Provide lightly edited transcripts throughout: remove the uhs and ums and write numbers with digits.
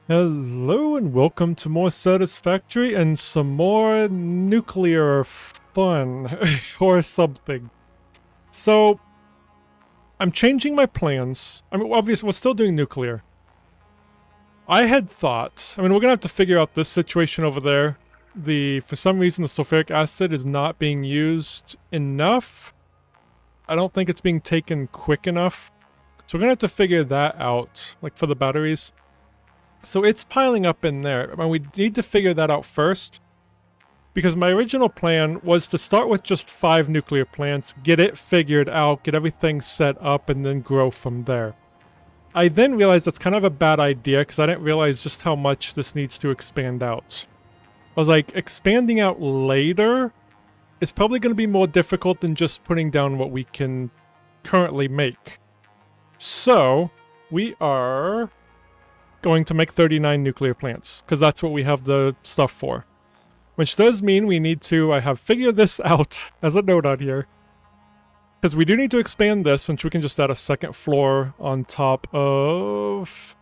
Hello and welcome to more Satisfactory and some more nuclear fun or something. So, I'm changing my plans. I mean, obviously, we're still doing nuclear. I had thought, we're gonna have to figure out this situation over there. For some reason, the sulfuric acid is not being used enough. I don't think it's being taken quick enough. So we're gonna have to figure that out, like for the batteries. So it's piling up in there. We need to figure that out first. Because my original plan was to start with just 5 nuclear plants, get it figured out, get everything set up, and then grow from there. I then realized that's kind of a bad idea because I didn't realize just how much this needs to expand out. I was like, expanding out later is probably going to be more difficult than just putting down what we can currently make. So, we are going to make 39 nuclear plants, because that's what we have the stuff for. Which does mean we need to, I have figured this out as a note on here. Because we do need to expand this, which we can just add a second floor on top of...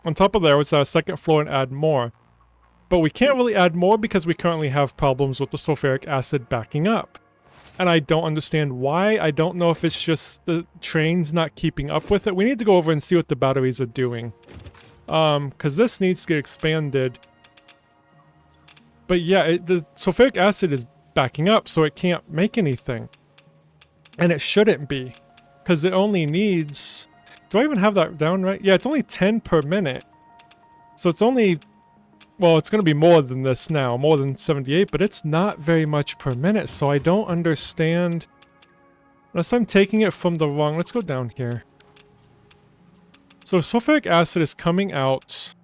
On top of there, let's add a second floor and add more. But we can't really add more because we currently have problems with the sulfuric acid backing up. And I don't understand why. I don't know if it's just the train's not keeping up with it. We need to go over and see what the batteries are doing. Because this needs to get expanded. But yeah, the sulfuric acid is backing up, so it can't make anything. And it shouldn't be. Because it only needs... Do I even have that down right? Yeah, it's only 10 per minute. So it's only... Well, it's going to be more than this now, more than 78, but it's not very much per minute, so I don't understand... Unless I'm taking it from the wrong... Let's go down here. So sulfuric acid is coming out,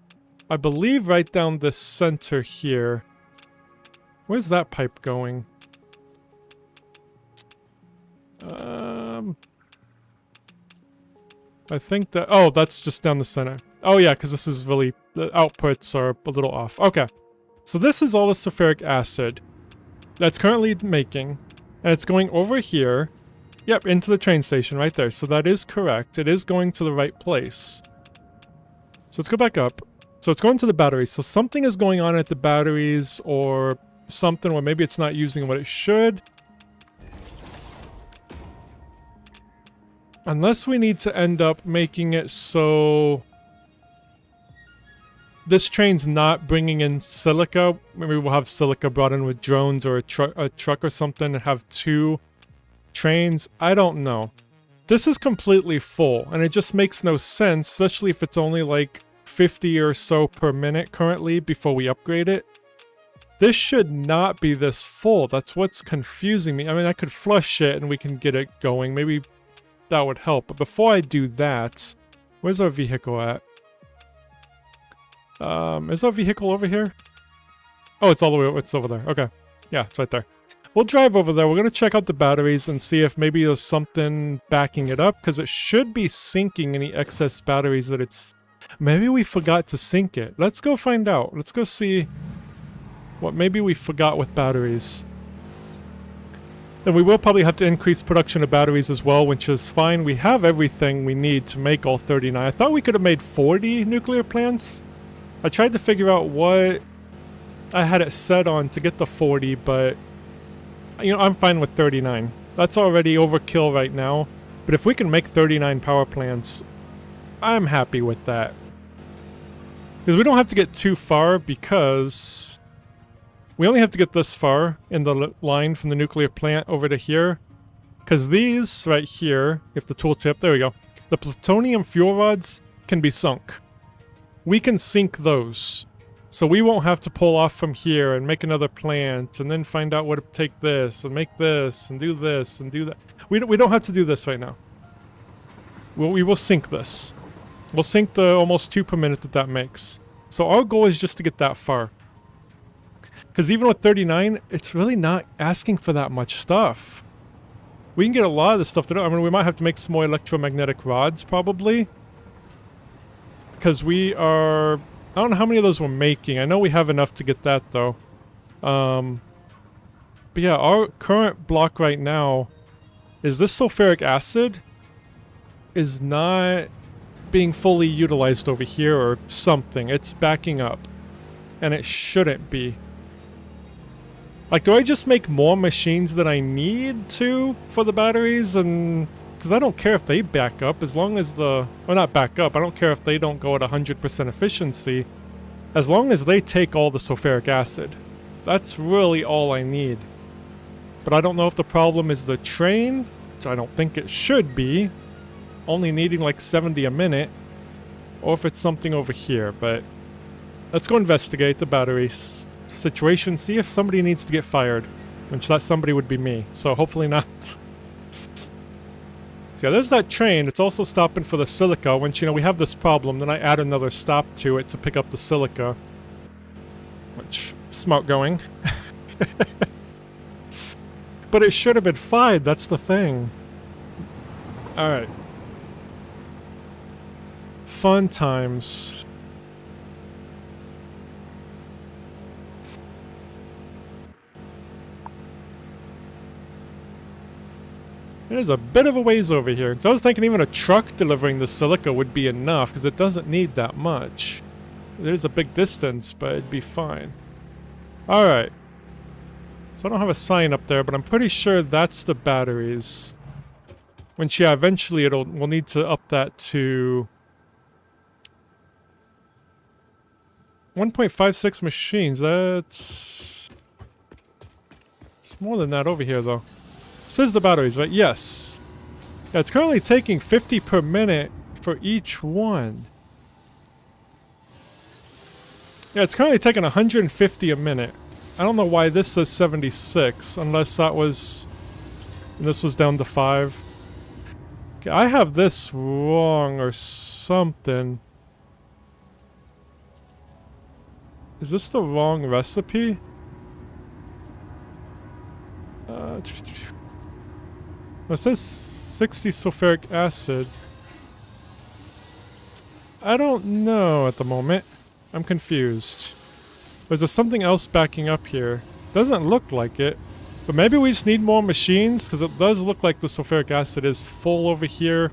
I believe right down the center here. Where's that pipe going? I think that... Oh, that's just down the center. Oh yeah, because this is really... The outputs are a little off. Okay. So this is all the sulfuric acid that's currently making. And it's going over here. Yep, into the train station right there. So that is correct. It is going to the right place. So let's go back up. So it's going to the batteries. So something is going on at the batteries or something where maybe it's not using what it should. Unless we need to end up making it so... This train's not bringing in silica. Maybe we'll have silica brought in with drones or a truck or something and have 2 trains. I don't know. This is completely full, and it just makes no sense, especially if it's only like 50 or so per minute currently before we upgrade it. This should not be this full. That's what's confusing me. I mean, I could flush it and we can get it going. Maybe that would help. But before I do that, where's our vehicle at? Is our vehicle over here? Oh, it's all the way, it's over there. Okay. Yeah, it's right there. We'll drive over there. We're going to check out the batteries and see if maybe there's something backing it up, because it should be sinking any excess batteries that it's... Maybe we forgot to sink it. Let's go find out. Let's go see what maybe we forgot with batteries. Then we will probably have to increase production of batteries as well, which is fine. We have everything we need to make all 39. I thought we could have made 40 nuclear plants. I tried to figure out what I had it set on to get the 40, but... You know, I'm fine with 39. That's already overkill right now. But if we can make 39 power plants, I'm happy with that. Because we don't have to get too far, because... We only have to get this far in the line from the nuclear plant over to here. Because these right here, if the tooltip, there we go. The plutonium fuel rods can be sunk. We can sink those. So we won't have to pull off from here and make another plant and then find out what to take this and make this and do this and do that. We don't have to do this right now. We will sink this. We'll sink the almost 2 per minute that makes. So our goal is just to get that far. Because even with 39, it's really not asking for that much stuff. We can get a lot of this stuff to do. I mean, we might have to make some more electromagnetic rods, probably. Because we are... I don't know how many of those we're making. I know we have enough to get that, though. But yeah, our current block right now is this sulfuric acid is not being fully utilized over here or something. It's backing up. And it shouldn't be. Like, do I just make more machines than I need to for the batteries? And because I don't care if they back up, as long as well, not back up, I don't care if they don't go at 100% efficiency, as long as they take all the sulfuric acid. That's really all I need. But I don't know if the problem is the train, which I don't think it should be, only needing like 70 a minute, or if it's something over here, but let's go investigate the battery situation, see if somebody needs to get fired, which that somebody would be me, so hopefully not. So yeah, there's that train. It's also stopping for the silica. Once, you know, we have this problem, then I add another stop to it to pick up the silica, which, smart going. But it should have been fine, that's the thing. Alright. Fun times. There's a bit of a ways over here. Because I was thinking even a truck delivering the silica would be enough, because it doesn't need that much. There's a big distance, but it'd be fine. Alright. So I don't have a sign up there, but I'm pretty sure that's the batteries. Which, yeah, eventually we'll need to up that to 1.56 machines. It's more than that over here, though. It says the batteries, right? Yes. Yeah, it's currently taking 50 per minute for each one. Yeah, it's currently taking 150 a minute. I don't know why this says 76, unless that was... and this was down to 5. Okay, I have this wrong or something. Is this the wrong recipe? It says 60 sulfuric acid. I don't know at the moment. I'm confused. Is there something else backing up here? Doesn't look like it. But maybe we just need more machines, because it does look like the sulfuric acid is full over here.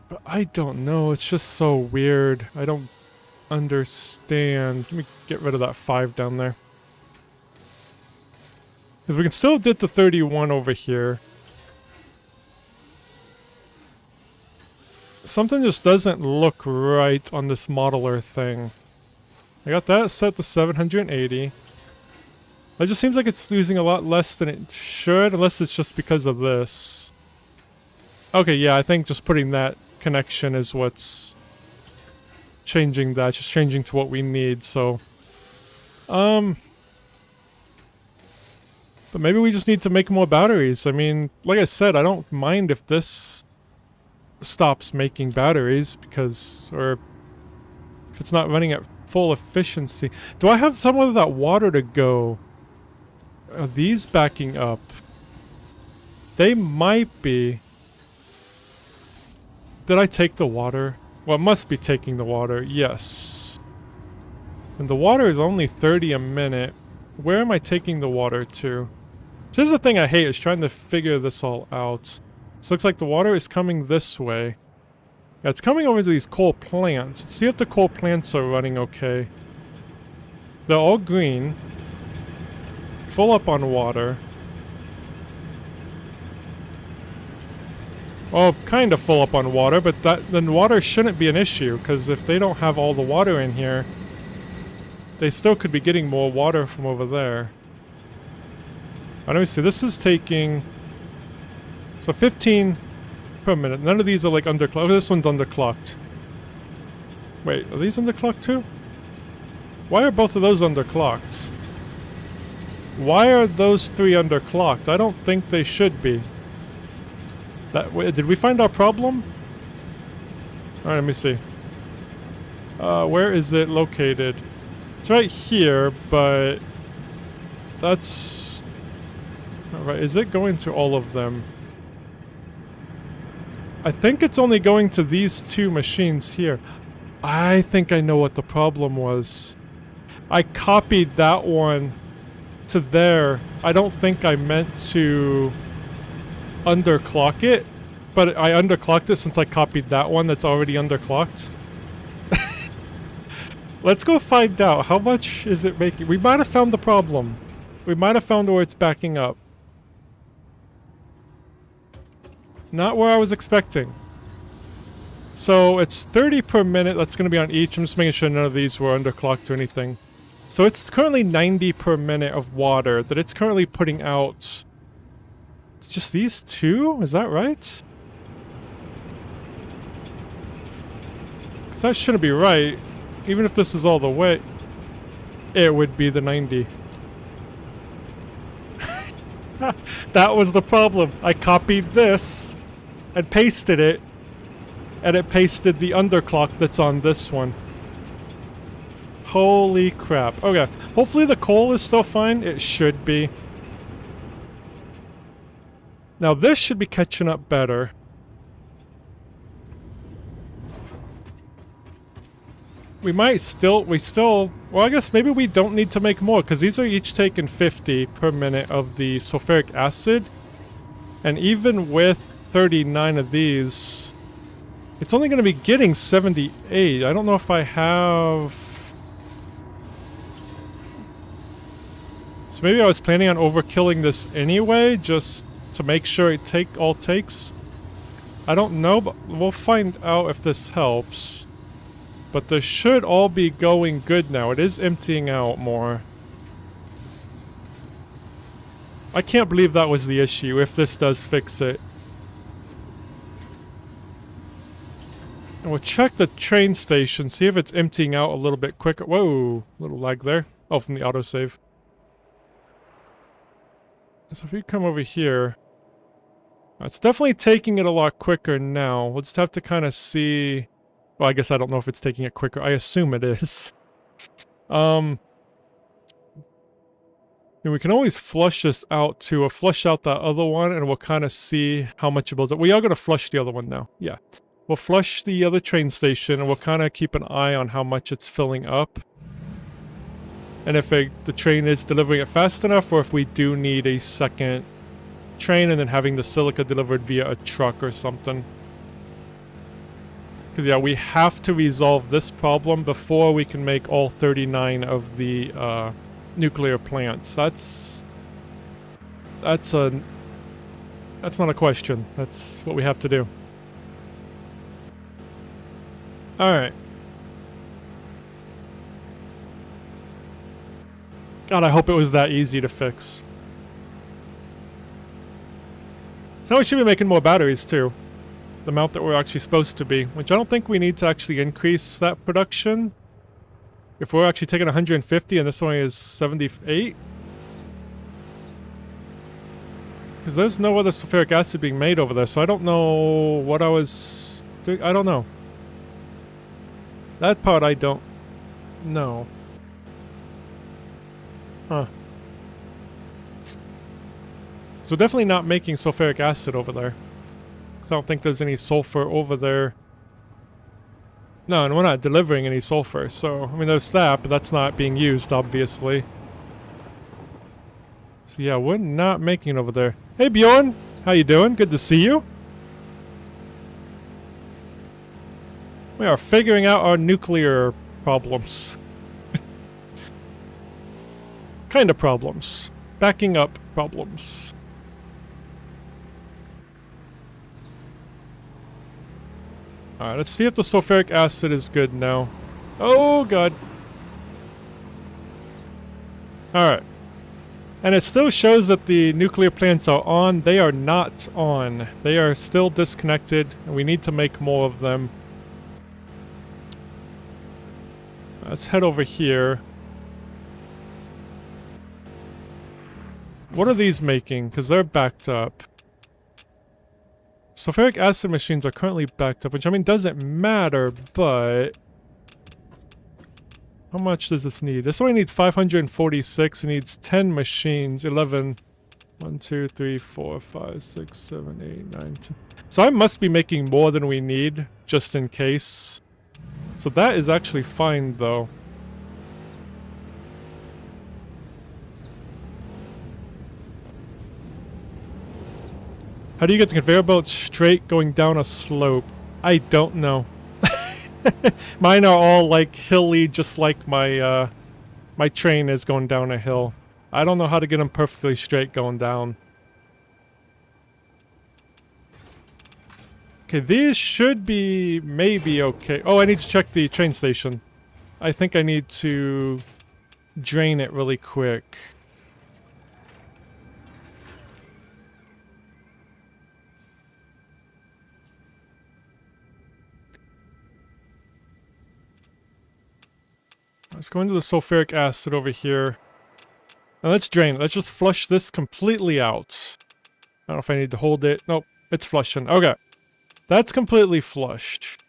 But I don't know, it's just so weird. I don't understand. Let me get rid of that 5 down there. Because we can still get the 31 over here. Something just doesn't look right on this modeler thing. I got that set to 780. It just seems like it's losing a lot less than it should, unless it's just because of this. Okay, yeah, I think just putting that connection is what's changing that, just changing to what we need, so... But maybe we just need to make more batteries. I mean, like I said, I don't mind if this stops making batteries, because... or... if it's not running at full efficiency. Do I have somewhere of that water to go? Are these backing up? They might be. Did I take the water? Well, it must be taking the water. Yes. And the water is only 30 a minute. Where am I taking the water to? This is the thing I hate, is trying to figure this all out. So it looks like the water is coming this way. Yeah, it's coming over to these coal plants. Let's see if the coal plants are running okay. They're all green. Full up on water. Well, kind of full up on water, but then water shouldn't be an issue, because if they don't have all the water in here, they still could be getting more water from over there. Let me see, this is taking... so 15 per minute. None of these are like underclocked. Oh, this one's underclocked. Wait, are these underclocked too? Why are both of those underclocked? Why are those 3 underclocked? I don't think they should be. Wait, did we find our problem? Alright, let me see. Where is it located? It's right here, but... that's... alright, is it going to all of them? I think it's only going to these 2 machines here. I think I know what the problem was. I copied that one to there. I don't think I meant to underclock it. But I underclocked it since I copied that one that's already underclocked. Let's go find out. How much is it making? We might have found the problem. We might have found where it's backing up. Not where I was expecting. So it's 30 per minute. That's going to be on each. I'm just making sure none of these were underclocked or anything. So it's currently 90 per minute of water that it's currently putting out. It's just these two? Is that right? Because that shouldn't be right. Even if this is all the way, it would be the 90. That was the problem. I copied this and pasted it, and it pasted the underclock that's on this one. Holy crap. Okay, hopefully the coal is still fine. It should be. Now this should be catching up better. We still, well I guess maybe we don't need to make more, because these are each taking 50 per minute of the sulfuric acid. And even with 39 of these, it's only going to be getting 78. I don't know if I have... So maybe I was planning on overkilling this anyway, just to make sure it all takes. I don't know, but we'll find out if this helps. But this should all be going good now. It is emptying out more. I can't believe that was the issue, if this does fix it. And we'll check the train station, see if it's emptying out a little bit quicker. Whoa, little lag there. Oh, from the autosave. So if we come over here... It's definitely taking it a lot quicker now. We'll just have to kind of see... Well, I guess I don't know if it's taking it quicker. I assume it is. And we can always flush this out too, or flush out that other one, and we'll kind of see how much it builds up. We are going to flush the other one now. Yeah. We'll flush the other train station, and we'll kind of keep an eye on how much it's filling up. And if the train is delivering it fast enough, or if we do need a second train and then having the silica delivered via a truck or something. Because, yeah, we have to resolve this problem before we can make all 39 of the nuclear plants. That's not a question. That's what we have to do. Alright. God, I hope it was that easy to fix. So we should be making more batteries, too. The amount that we're actually supposed to be, which I don't think we need to actually increase that production. If we're actually taking 150 and this only is 78. Because there's no other sulfuric acid being made over there, so I don't know what I was doing. I don't know. That part I don't know. Huh. So definitely not making sulfuric acid over there. Because I don't think there's any sulfur over there. No, and we're not delivering any sulfur, so... I mean, there's that, but that's not being used, obviously. So yeah, we're not making it over there. Hey Bjorn! How you doing? Good to see you. We are figuring out our nuclear problems. Kind of problems. Backing up problems. Alright, let's see if the sulfuric acid is good now. Oh god. Alright. And it still shows that the nuclear plants are on. They are not on. They are still disconnected, and we need to make more of them. Let's head over here. What are these making? Because they're backed up. Sulfuric acid machines are currently backed up, which I mean doesn't matter, but... How much does this need? This only needs 546. It needs 10 machines. 11. 1, 2, 3, 4, 5, 6, 7, 8, 9, 10. So I must be making more than we need, just in case. So that is actually fine, though. How do you get the conveyor belt straight going down a slope? I don't know. Mine are all like hilly, just like my my train is going down a hill. I don't know how to get them perfectly straight going down. Okay, these should be maybe okay. Oh, I need to check the train station. I think I need to drain it really quick. Let's go into the sulfuric acid over here. Now let's drain it. Let's just flush this completely out. I don't know if I need to hold it. Nope, it's flushing. Okay. That's completely flushed.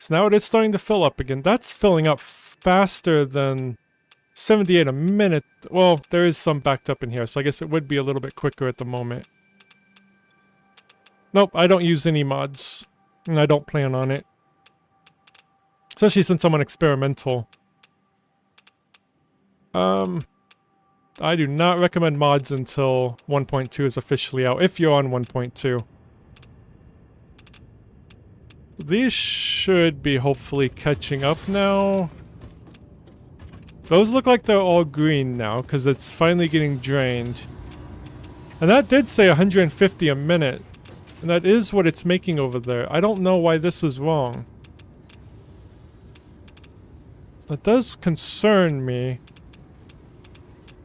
So now it is starting to fill up again. That's filling up faster than 78 a minute. Well, there is some backed up in here, so I guess it would be a little bit quicker at the moment. Nope, I don't use any mods. And I don't plan on it. Especially since I'm on experimental. I do not recommend mods until 1.2 is officially out, if you're on 1.2. These should be hopefully catching up now. Those look like they're all green now, because it's finally getting drained. And that did say 150 a minute. And that is what it's making over there. I don't know why this is wrong. That does concern me.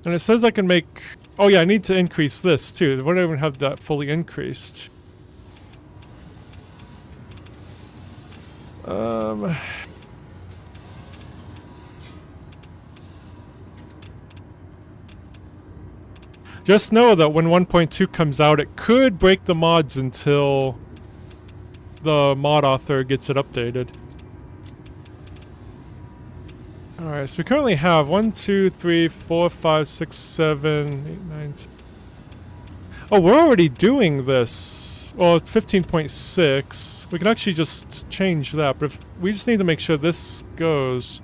And it says I can make... Oh yeah, I need to increase this too. Why do I even have that fully increased? Just know that when 1.2 comes out, it could break the mods until the mod author gets it updated. Alright, so we currently have 1, 2, 3, 4, 5, 6, 7, 8, 9, 10. Oh, we're already doing this. Well, it's 15.6. We can actually just change that, but if we just need to make sure this goes.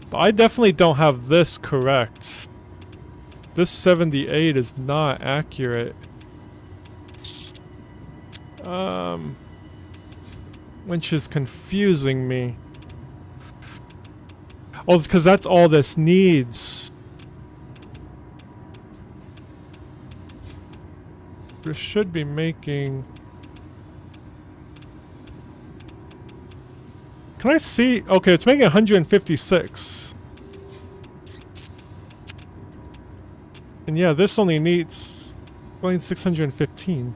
But I definitely don't have this correct. This 78 is not accurate. Which is confusing me. Oh, because that's all this needs. This should be making... Can I see? Okay, it's making 156. And yeah, this only needs 615.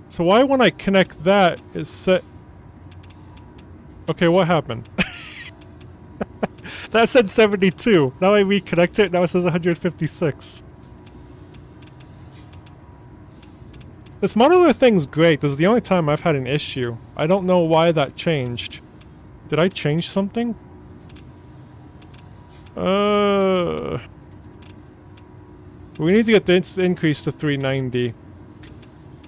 So why when I connect that is set... Okay, what happened? That said 72. Now I reconnect it, now it says 156. This modular thing's great. This is the only time I've had an issue. I don't know why that changed. Did I change something? We need to get this increase to 390.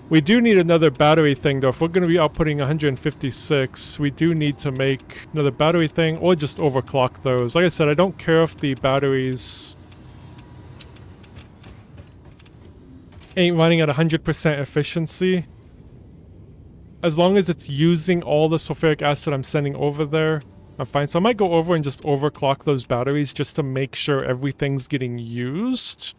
We do need another battery thing though. If we're going to be outputting 156, we do need to make another battery thing or just overclock those. Like I said, I don't care if the batteries ain't running at 100% efficiency. As long as it's using all the sulfuric acid I'm sending over there, I'm fine. So I might go over and just overclock those batteries just to make sure everything's getting used.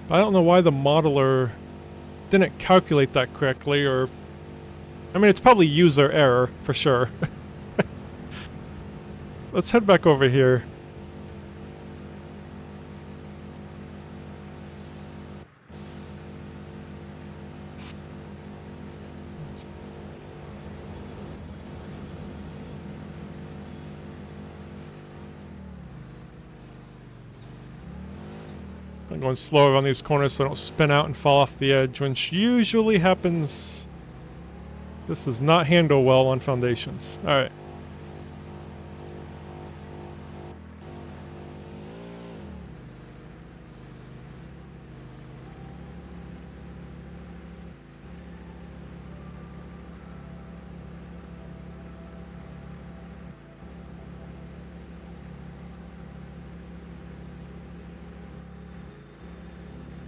I don't know why the modeler didn't calculate that correctly, or... I mean, it's probably user error, for sure. Let's head back over here. I'm going slower on these corners so I don't spin out and fall off the edge, which usually happens... This does not handle well on foundations. Alright.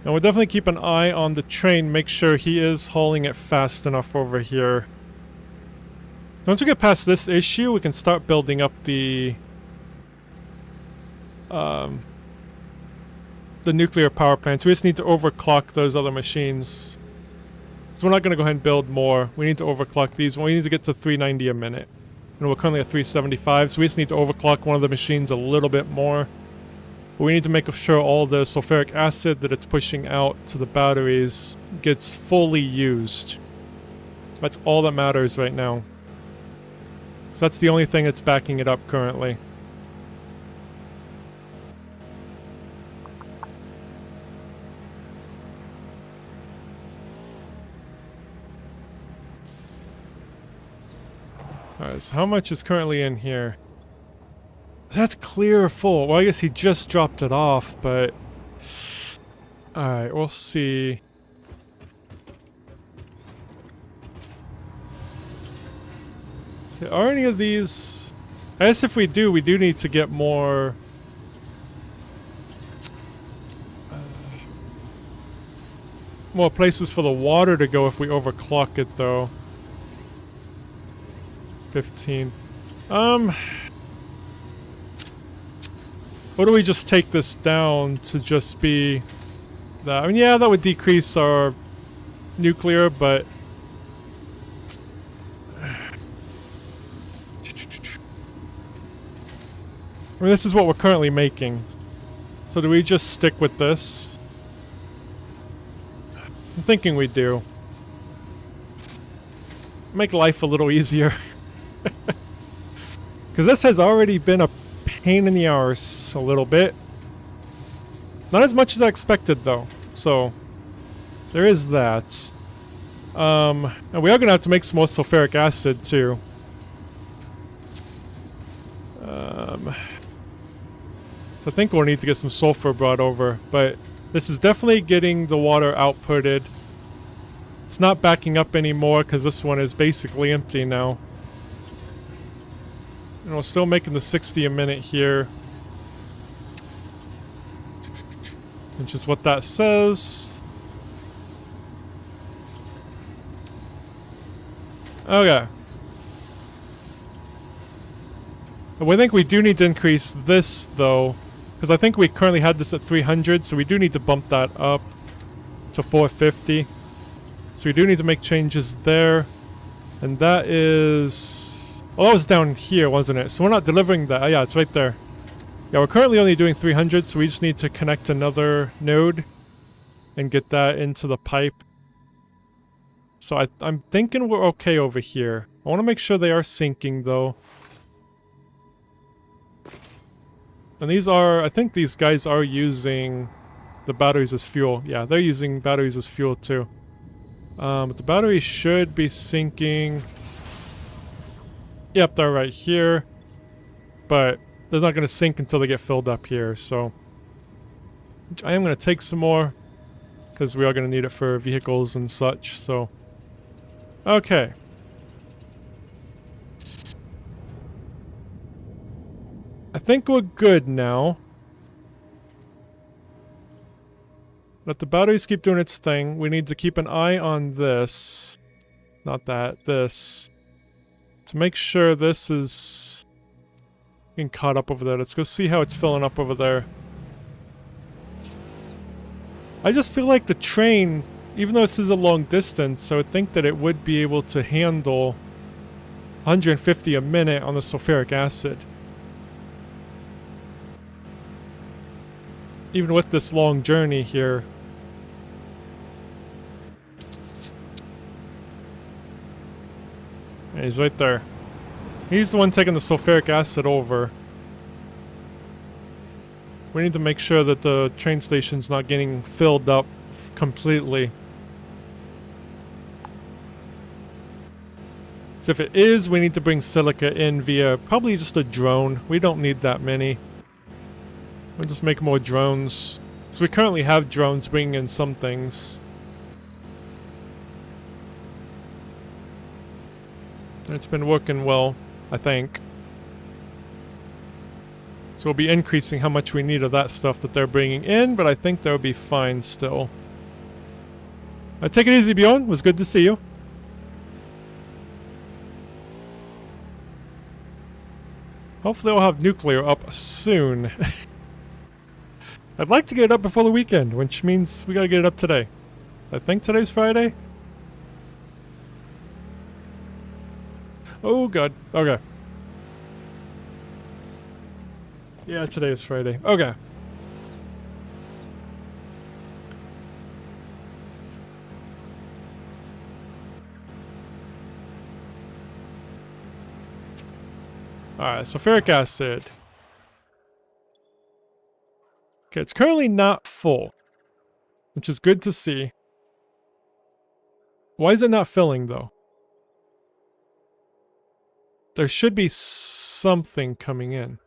And we'll definitely keep an eye on the train, make sure he is hauling it fast enough over here. Once we get past this issue, we can start building up the nuclear power plants. We just need to overclock those other machines. So we're not going to go ahead and build more. We need to overclock these. We need to get to 390 a minute. And we're currently at 375, so we just need to overclock one of the machines a little bit more. But we need to make sure all the sulfuric acid that it's pushing out to the batteries gets fully used. That's all that matters right now. So that's the only thing that's backing it up currently. Alright, so how much is currently in here? That's clear or full. Well, I guess he just dropped it off, but... Alright, we'll see. So are any of these... I guess if we do need to get more... more places for the water to go if we overclock it, though. 15. Or do we just take this down to just be that? I mean, yeah, that would decrease our nuclear, but... I mean, this is what we're currently making. So do we just stick with this? I'm thinking we do. Make life a little easier. Because this has already been a pain in the arse a little bit. Not as much as I expected, though. So, there is that. And we are going to have to make some more sulfuric acid, too. So I think we'll need to get some sulfur brought over. But this is definitely getting the water outputted. It's not backing up anymore because this one is basically empty now. And we're still making the 60 a minute here. Which is what that says. Okay. I think we do need to increase this, though. Because I think we currently had this at 300, so we do need to bump that up to 450. So we do need to make changes there. And that is... well, that was down here, wasn't it? So we're not delivering that. Oh, yeah, it's right there. Yeah, we're currently only doing 300, so we just need to connect another node and get that into the pipe. So I'm thinking we're okay over here. I want to make sure they are syncing, though. And these are... I think these guys are using the batteries as fuel. Yeah, they're using batteries as fuel, too. But the batteries should be syncing... Yep, they're right here. But they're not going to sink until they get filled up here, so... I am going to take some more. Because we are going to need it for vehicles and such, so... Okay. I think we're good now. Let the batteries keep doing its thing. We need to keep an eye on this. Not that, this. To make sure this is getting caught up over there. Let's go see how it's filling up over there. I just feel like the train, even though this is a long distance, I would think that it would be able to handle 150 a minute on the sulfuric acid. Even with this long journey here. Yeah, he's right there. He's the one taking the sulfuric acid over. We need to make sure that the train station's not getting filled up completely. So if it is, we need to bring silica in via probably just a drone. We don't need that many. We'll just make more drones. So we currently have drones bringing in some things. And it's been working well, I think. So we'll be increasing how much we need of that stuff that they're bringing in, but I think they'll be fine still. Take it easy, Bjorn. It was good to see you. Hopefully we'll have nuclear up soon. I'd like to get it up before the weekend, which means we gotta get it up today. I think today's Friday? Oh god. Okay. Yeah, today is Friday. Okay. Alright, sulfuric acid. Okay, it's currently not full, which is good to see. Why is it not filling, though? There should be something coming in.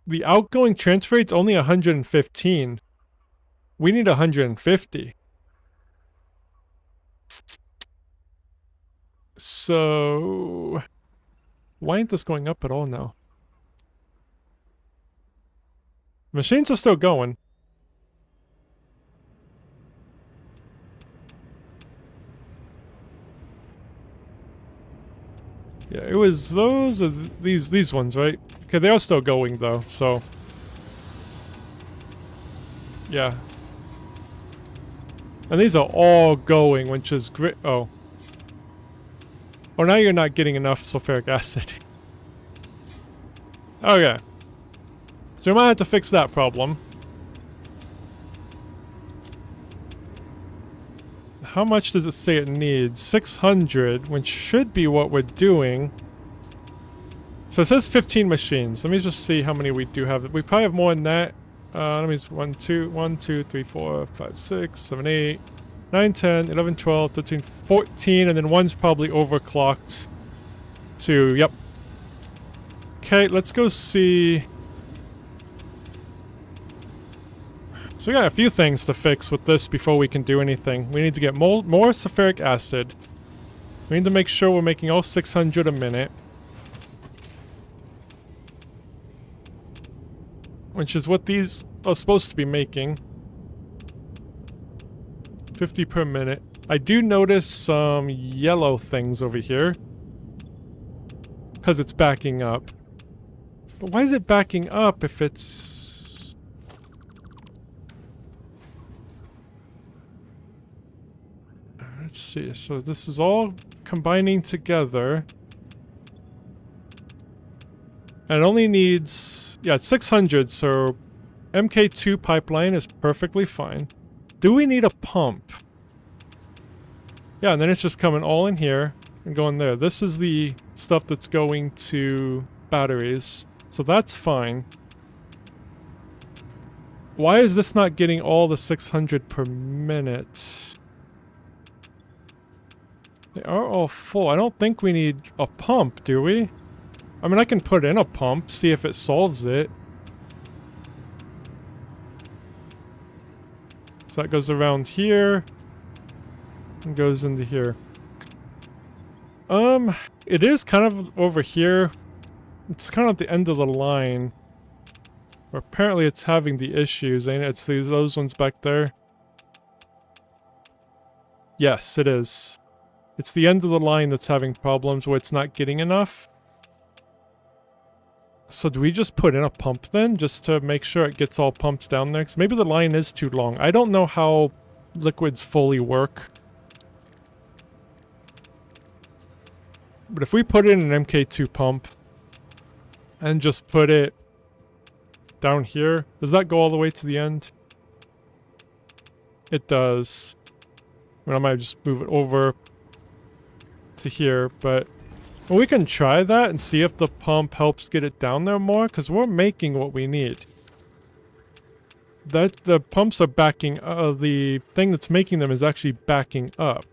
The outgoing transfer rate's only 115. We need 150. So... why ain't this going up at all now? Machines are still going. Yeah, it was those or these ones, right? Okay, they are still going though, so... yeah. And these are all going, which is great. Oh. Oh, now you're not getting enough sulfuric acid. Okay. So we might have to fix that problem. How much does it say it needs? 600, which should be what we're doing. So it says 15 machines. Let me just see how many we do have. We probably have more than that. Let me just 1, 2, 3, 4, 5, 6, 7, 8, 9, 10, 11, 12, 13, 14, and then one's probably overclocked to, yep. Okay, let's go see. So we got a few things to fix with this before we can do anything. We need to get more sulfuric acid. We need to make sure we're making all 600 a minute. Which is what these are supposed to be making. 50 per minute. I do notice some yellow things over here. Because it's backing up. But why is it backing up if it's... let's see. So this is all combining together. And it only needs... yeah, it's 600, so MK2 pipeline is perfectly fine. Do we need a pump? Yeah, and then it's just coming all in here and going there. This is the stuff that's going to batteries, so that's fine. Why is this not getting all the 600 per minute? They are all full. I don't think we need a pump, do we? I mean, I can put in a pump, see if it solves it. So that goes around here. And goes into here. It is kind of over here. It's kind of at the end of the line. Or apparently it's having the issues, ain't it? It's those ones back there. Yes, it is. It's the end of the line that's having problems where it's not getting enough. So do we just put in a pump then, just to make sure it gets all pumped down there? 'Cause maybe the line is too long. I don't know how liquids fully work. But if we put in an MK2 pump, and just put it down here, does that go all the way to the end? It does. I mean, I might just move it over to here, but... well, we can try that and see if the pump helps get it down there more, because we're making what we need. That the pumps are backing, the thing that's making them is actually backing up.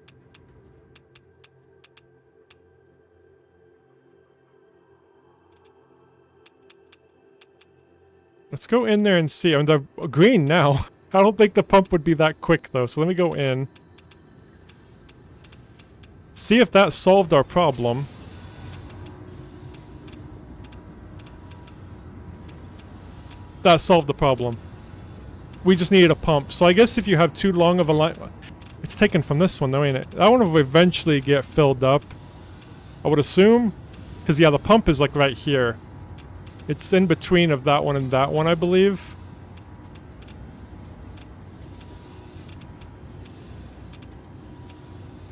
Let's go in there and see. I mean, they're green now. I don't think the pump would be that quick though, so let me go in. see if that solved our problem. That solved the problem. We just needed a pump. So I guess if you have too long of a line... It's taken from this one though, ain't it? That one will eventually get filled up, I would assume. Because yeah, the pump is like right here. It's in between of that one and that one, I believe.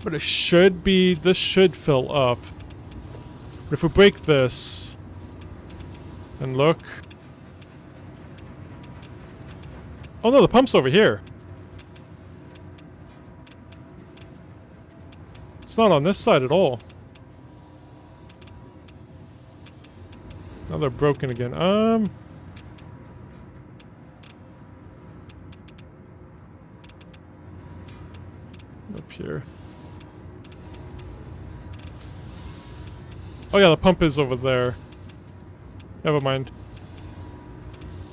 But it should be... This should fill up. But if we break this... And look... Oh no, the pump's over here. It's not on this side at all. Now they're broken again. Up here. Oh yeah, the pump is over there. Never mind.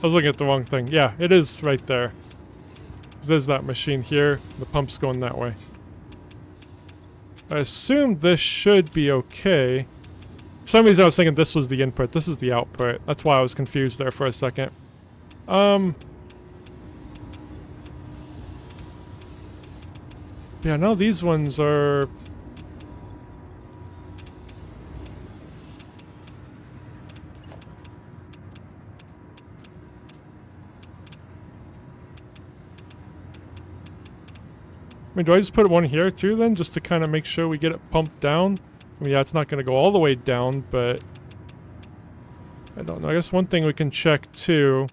I was looking at the wrong thing. Yeah, it is right there. There's that machine here. The pump's going that way. I assume this should be okay. For some reason I was thinking this was the input. This is the output. That's why I was confused there for a second. Yeah, no, these ones are... I mean, do I just put one here too then, just to kind of make sure we get it pumped down? I mean, yeah, it's not going to go all the way down, but... I don't know. I guess one thing we can check too...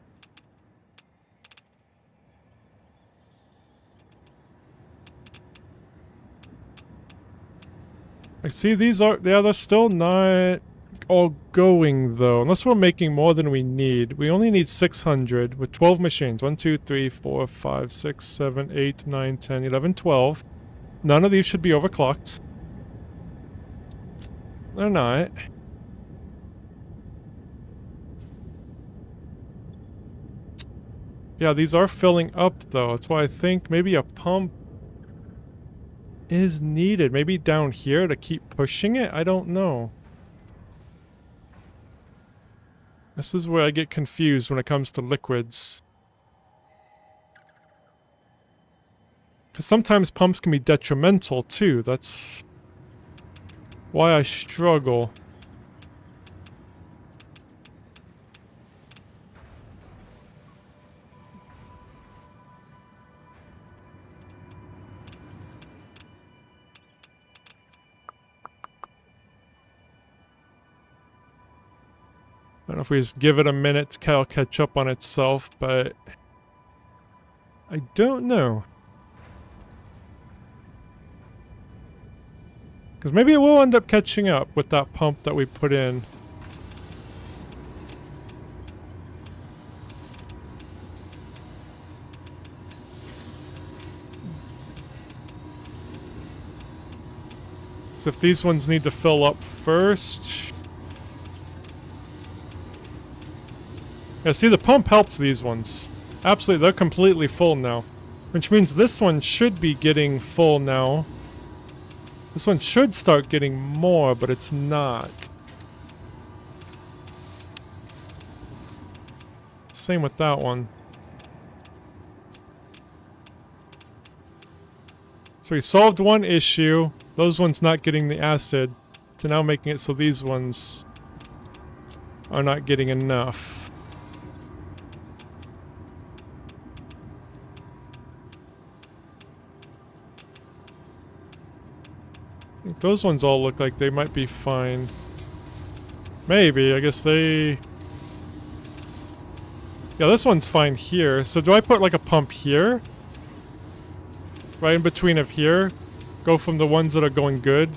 I see these are... Yeah, they're still not all going though. Unless we're making more than we need. We only need 600 with 12 machines. 1, 2, 3, 4, 5, 6, 7, 8, 9, 10, 11, 12. None of these should be overclocked. They're not. Yeah, these are filling up though. That's why I think maybe a pump is needed. Maybe down here to keep pushing it? I don't know. This is where I get confused when it comes to liquids. Because sometimes pumps can be detrimental too. That's why I struggle. I don't know if we just give it a minute to catch up on itself, but I don't know. Because maybe it will end up catching up with that pump that we put in. So if these ones need to fill up first... Yeah, see, the pump helps these ones. Absolutely, they're completely full now. Which means this one should be getting full now. This one should start getting more, but it's not. Same with that one. So we solved one issue. Those ones not getting the acid. To now making it so these ones are not getting enough. Those ones all look like they might be fine. Maybe, I guess they... Yeah, this one's fine here. So do I put like a pump here? Right in between of here? Go from the ones that are going good?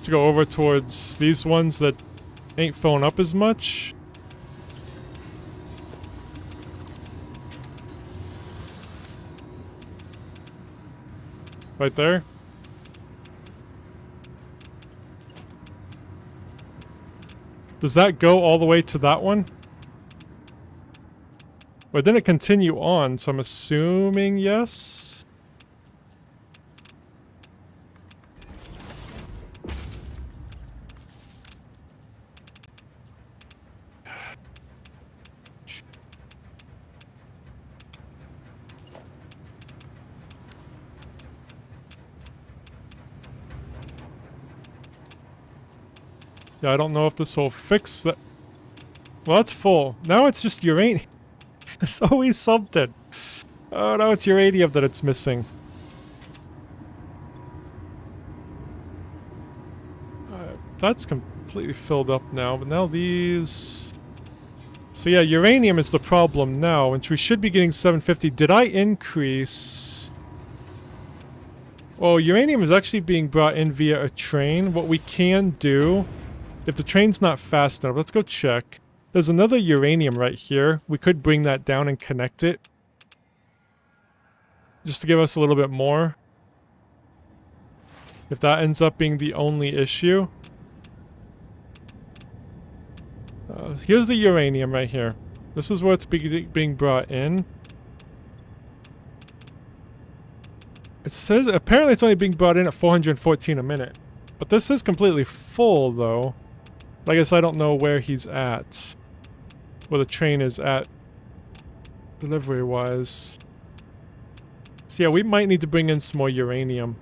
To go over towards these ones that ain't filling up as much? Right there? Does that go all the way to that one? Or didn't it continue on, so I'm assuming yes? Yeah, I don't know if this will fix that. Well, that's full. Now it's just uranium. There's always something. Oh, now it's uranium that it's missing. That's completely filled up now, but now these... So yeah, uranium is the problem now, which we should be getting 750. Did I increase... Well, uranium is actually being brought in via a train. What we can do, if the train's not fast enough, let's go check. There's another uranium right here. We could bring that down and connect it. Just to give us a little bit more. If that ends up being the only issue. Here's the uranium right here. This is what's being brought in. It says apparently it's only being brought in at 414 a minute. But this is completely full though. I guess I don't know where he's at. Where the train is at delivery wise. So yeah, we might need to bring in some more uranium.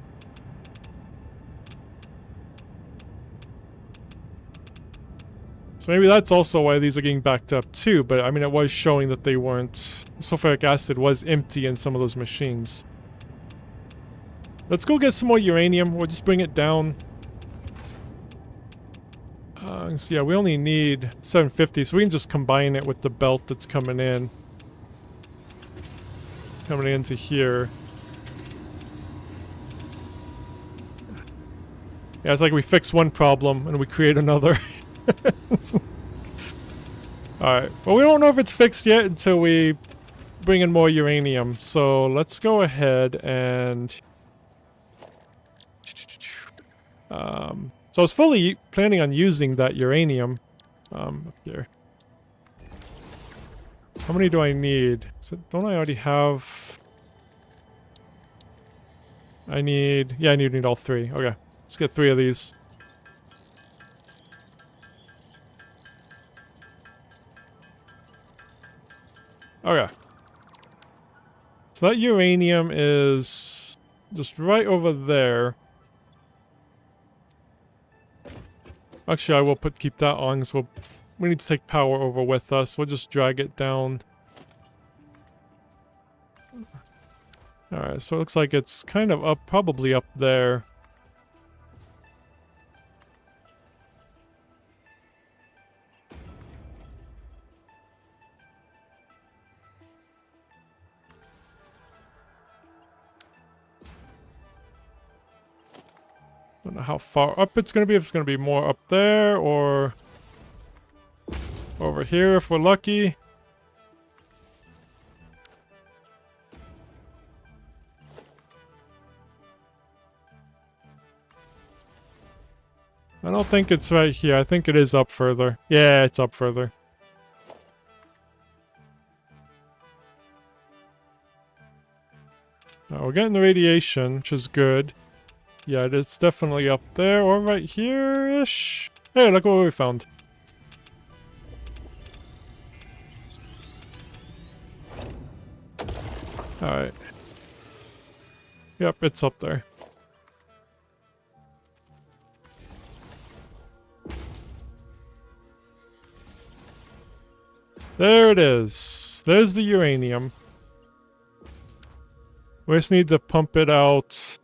So maybe that's also why these are getting backed up too, but I mean it was showing that they weren't... Sulfuric acid was empty in some of those machines. Let's go get some more uranium, we'll just bring it down. So yeah, we only need 750, so we can just combine it with the belt that's coming in. Coming into here. Yeah, it's like we fix one problem and we create another. Alright, well we don't know if it's fixed yet until we bring in more uranium. So let's go ahead and... So I was fully planning on using that uranium. Up here. How many do I need? Don't I already have... I need all 3. Okay, let's get 3 of these. Okay. So that uranium is just right over there. Actually, I will keep that on because we need to take power over with us. We'll just drag it down. Alright, so it looks like it's kind of up, probably up there. Don't know how far up it's going to be, if it's going to be more up there or over here if we're lucky. I don't think it's right here. I think it is up further. Yeah, it's up further. Now we're getting the radiation, which is good. Yeah, it's definitely up there or right here-ish. Hey, look what we found. Alright. Yep, it's up there. There it is. There's the uranium. We just need to pump it out.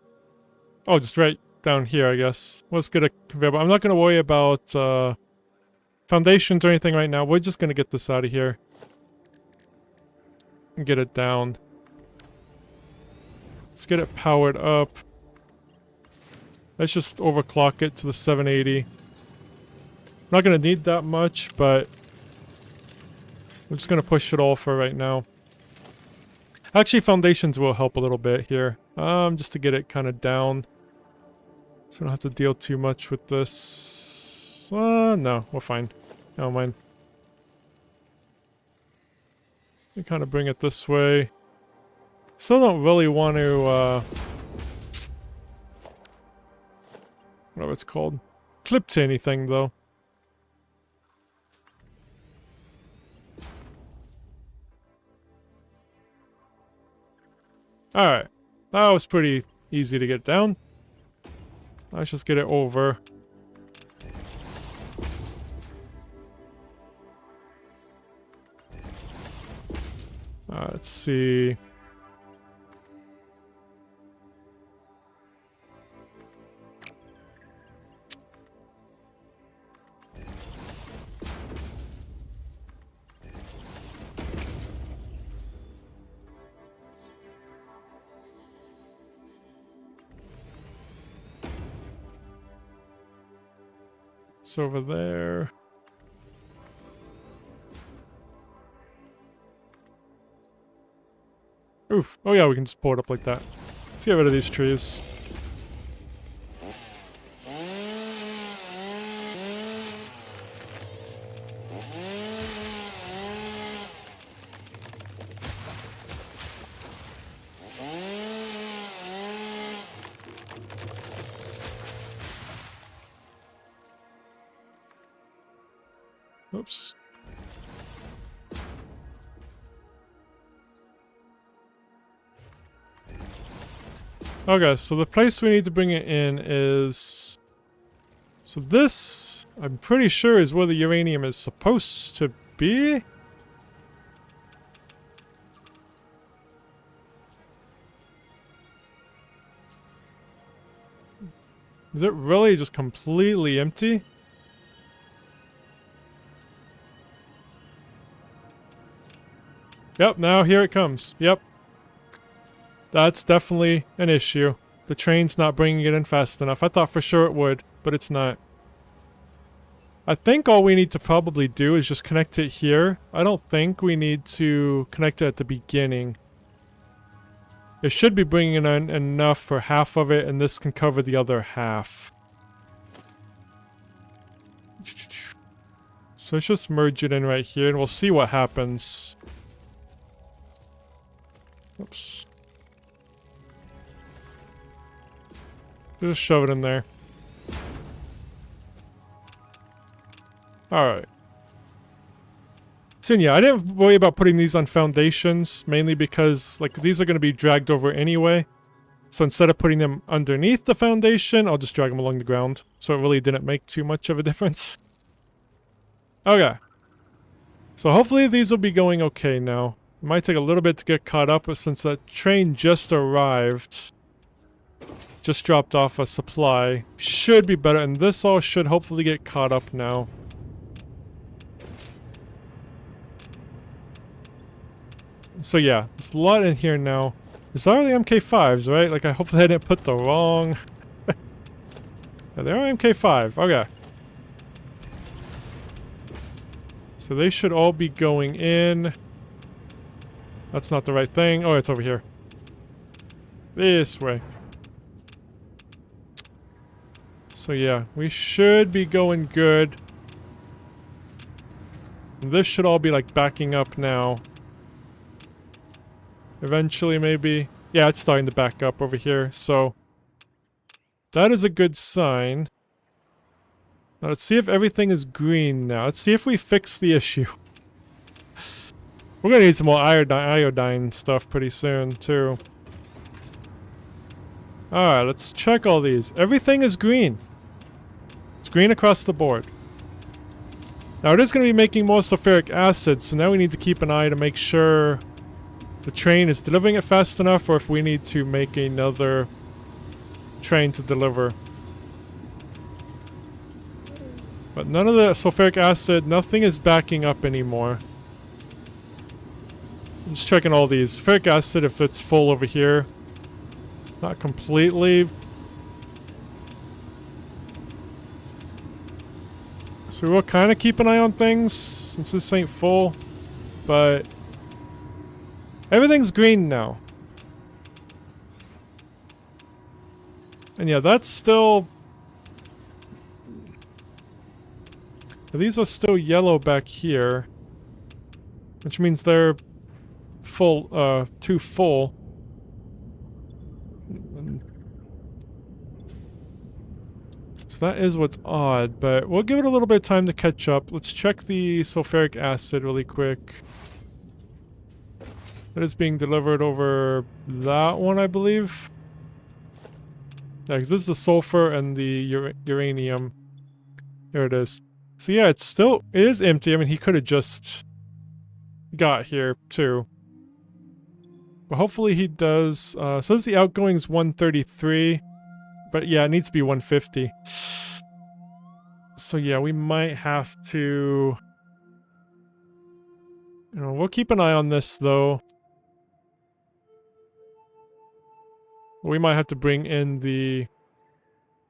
Oh, just right down here, I guess. Let's get a conveyor belt. I'm not going to worry about foundations or anything right now. We're just going to get this out of here. And get it down. Let's get it powered up. Let's just overclock it to the 780. I'm not going to need that much, but I'm just going to push it all for right now. Actually, foundations will help a little bit here. Just to get it kind of down. So I don't have to deal too much with this. No, we're fine. Never mind. We kind of bring it this way. Still don't really want to, whatever it's called. Clip to anything, though. Alright. That was pretty easy to get down. Let's just get it over. Let's see. It's over there. Oof. Oh yeah, we can just pull it up like that. Let's get rid of these trees. Oops. Okay, so the place we need to bring it in is... So this, I'm pretty sure, is where the uranium is supposed to be? Is it really just completely empty? Yep, now here it comes. Yep. That's definitely an issue. The train's not bringing it in fast enough. I thought for sure it would, but it's not. I think all we need to probably do is just connect it here. I don't think we need to connect it at the beginning. It should be bringing in enough for half of it, and this can cover the other half. So let's just merge it in right here, and we'll see what happens. Oops. Just shove it in there. Alright. So yeah, I didn't worry about putting these on foundations, mainly because, like, these are going to be dragged over anyway. So instead of putting them underneath the foundation, I'll just drag them along the ground. So it really didn't make too much of a difference. Okay. So hopefully these will be going okay now. It might take a little bit to get caught up, but since that train just arrived... Just dropped off a supply. Should be better, and this all should hopefully get caught up now. So yeah, there's a lot in here now. These are the MK5s, right? Like, hopefully I didn't put the wrong... Yeah, they are MK5, okay. So they should all be going in. That's not the right thing. Oh, it's over here. This way. So yeah, we should be going good. And this should all be like backing up now. Eventually maybe. Yeah, it's starting to back up over here, so... That is a good sign. Now let's see if everything is green now. Let's see if we fix the issue. We're gonna need some more iodine stuff pretty soon, too. Alright, let's check all these. Everything is green. It's green across the board. Now it is going to be making more sulfuric acid, so now we need to keep an eye to make sure the train is delivering it fast enough, or if we need to make another train to deliver. But none of the sulfuric acid, nothing is backing up anymore. I'm just checking all these. Sulfuric acid, if it's full over here. Not completely. So we'll kind of keep an eye on things since this ain't full. But everything's green now. And yeah, that's still... These are still yellow back here. Which means they're full, too full. So that is what's odd, but we'll give it a little bit of time to catch up. Let's check the sulfuric acid really quick. That is being delivered over that one, I believe. Yeah, because this is the sulfur and the uranium. Here it is. So yeah, it is empty. I mean, he could have just got here, too. But hopefully he does. Says the outgoing is 133. But yeah, it needs to be 150. So yeah, we might have to... You know, we'll keep an eye on this, though. We might have to bring in the...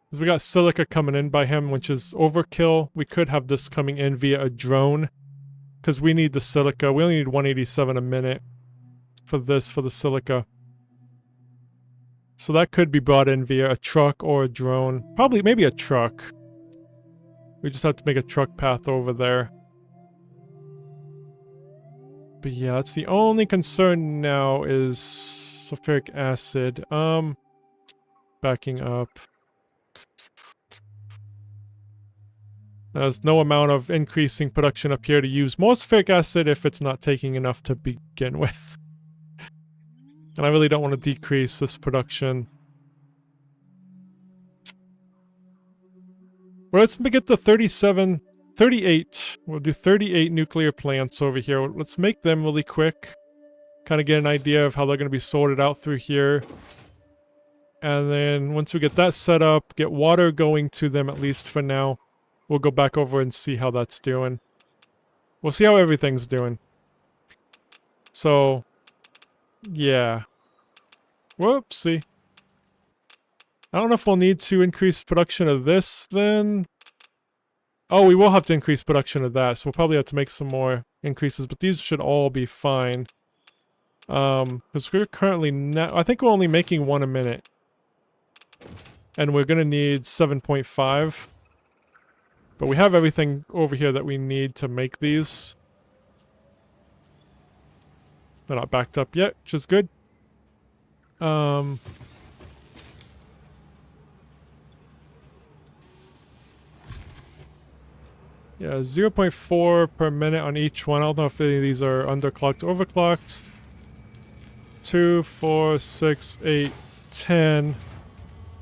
Because we got silica coming in by him, which is overkill. We could have this coming in via a drone. Because we need the silica. We only need 187 a minute for this, for the silica. So that could be brought in via a truck or a drone. Probably, maybe a truck. We just have to make a truck path over there. But yeah, that's the only concern now is sulfuric acid. Backing up. There's no amount of increasing production up here to use more sulfuric acid if it's not taking enough to begin with. And I really don't want to decrease this production. Well, let's get the 38. We'll do 38 nuclear plants over here. Let's make them really quick. Kind of get an idea of how they're going to be sorted out through here. And then once we get that set up, get water going to them at least for now. We'll go back over and see how that's doing. We'll see how everything's doing. So, yeah. Whoopsie. I don't know if we'll need to increase production of this then. Oh, we will have to increase production of that, so we'll probably have to make some more increases, but these should all be fine. Because we're currently I think we're only making 1 a minute. And we're gonna need 7.5. But we have everything over here that we need to make these. They're not backed up yet, which is good. Yeah, 0.4 per minute on each one. I don't know if any of these are underclocked or overclocked. 2, 4, 6, 8, 10.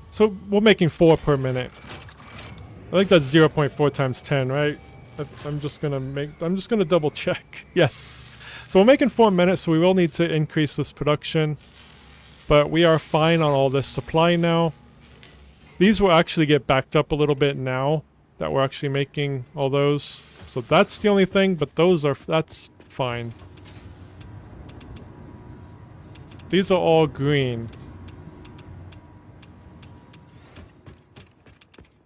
So we're making 4 per minute. I think that's 0.4 times 10, right? I'm just gonna double check. Yes. So we're making 4 minutes, so we will need to increase this production. But we are fine on all this supply now. These will actually get backed up a little bit now that we're actually making all those. So that's the only thing, but that's fine. These are all green.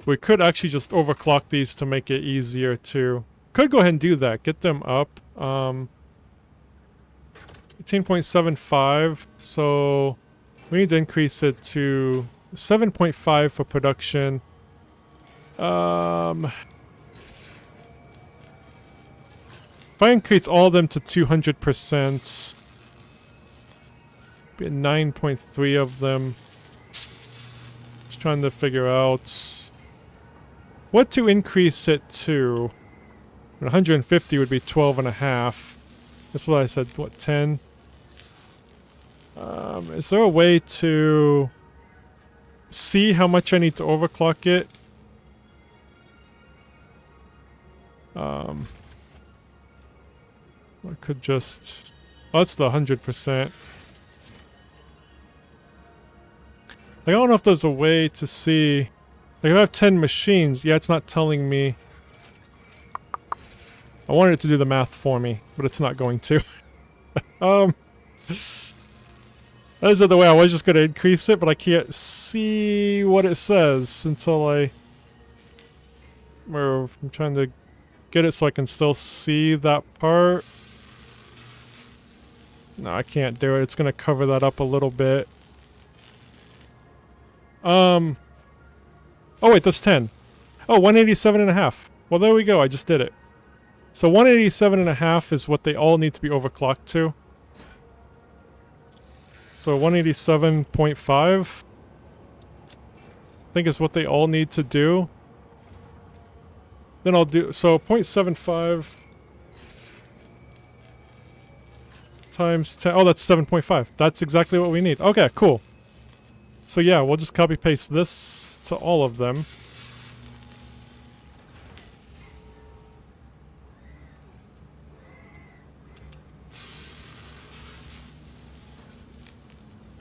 We could actually just overclock these to make it easier too. Could go ahead and do that. Get them up. 18.75. So we need to increase it to 7.5 for production. If I increase all of them to 200%, be 9.3 of them. Just trying to figure out what to increase it to. 150 would be 12.5. That's what I said. What, 10? Is there a way to see how much I need to overclock it? I could just... Oh, it's the 100%. I don't know if there's a way to see... Like, if I have 10 machines, yeah, it's not telling me... I wanted it to do the math for me, but it's not going to. That is the way I was just going to increase it, but I can't see what it says until I... I'm trying to get it so I can still see that part. No, I can't do it. It's going to cover that up a little bit. Oh wait, that's 10. Oh, 187.5. Well, there we go. I just did it. So 187.5 is what they all need to be overclocked to. So 187.5, I think is what they all need to do. Then I'll do, so 0.75 times 10, oh, that's 7.5. That's exactly what we need. Okay, cool. So yeah, we'll just copy paste this to all of them.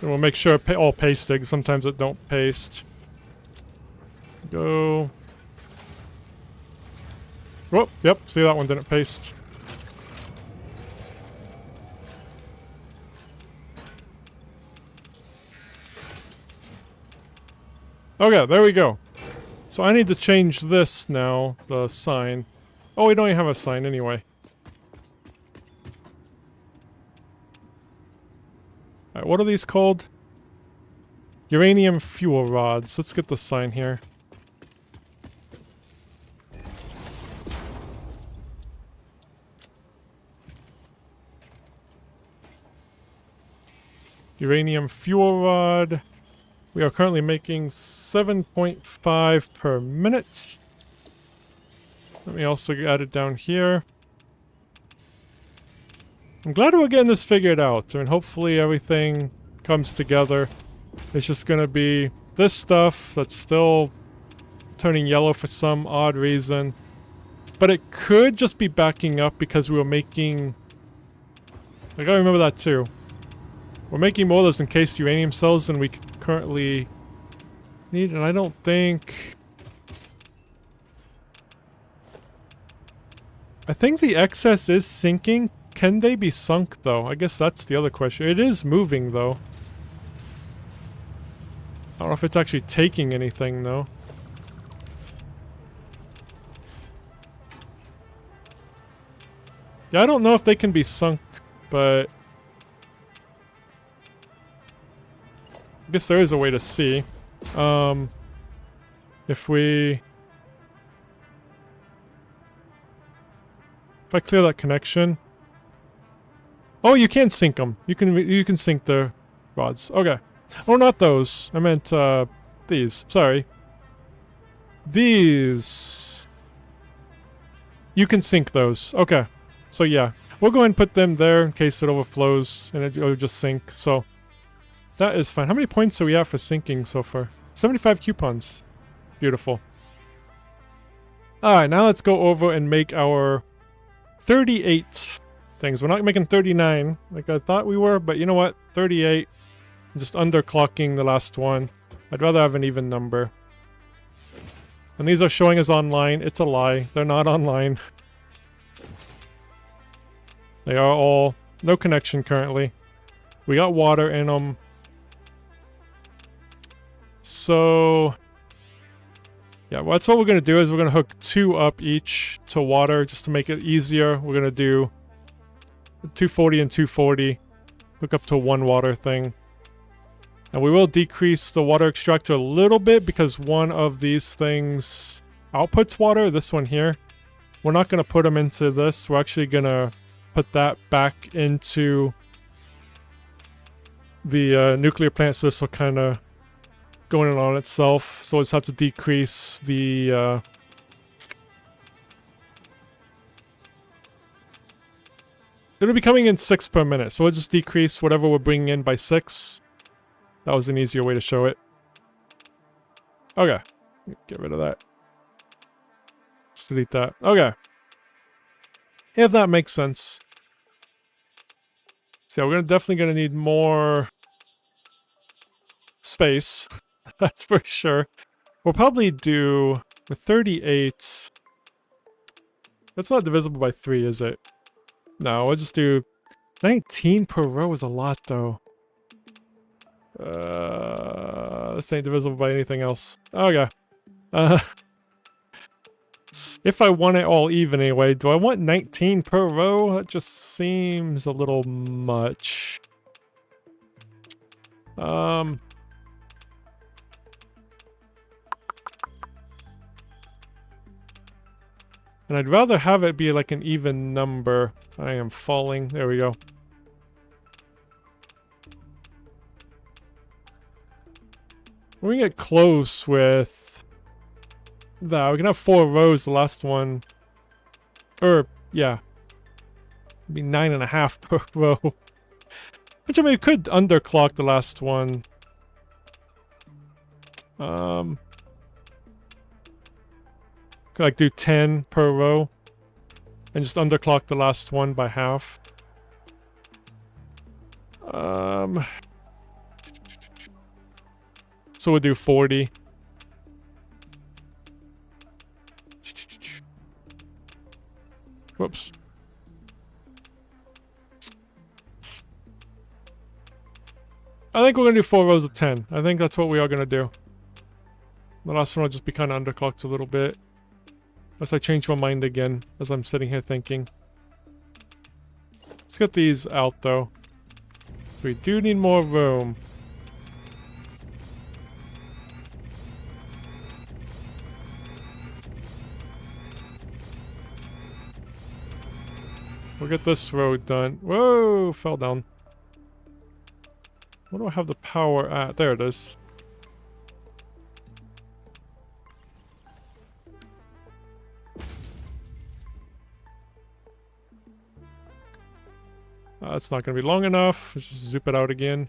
And we'll make sure it all pasted. Sometimes it don't paste. Go. Oh, yep. See, that one didn't paste. Okay, there we go. So I need to change this now, the sign. Oh, we don't even have a sign anyway. Alright, what are these called? Uranium fuel rods. Let's get the sign here. Uranium fuel rod. We are currently making 7.5 per minute. Let me also add it down here. I'm glad we're getting this figured out. I mean, hopefully everything comes together. It's just gonna be this stuff that's still turning yellow for some odd reason. But it could just be backing up because we were making... I gotta remember that too. We're making more of those encased uranium cells than we currently need, and I don't think... I think the excess is sinking. Can they be sunk, though? I guess that's the other question. It is moving, though. I don't know if it's actually taking anything, though. Yeah, I don't know if they can be sunk, but... I guess there is a way to see. If we... If I clear that connection... Oh, you can sink them. You can sink the rods. Okay. Oh, not those. I meant, these. Sorry. These... You can sink those. Okay. So, yeah. We'll go ahead and put them there in case it overflows and it'll just sink. So, that is fine. How many points are we at for sinking so far? 75 coupons. Beautiful. Alright, now let's go over and make our 38 things. We're not making 39 like I thought we were, but you know what? 38. I'm just underclocking the last one. I'd rather have an even number. And these are showing us online. It's a lie. They're not online. They are all... No connection currently. We got water in them. So... Yeah, well, that's what we're going to do is we're going to hook 2 up each to water just to make it easier. We're going to do 240 and 240. Hook up to 1 water thing. And we will decrease the water extractor a little bit because one of these things outputs water, this one here. We're not going to put them into this. We're actually going to put that back into the nuclear plant, so this will kind of go in on itself. So we'll just have to decrease the... It'll be coming in 6 per minute, so we'll just decrease whatever we're bringing in by 6. That was an easier way to show it. Okay. Get rid of that. Just delete that. Okay. If that makes sense. So yeah, we're definitely going to need more space. That's for sure. We'll probably do with 38. That's not divisible by 3, is it? No, we'll just do 19 per row is a lot, though. This ain't divisible by anything else. Okay. If I want it all even anyway, do I want 19 per row? That just seems a little much. And I'd rather have it be like an even number. I am falling. There we go. We get close with that. We can have 4 rows. The last one, or yeah, it'd be 9.5 per row. Which I mean, we could underclock the last one. Could like do 10 per row, and just underclock the last one by half. So we'll do 40. Whoops. I think we're going to do 4 rows of 10. I think that's what we are going to do. The last one will just be kind of underclocked a little bit. Unless I change my mind again as I'm sitting here thinking. Let's get these out though. So we do need more room. We'll get this road done. Whoa, fell down. Where do I have the power at? There it is. It's not going to be long enough. Let's just zip it out again.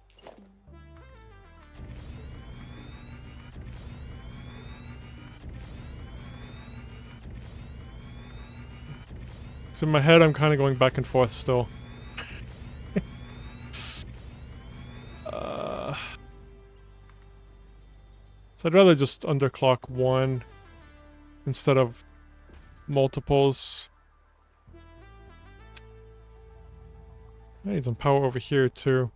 So in my head, I'm kind of going back and forth still. So I'd rather just underclock one instead of multiples. I need some power over here too.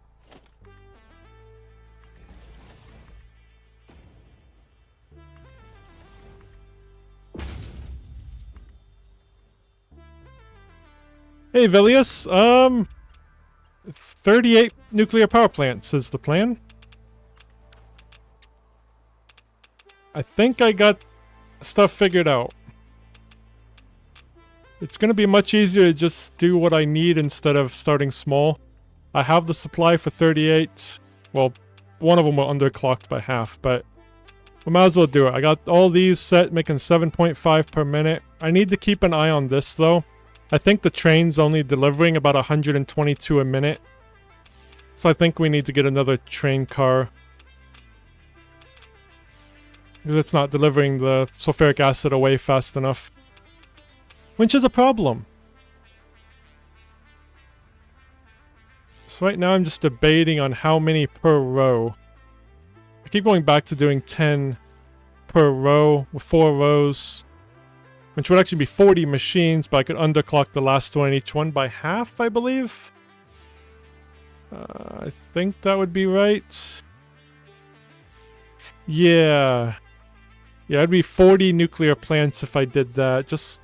Hey Vilius, 38 nuclear power plants is the plan. I think I got stuff figured out. It's gonna be much easier to just do what I need instead of starting small. I have the supply for 38. Well, one of them were underclocked by half, but we might as well do it. I got all these set, making 7.5 per minute. I need to keep an eye on this though. I think the train's only delivering about 122 a minute. So I think we need to get another train car. Because it's not delivering the sulfuric acid away fast enough. Which is a problem. So right now I'm just debating on how many per row. I keep going back to doing 10 per row with 4 rows. Which would actually be 40 machines, but I could underclock the last one, each one by half, I believe. I think that would be right. Yeah. Yeah, it'd be 40 nuclear plants if I did that. Just,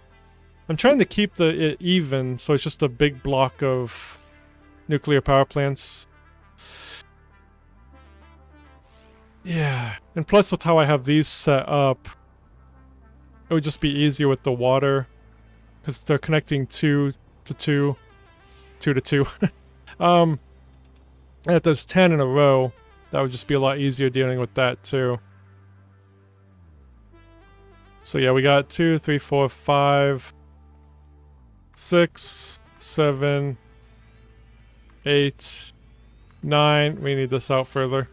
I'm trying to keep it even, so it's just a big block of nuclear power plants. Yeah, and plus with how I have these set up, it would just be easier with the water, because they're connecting 2 to 2, 2 to 2. And if there's 10 in a row, that would just be a lot easier dealing with that too. So yeah, we got 2, 3, 4, 5, 6, 7, 8, 9. We need this out further.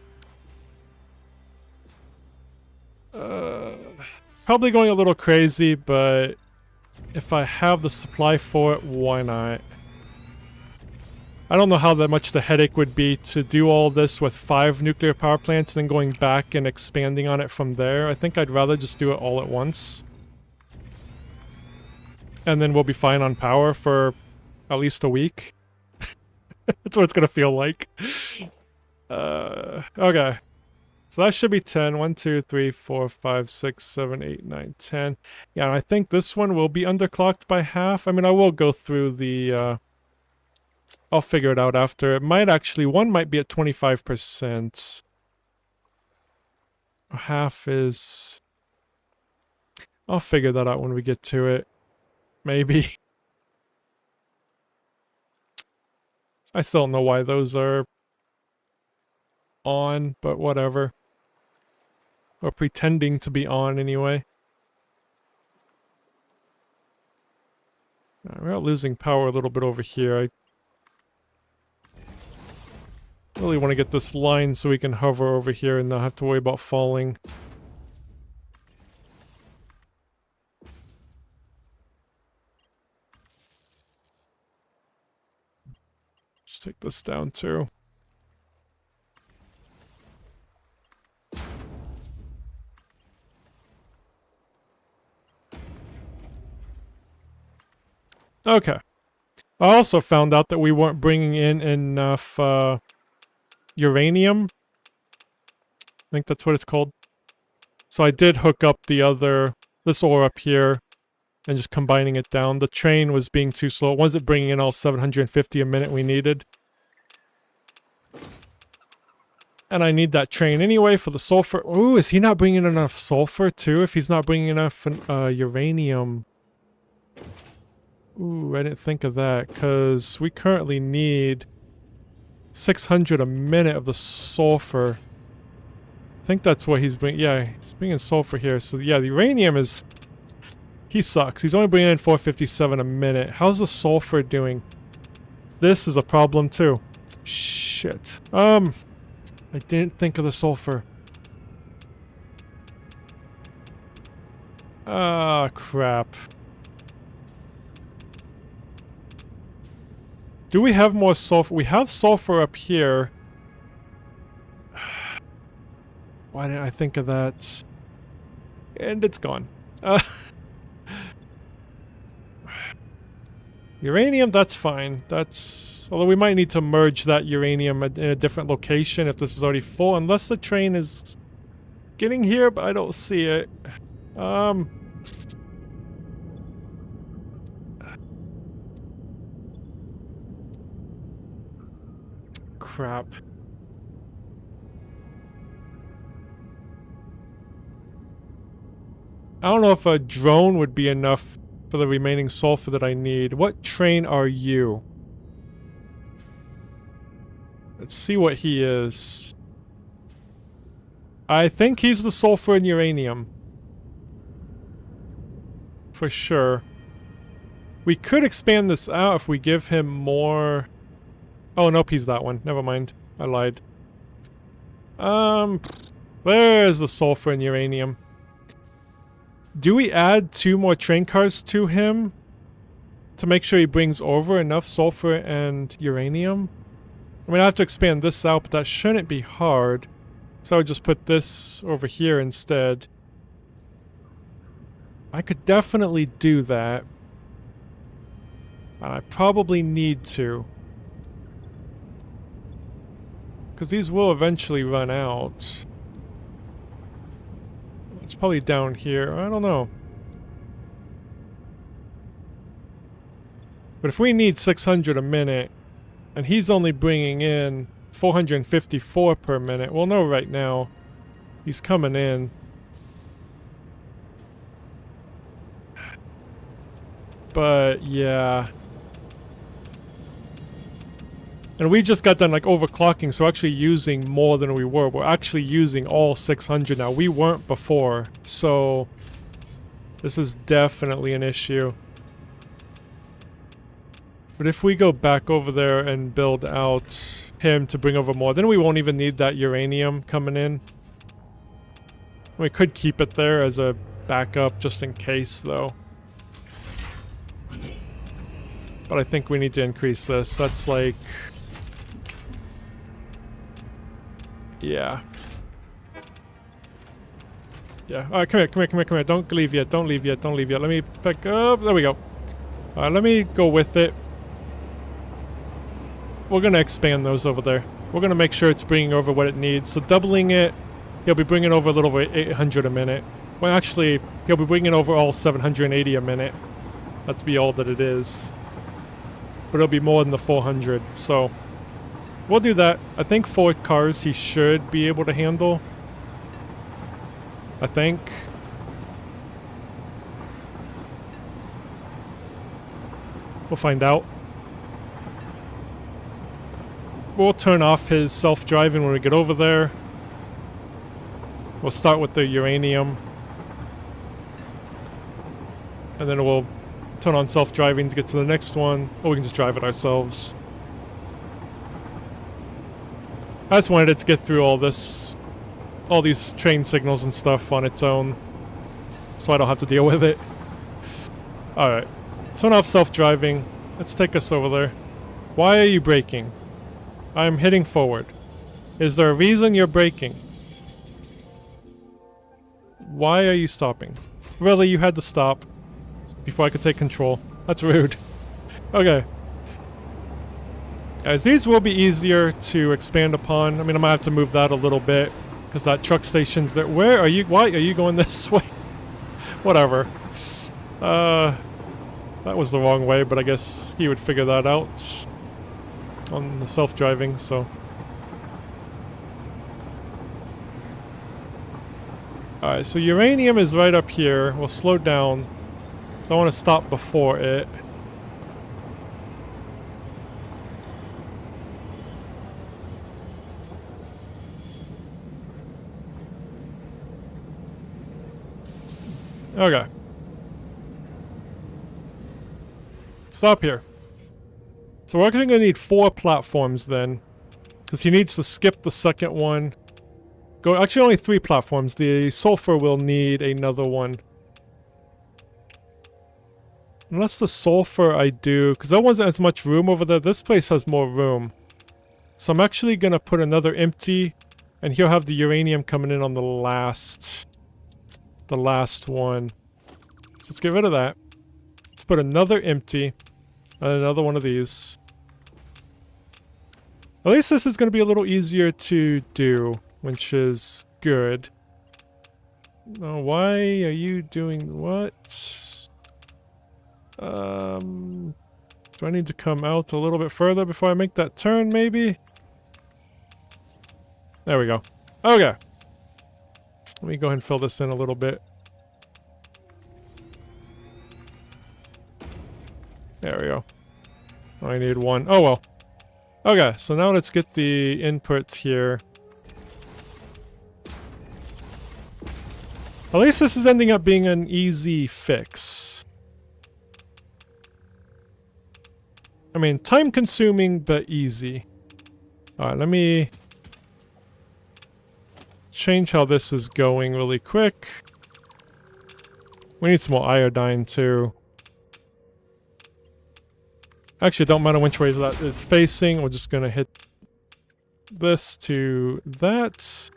Probably going a little crazy, but if I have the supply for it, why not? I don't know how that much the headache would be to do all this with 5 nuclear power plants and then going back and expanding on it from there. I think I'd rather just do it all at once. And then we'll be fine on power for at least a week. That's what it's gonna feel like. Okay. So that should be 10. 1, 2, 3, 4, 5, 6, 7, 8, 9, 10. Yeah, and I think this one will be underclocked by half. I mean, I will go through the... I'll figure it out after. It might actually... One might be at 25%. Half is... I'll figure that out when we get to it. Maybe. I still don't know why those are on, but whatever. Or pretending to be on anyway. We're out losing power a little bit over here. I really want to get this line so we can hover over here and not have to worry about falling. Just take this down too. Okay. I also found out that we weren't bringing in enough uranium. I think that's what it's called. So I did hook up this ore up here and just combining it down. The train was being too slow. It wasn't bringing in all 750 a minute we needed. And I need that train anyway for the sulfur. Ooh, is he not bringing enough sulfur too? If he's not bringing enough uranium. Ooh, I didn't think of that, because we currently need 600 a minute of the sulfur. I think that's what he's bringing. Yeah, he's bringing sulfur here. So yeah, the uranium is... He sucks. He's only bringing in 457 a minute. How's the sulfur doing? This is a problem too. Shit. I didn't think of the sulfur. Ah, crap. Do we have more sulfur? We have sulfur up here. Why didn't I think of that? And it's gone. Uranium, that's fine. That's... Although we might need to merge that uranium in a different location if this is already full. Unless the train is getting here, but I don't see it. Crap. I don't know if a drone would be enough for the remaining sulfur that I need. What train are you? Let's see what he is. I think he's the sulfur and uranium. For sure. We could expand this out if we give him more... Oh, nope, he's that one. Never mind. I lied. There's the sulfur and uranium. Do we add 2 more train cars to him to make sure he brings over enough sulfur and uranium? I mean, I have to expand this out, but that shouldn't be hard. So I would just put this over here instead. I could definitely do that. I probably need to. Because these will eventually run out. It's probably down here. I don't know. But if we need 600 a minute, and he's only bringing in 454 per minute, we'll know right now. He's coming in. But, yeah. And we just got done, like, overclocking, so actually using more than we were. We're actually using all 600 now. We weren't before, so... This is definitely an issue. But if we go back over there and build out him to bring over more, then we won't even need that uranium coming in. We could keep it there as a backup just in case, though. But I think we need to increase this. That's like... Yeah. Yeah. Alright, come here. Don't leave yet. Let me pick up. There we go. Alright, let me go with it. We're gonna expand those over there. We're gonna make sure it's bringing over what it needs. So doubling it, he'll be bringing over a little over 800 a minute. Well, actually, he'll be bringing over all 780 a minute. That's be all that it is. But it'll be more than the 400, so... We'll do that. I think 4 cars he should be able to handle. I think. We'll find out. We'll turn off his self-driving when we get over there. We'll start with the uranium. And then we'll turn on self-driving to get to the next one. Or we can just drive it ourselves. I just wanted it to get through all these train signals and stuff on its own, so I don't have to deal with it. Alright, turn off self-driving. Let's take us over there. Why are you braking? I'm hitting forward. Is there a reason you're braking? Why are you stopping? Really, you had to stop before I could take control. That's rude. Okay. As these will be easier to expand upon. I mean, I might have to move that a little bit because that truck station's there. Where are you? Why are you going this way? Whatever. That was the wrong way, but I guess he would figure that out on the self-driving, so. Alright, so uranium is right up here. We'll slow down. So I want to stop before it. Okay. Stop here. So we're actually going to need 4 platforms then. Because he needs to skip the second one. Go. Actually, only 3 platforms. The sulfur will need another one. Unless the sulfur I do... Because there wasn't as much room over there. This place has more room. So I'm actually going to put another empty. And he'll have the uranium coming in on the last... The last one. So let's get rid of that. Let's put another empty. And another one of these. At least this is going to be a little easier to do, which is good. Oh, why are you doing what? Do I need to come out a little bit further before I make that turn, maybe? There we go. Okay. Let me go ahead and fill this in a little bit. There we go. I need 1. Oh well. Okay, so now let's get the inputs here. At least this is ending up being an easy fix. I mean, time-consuming, but easy. Alright, let me change how this is going really quick. We need some more iodine, too. Actually, it don't matter which way that is facing. We're just gonna hit this to that.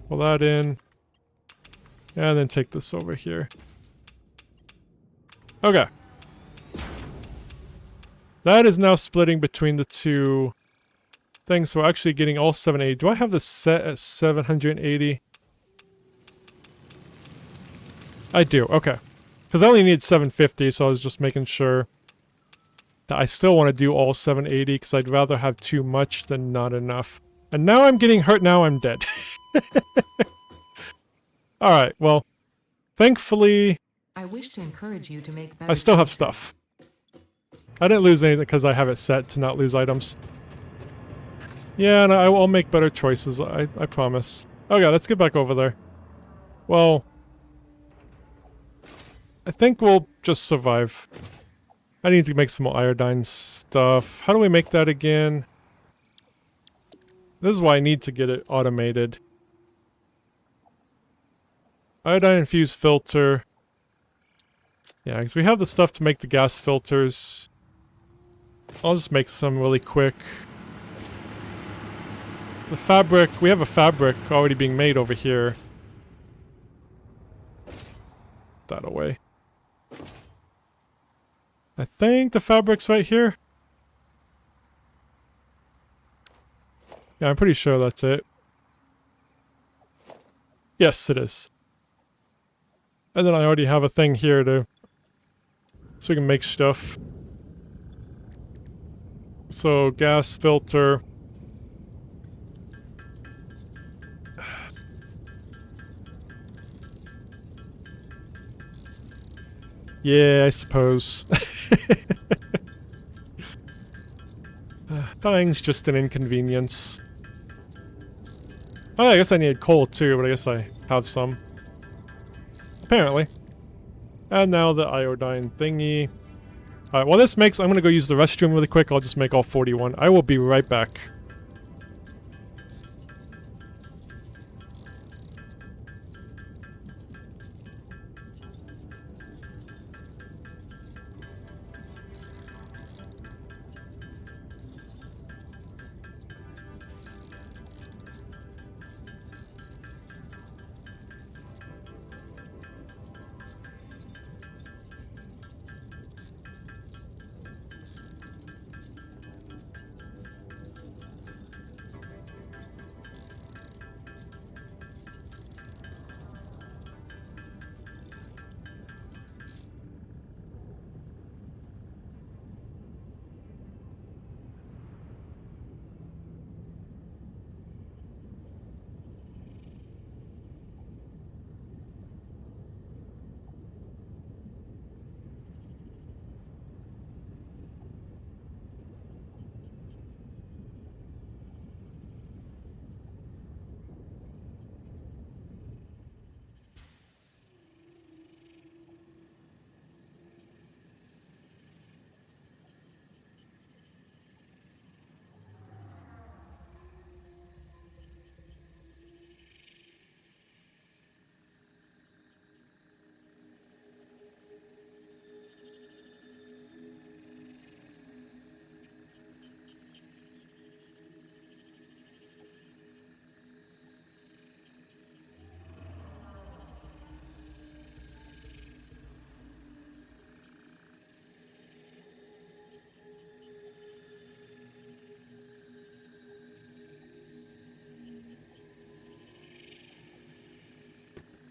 Pull that in. And then take this over here. Okay. That is now splitting between the 2 things. So we're actually getting all 780. Do I have this set at 780? I do, okay. Because I only need 750, so I was just making sure that I still want to do all 780, because I'd rather have too much than not enough. And now I'm getting hurt, now I'm dead. Alright, well, thankfully, I wish to encourage you to make better I still have choices. stuff. I didn't lose anything because I have it set to not lose items. Yeah, and I'll make better choices, I promise. Okay, let's get back over there. Well, I think we'll just survive. I need to make some more iodine stuff. How do we make that again? This is why I need to get it automated. Iodine infused filter. Yeah, because we have the stuff to make the gas filters. I'll just make some really quick. The fabric, we have a fabric already being made over here. Put that away. I think the fabric's right here. Yeah, I'm pretty sure that's it. Yes, it is. And then I already have a thing here to... so we can make stuff. So, gas filter. Yeah, I suppose. Dying's just an inconvenience. Oh, I guess I need coal too, but I guess I have some. Apparently. And now the iodine thingy. Alright, well this makes... I'm gonna go use the restroom really quick. I'll just make all 41. I will be right back.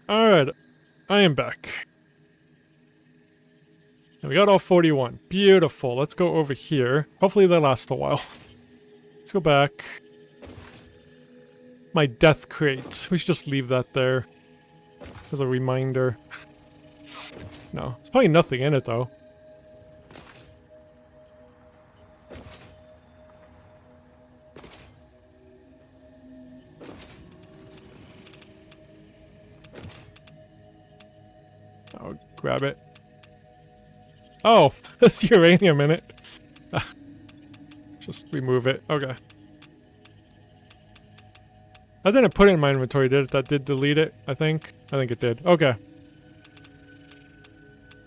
Alright, I am back. And we got all 41. Beautiful. Let's go over here. Hopefully they last a while. Let's go back. My death crate. We should just leave that there. As a reminder. No, there's probably nothing in it though. I'll grab it. Oh, there's uranium in it. Just remove it. Okay. I didn't put it in my inventory, did it? That did delete it, I think. I think it did. Okay.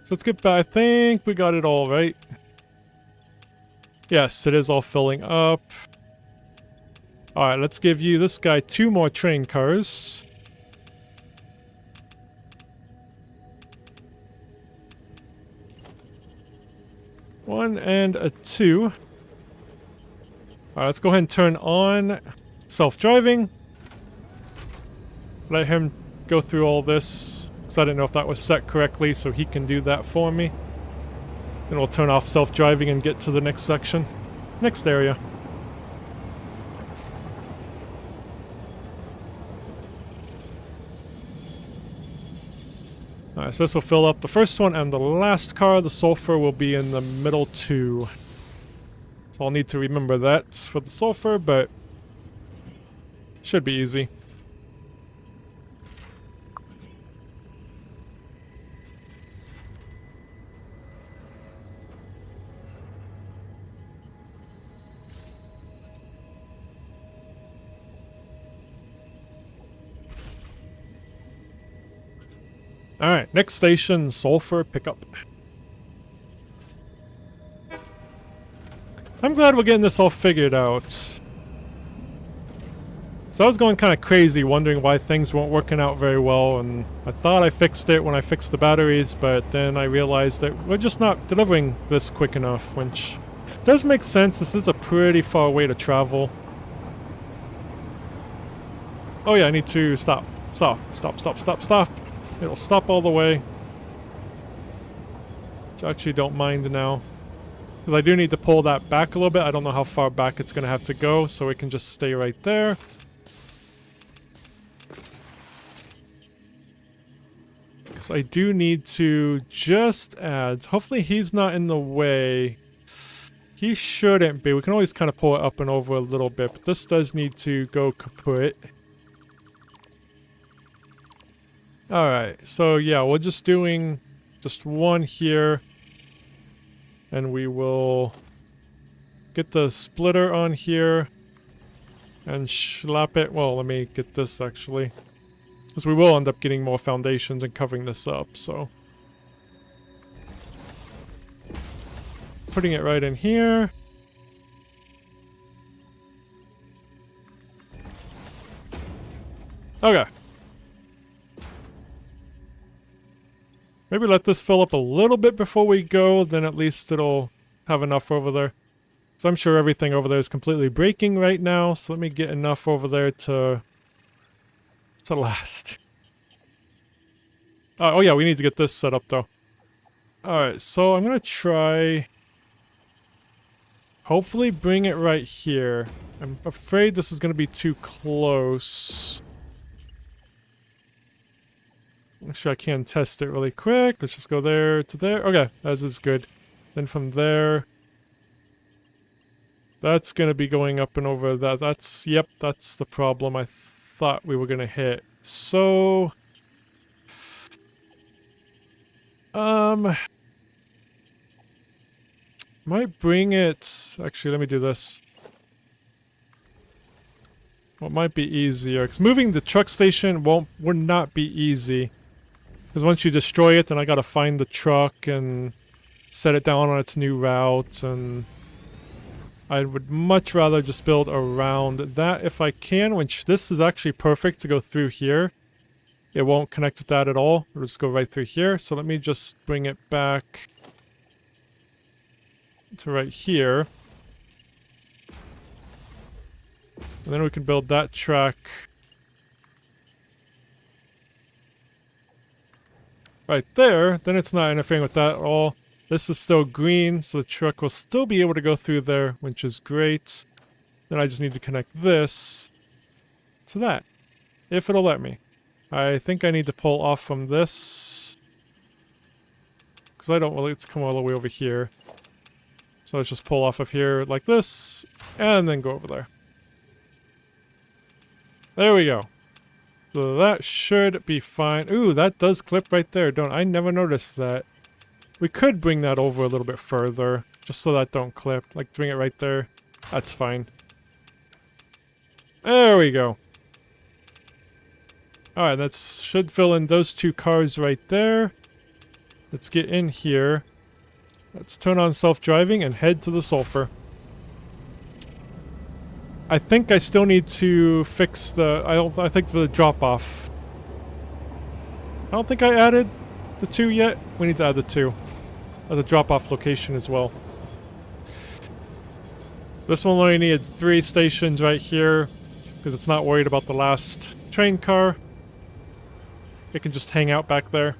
So let's get back. I think we got it all right. Yes, it is all filling up. Alright, let's give you this guy 2 more train cars. One and a 2. Alright, let's go ahead and turn on self-driving. Let him go through all this, because I didn't know if that was set correctly, so he can do that for me. Then we'll turn off self-driving and get to the next section. Next area. Alright, so this will fill up the first one and the last car. The sulfur will be in the middle 2. So I'll need to remember that for the sulfur, but should be easy. Alright, next station, sulfur pickup. I'm glad we're getting this all figured out. So I was going kind of crazy, wondering why things weren't working out very well, and I thought I fixed it when I fixed the batteries, but then I realized that we're just not delivering this quick enough, which does make sense. This is a pretty far way to travel. Oh yeah, I need to stop. Stop. It'll stop all the way. Which I actually don't mind now. Because I do need to pull that back a little bit. I don't know how far back it's going to have to go, so it can just stay right there. Because I do need to just add... Hopefully he's not in the way. He shouldn't be. We can always kind of pull it up and over a little bit, but this does need to go kaput. Alright, so yeah, we're just doing just one here. And we will get the splitter on here and slap it. Well, let me get this actually. Because we will end up getting more foundations and covering this up, so. Putting it right in here. Okay. Maybe let this fill up a little bit before we go, then at least it'll have enough over there. So I'm sure everything over there is completely breaking right now, so let me get enough over there to last. Oh yeah, we need to get this set up though. Alright, so I'm gonna try... hopefully bring it right here. I'm afraid this is gonna be too close. Actually, I can test it really quick. Let's just go there to there. Okay, as is good. Then from there... that's gonna be going up and over that. That's... yep, that's the problem I thought we were gonna hit. So... might bring it... actually, let me do this. What might be easier, because moving the truck station would not be easy. Because once you destroy it, then I gotta find the truck and set it down on its new route, and I would much rather just build around that if I can, which this is actually perfect to go through here. It won't connect with that at all. It'll just go right through here. So let me just bring it back to right here. And then we can build that track right there, then it's not interfering with that at all. This is still green, so the truck will still be able to go through there, which is great. Then I just need to connect this to that, if it'll let me. I think I need to pull off from this, because I don't want it to come all the way over here. So let's just pull off of here like this, and then go over there. There we go. So that should be fine. Ooh, that does clip right there, don't I? Never noticed that. We could bring that over a little bit further, just so that don't clip. Like, bring it right there. That's fine. There we go. Alright, that should fill in those two cars right there. Let's get in here. Let's turn on self-driving and head to the sulfur. I think I still need to fix the... I think the drop-off. I don't think I added the 2 yet. We need to add the 2. As a drop-off location as well. This one only needed 3 stations right here, because it's not worried about the last train car. It can just hang out back there.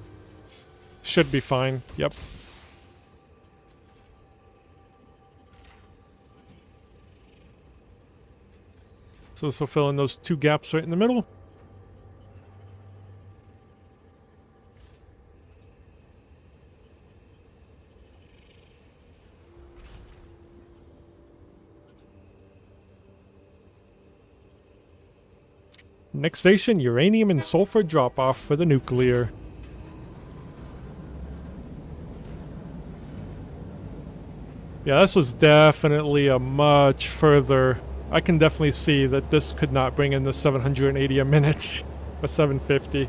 Should be fine. Yep. So this will fill in those 2 gaps right in the middle. Next station, uranium and sulfur drop-off for the nuclear. Yeah, this was definitely a much further... I can definitely see that this could not bring in the 780 a minute. Or 750.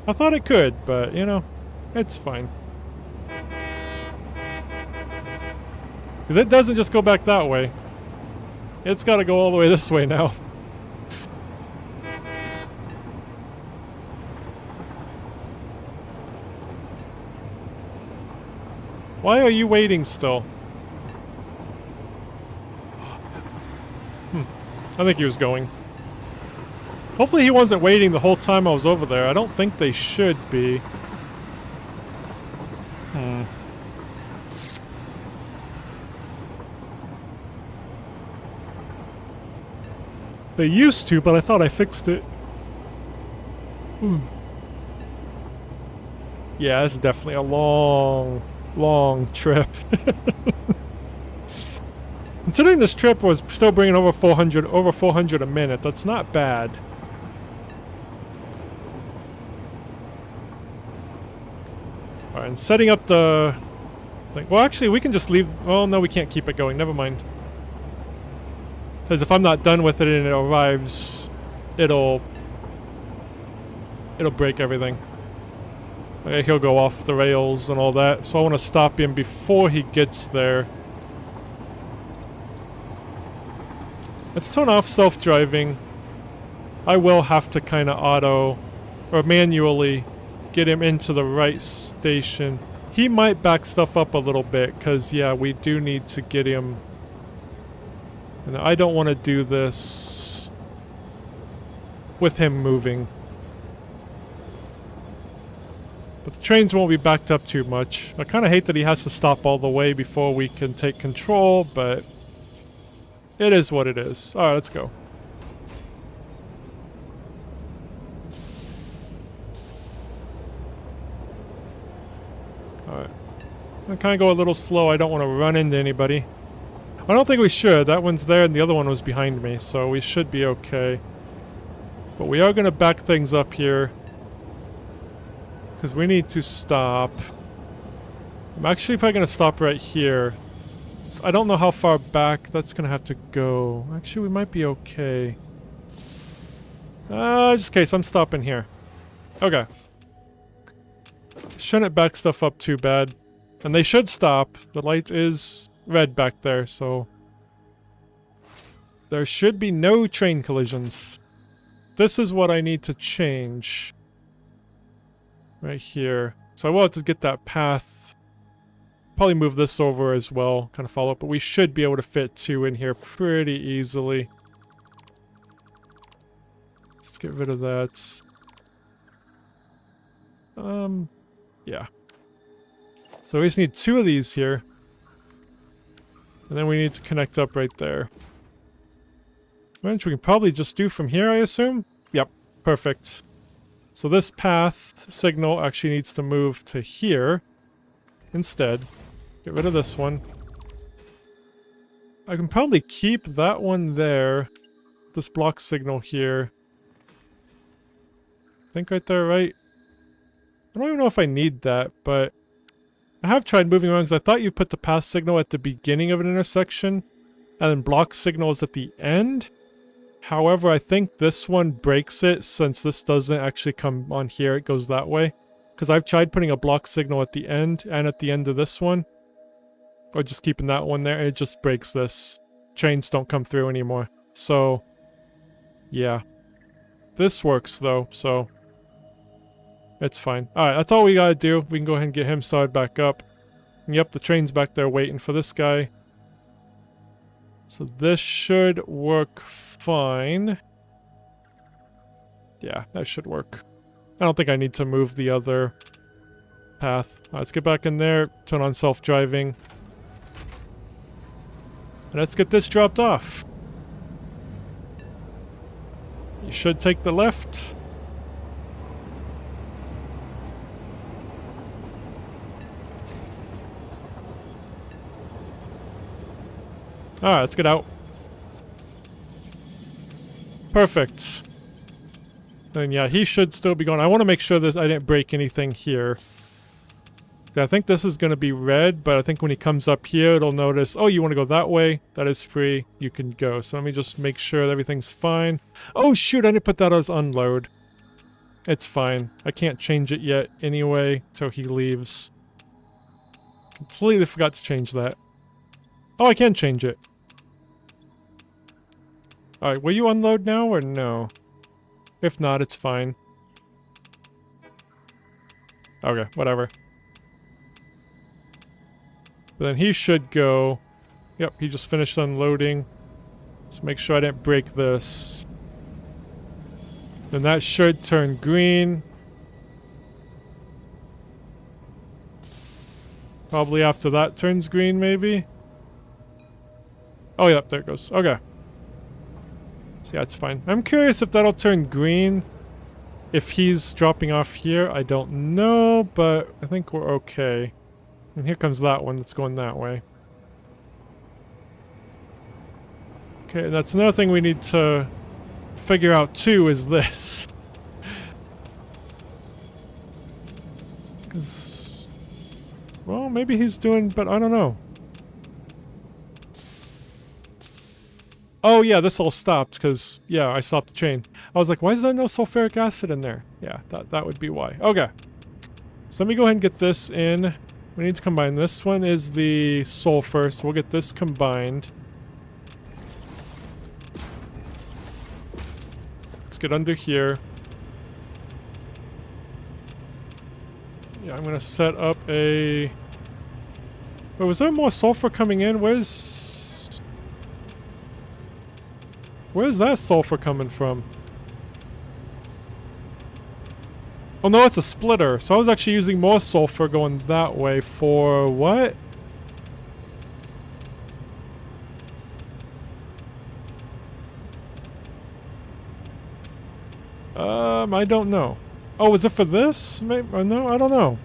I thought it could, but, you know, it's fine. Because it doesn't just go back that way. It's got to go all the way this way now. Why are you waiting still? I think he was going. Hopefully he wasn't waiting the whole time I was over there. I don't think they should be. They used to, but I thought I fixed it. Yeah, this is definitely a long trip. Considering this trip was still bringing over 400 a minute, that's not bad. Alright, and setting up the... well, actually, we can just leave... oh, no, we can't keep it going. Never mind. Because if I'm not done with it and it arrives, it'll break everything. Okay, he'll go off the rails and all that, so I want to stop him before he gets there. Let's turn off self-driving. I will have to kind of auto or manually get him into the right station. He might back stuff up a little bit because, yeah, we do need to get him. And I don't want to do this with him moving. But the trains won't be backed up too much. I kind of hate that he has to stop all the way before we can take control, but it is what it is. Alright, let's go. Alright. I'm gonna kind of go a little slow. I don't want to run into anybody. I don't think we should. That one's there and the other one was behind me, so we should be okay. But we are going to back things up here. Because we need to stop. I'm actually probably going to stop right here. So I don't know how far back that's going to have to go. Actually, we might be okay. Just in case, I'm stopping here. Okay. Shouldn't back stuff up too bad. And they should stop. The light is red back there, so... there should be no train collisions. This is what I need to change. Right here. So I will have to get that path. Probably move this over as well. Kind of follow up. But we should be able to fit 2 in here pretty easily. Let's get rid of that. Yeah. So we just need 2 of these here. And then we need to connect up right there. Which we can probably just do from here, I assume? Yep, perfect. So this path signal actually needs to move to here instead. Get rid of this one. I can probably keep that one there. This block signal here. I think right there, right? I don't even know if I need that, but I have tried moving around because I thought you put the pass signal at the beginning of an intersection and then block signals at the end. However, I think this one breaks it since this doesn't actually come on here. It goes that way. Because I've tried putting a block signal at the end and at the end of this one. Or just keeping that one there. It just breaks this. Trains don't come through anymore. So, yeah. This works though, so it's fine. Alright, that's all we gotta do. We can go ahead and get him started back up. And yep, the train's back there waiting for this guy. So this should work fine. Yeah, that should work. I don't think I need to move the other path. Let's get back in there, turn on self-driving. And let's get this dropped off. You should take the left. Alright, let's get out. Perfect. And yeah, he should still be going. I want to make sure that I didn't break anything here. I think this is going to be red, but I think when he comes up here, it'll notice, oh, you want to go that way? That is free. You can go. So let me just make sure that everything's fine. Oh, shoot, I didn't put that as unload. It's fine. I can't change it yet anyway, till he leaves. Completely forgot to change that. Oh, I can change it. Alright, will you unload now or no? If not, it's fine. Okay, whatever. But then he should go... Yep, he just finished unloading. Just make sure I didn't break this. Then that should turn green. Probably after that turns green, maybe? Oh, yep, there it goes. Okay. So yeah, it's fine. I'm curious if that'll turn green if he's dropping off here. I don't know, but I think we're okay. And here comes that one that's going that way. Okay, and that's another thing we need to figure out too, is this. Because, well, maybe he's doing, but I don't know. Oh yeah, this all stopped because, yeah, I stopped the train. I was like, why is there no sulfuric acid in there? Yeah, that would be why. Okay. So let me go ahead and get this in. We need to combine. This one is the sulfur, so we'll get this combined. Let's get under here. Yeah, I'm gonna set up a... Wait, was there more sulfur coming in? Where's that sulfur coming from? Oh no, it's a splitter. So I was actually using more sulfur going that way for what? I don't know. Oh, was it for this? Maybe, no, I don't know.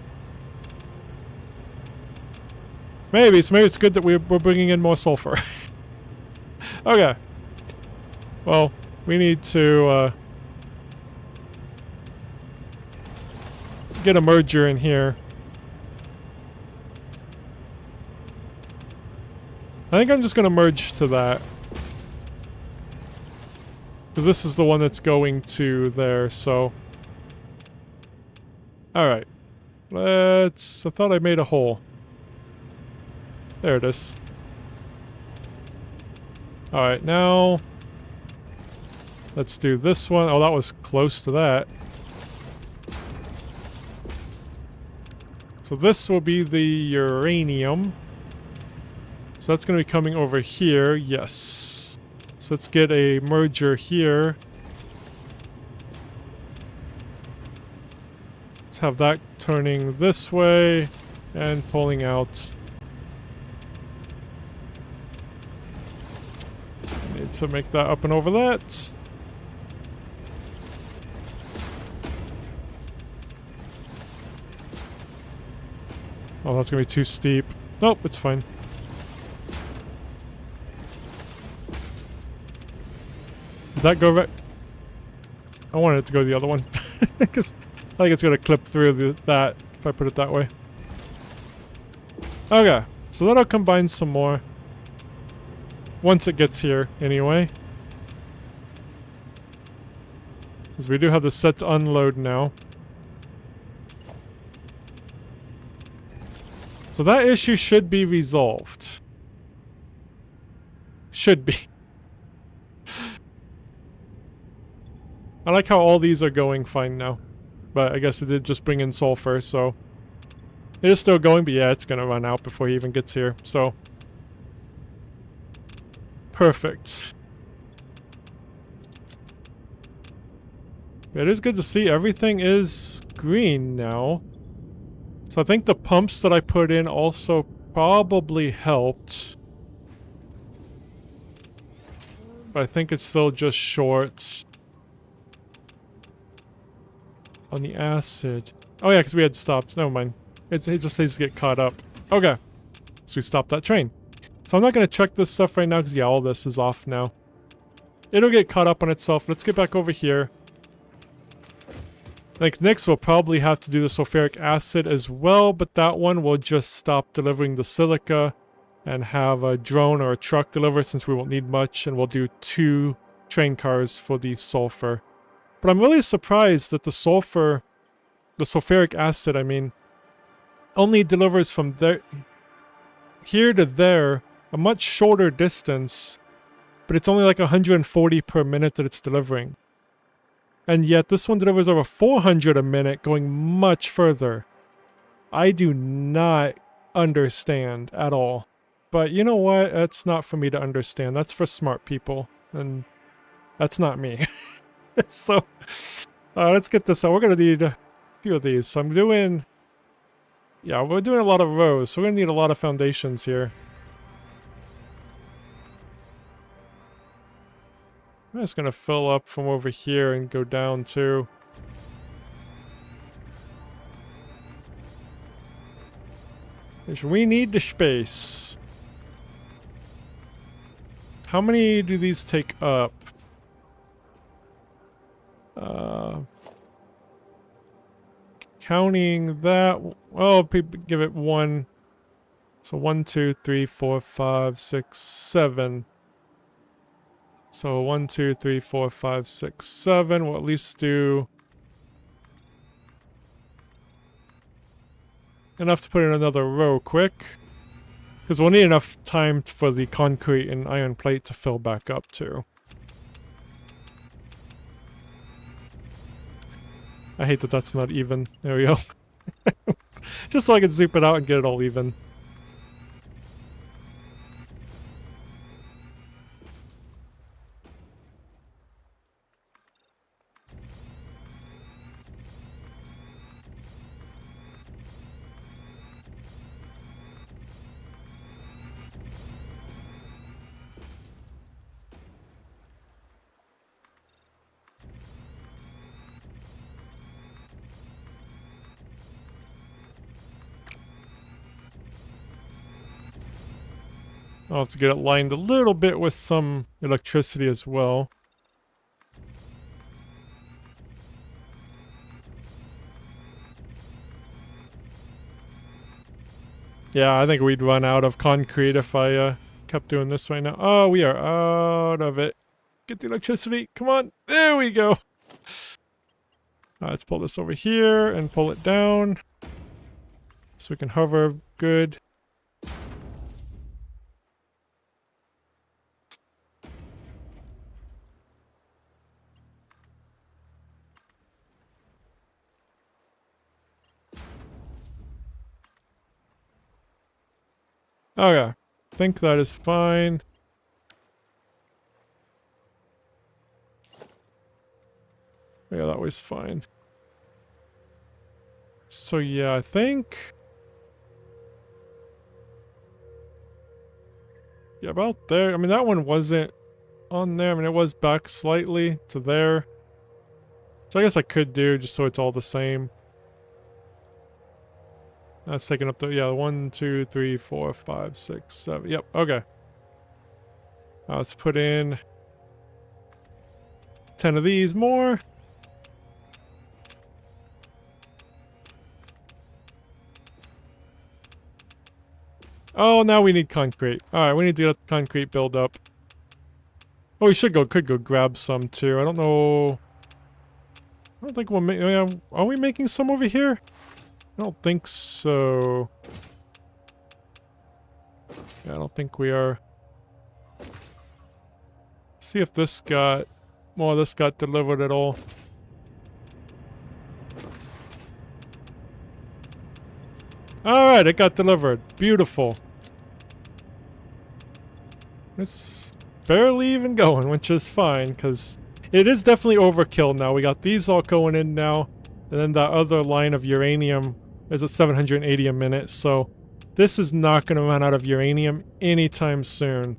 Maybe, so maybe it's good that we're bringing in more sulfur. Okay. Well, we need to, get a merger in here. I think I'm just gonna merge to that. Because this is the one that's going to there, so... Alright. Let's... I thought I made a hole. There it is. Alright, now... Let's do this one. Oh, that was close to that. So this will be the uranium. So that's going to be coming over here. Yes. So let's get a merger here. have that turning this way and pulling out. Need to make that up and over that. Oh, that's gonna be too steep. Nope, it's fine. Did that go right? I wanted it to go the other one. Because I think it's gonna clip through that if I put it that way. Okay, so that'll combine some more. Once it gets here, anyway. Because we do have the set to unload now. So that issue should be resolved. Should be. I like how all these are going fine now. But I guess it did just bring in sulfur, so... It is still going, but yeah, it's gonna run out before he even gets here, so... Perfect. It is good to see everything is green now. So I think the pumps that I put in also probably helped. But I think it's still just short on the acid. Oh yeah, because we had stops. Never mind. It just needs to get caught up. Okay. So we stopped that train. So I'm not going to check this stuff right now because yeah, all this is off now. It'll get caught up on itself. Let's get back over here. Like next we'll probably have to do the sulfuric acid as well, but that one will just stop delivering the silica and have a drone or a truck deliver since we won't need much, and we'll do 2 train cars for the sulfur. But I'm really surprised that the sulfuric acid, I mean, only delivers from there here to there, a much shorter distance, but it's only like 140 per minute that it's delivering. And yet this one delivers over 400 a minute, going much further. I do not understand at all. But you know what? That's not for me to understand. That's for smart people. And that's not me. So, let's get this out. We're going to need a few of these. So I'm doing... Yeah, we're doing a lot of rows. So we're going to need a lot of foundations here. I'm just going to fill up from over here and go down too. We need the space. How many do these take up? Counting that, well, give it 1. So 1, 2, 3, 4, 5, 6, 7. So 1, 2, 3, 4, 5, 6, 7. We'll at least do enough to put in another row quick. Because we'll need enough time for the concrete and iron plate to fill back up too. I hate that that's not even. There we go. Just so I can zoom it out and get it all even. I'll have to get it lined a little bit with some electricity as well. Yeah, I think we'd run out of concrete if I kept doing this right now. Oh, we are out of it. Get the electricity. Come on. There we go. Let's pull this over here and pull it down. So we can hover good. Okay, I think that is fine. Yeah, that was fine. So yeah, I think... yeah, about there. I mean, that one wasn't on there. I mean, it was back slightly to there. So I guess I could do just so it's all the same. That's taking up the, yeah, 1, 2, 3, 4, 5, 6, 7. Yep, okay. Let's put in 10 of these more. Oh, now we need concrete. Alright, we need to get concrete build up. Oh, we could go grab some too. I don't know. I don't think we'll make, are we making some over here? I don't think so. Yeah, I don't think we are. See if this got, more of this got delivered at all. Alright, it got delivered. Beautiful. It's barely even going, which is fine, because it is definitely overkill now. We got these all going in now, and then that other line of uranium is at 780 a minute, so this is not going to run out of uranium anytime soon.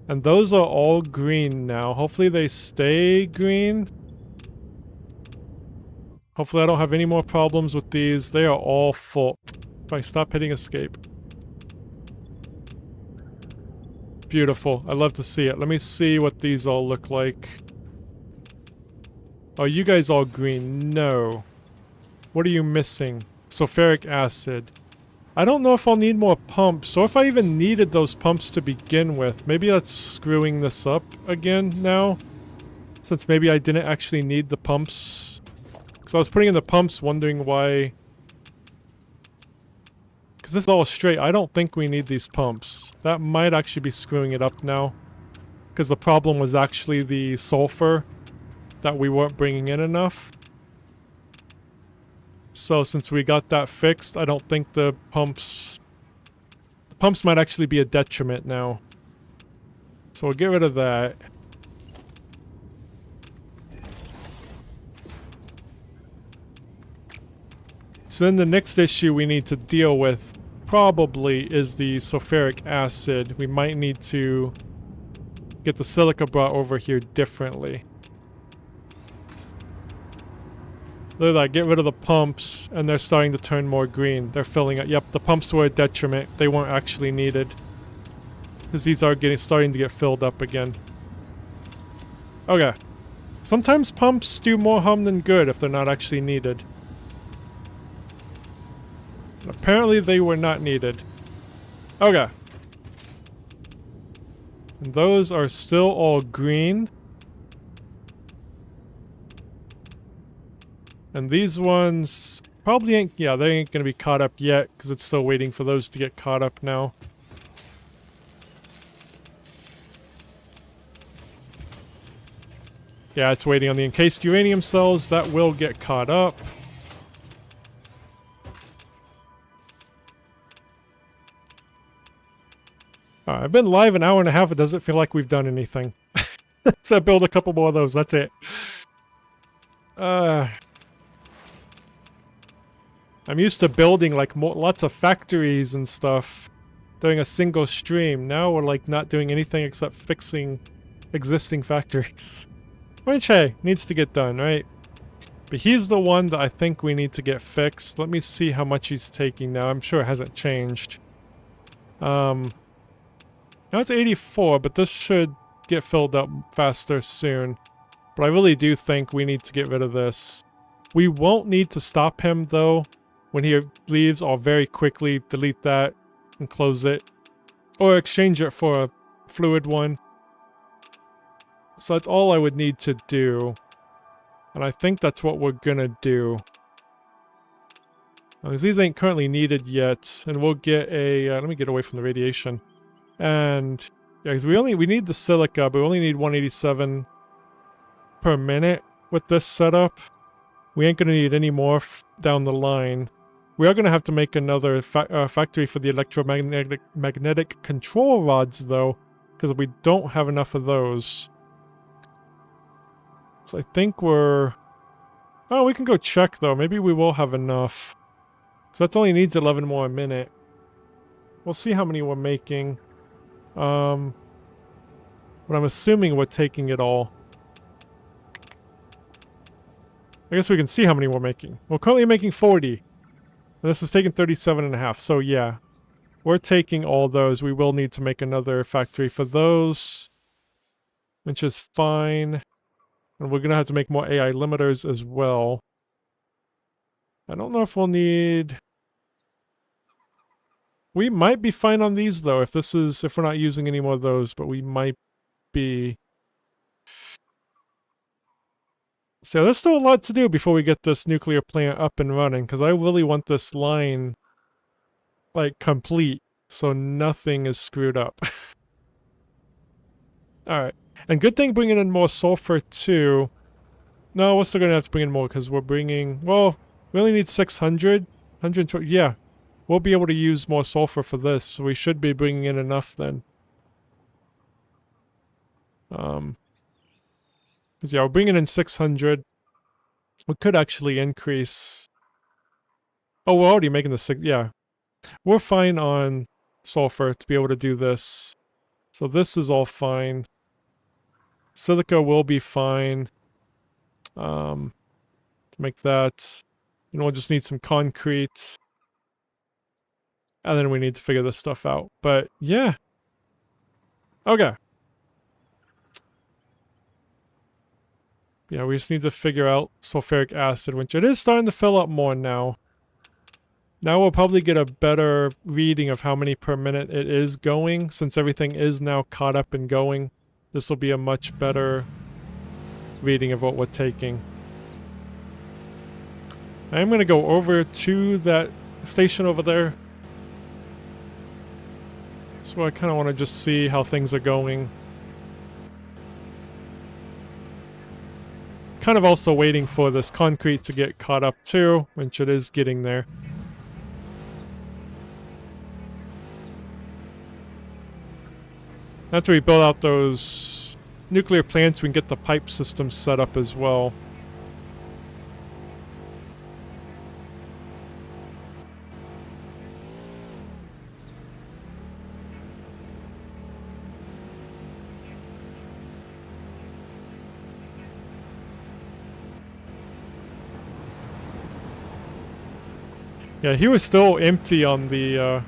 And those are all green now. Hopefully they stay green. Hopefully I don't have any more problems with these. They are all full. If I stop hitting escape. Beautiful. I love to see it. Let me see what these all look like. Oh, you guys all green. No. What are you missing? Sulfuric acid. I don't know if I'll need more pumps, or if I even needed those pumps to begin with. Maybe that's screwing this up again now. Since maybe I didn't actually need the pumps. Because I was putting in the pumps wondering why... because this is all straight. I don't think we need these pumps. That might actually be screwing it up now. Because the problem was actually the sulfur that we weren't bringing in enough. So since we got that fixed, I don't think the pumps... the pumps might actually be a detriment now. So we'll get rid of that. So then the next issue we need to deal with probably is the sulfuric acid. We might need to get the silica brought over here differently. Look at that, get rid of the pumps, and they're starting to turn more green. They're filling up. Yep, the pumps were a detriment. They weren't actually needed. Because these are starting to get filled up again. Okay. Sometimes pumps do more harm than good if they're not actually needed. And apparently they were not needed. Okay. And those are still all green. And these ones probably ain't, yeah, they ain't gonna be caught up yet, because it's still waiting for those to get caught up now. Yeah, it's waiting on the encased uranium cells. That will get caught up. Alright, I've been live an hour and a half. It doesn't feel like we've done anything. So I build a couple more of those. That's it. I'm used to building like lots of factories and stuff during a single stream. Now we're like not doing anything except fixing existing factories. Which, hey, needs to get done, right? But he's the one that I think we need to get fixed. Let me see how much he's taking now. I'm sure it hasn't changed. Now it's 84, but this should get filled up faster soon. But I really do think we need to get rid of this. We won't need to stop him, though. When he leaves, I'll very quickly delete that and close it. Or exchange it for a fluid one. So that's all I would need to do. And I think that's what we're gonna do. Because these ain't currently needed yet. And we'll get a... let me get away from the radiation. And... yeah, because we need the silica, but we only need 187 per minute with this setup. We ain't gonna need any more down the line. We are gonna have to make another factory for the electromagnetic control rods, though, because we don't have enough of those. So I think we're... Oh, we can go check though. Maybe we will have enough. So that only needs 11 more a minute. We'll see how many we're making. But I'm assuming we're taking it all. I guess we can see how many we're making. We're currently making 40. And this is taking 37 and a half. So yeah, we're taking all those. We will need to make another factory for those, which is fine. And we're going to have to make more AI limiters as well. I don't know if we'll need... We might be fine on these though, if we're not using any more of those, but we might be. So there's still a lot to do before we get this nuclear plant up and running, because I really want this line, like, complete, so nothing is screwed up. Alright. And good thing bringing in more sulfur too. No, we're still gonna have to bring in more, because we're bringing, well, we only need 600, 120, yeah. We'll be able to use more sulfur for this, so we should be bringing in enough then. Because yeah, we're bringing in 600. We could actually increase... Oh, we're already making the 6... Yeah. We're fine on sulfur to be able to do this. So this is all fine. Silica will be fine. To make that. And we'll just need some concrete. And then we need to figure this stuff out. But, yeah. Okay. Yeah, we just need to figure out sulfuric acid, which it is starting to fill up more now. Now we'll probably get a better reading of how many per minute it is going, since everything is now caught up and going. This will be a much better reading of what we're taking. I'm going to go over to that station over there. So I kind of want to just see how things are going. Kind of also waiting for this concrete to get caught up too, which it is getting there. After we build out those nuclear plants, we can get the pipe system set up as well. Yeah, he was still empty on the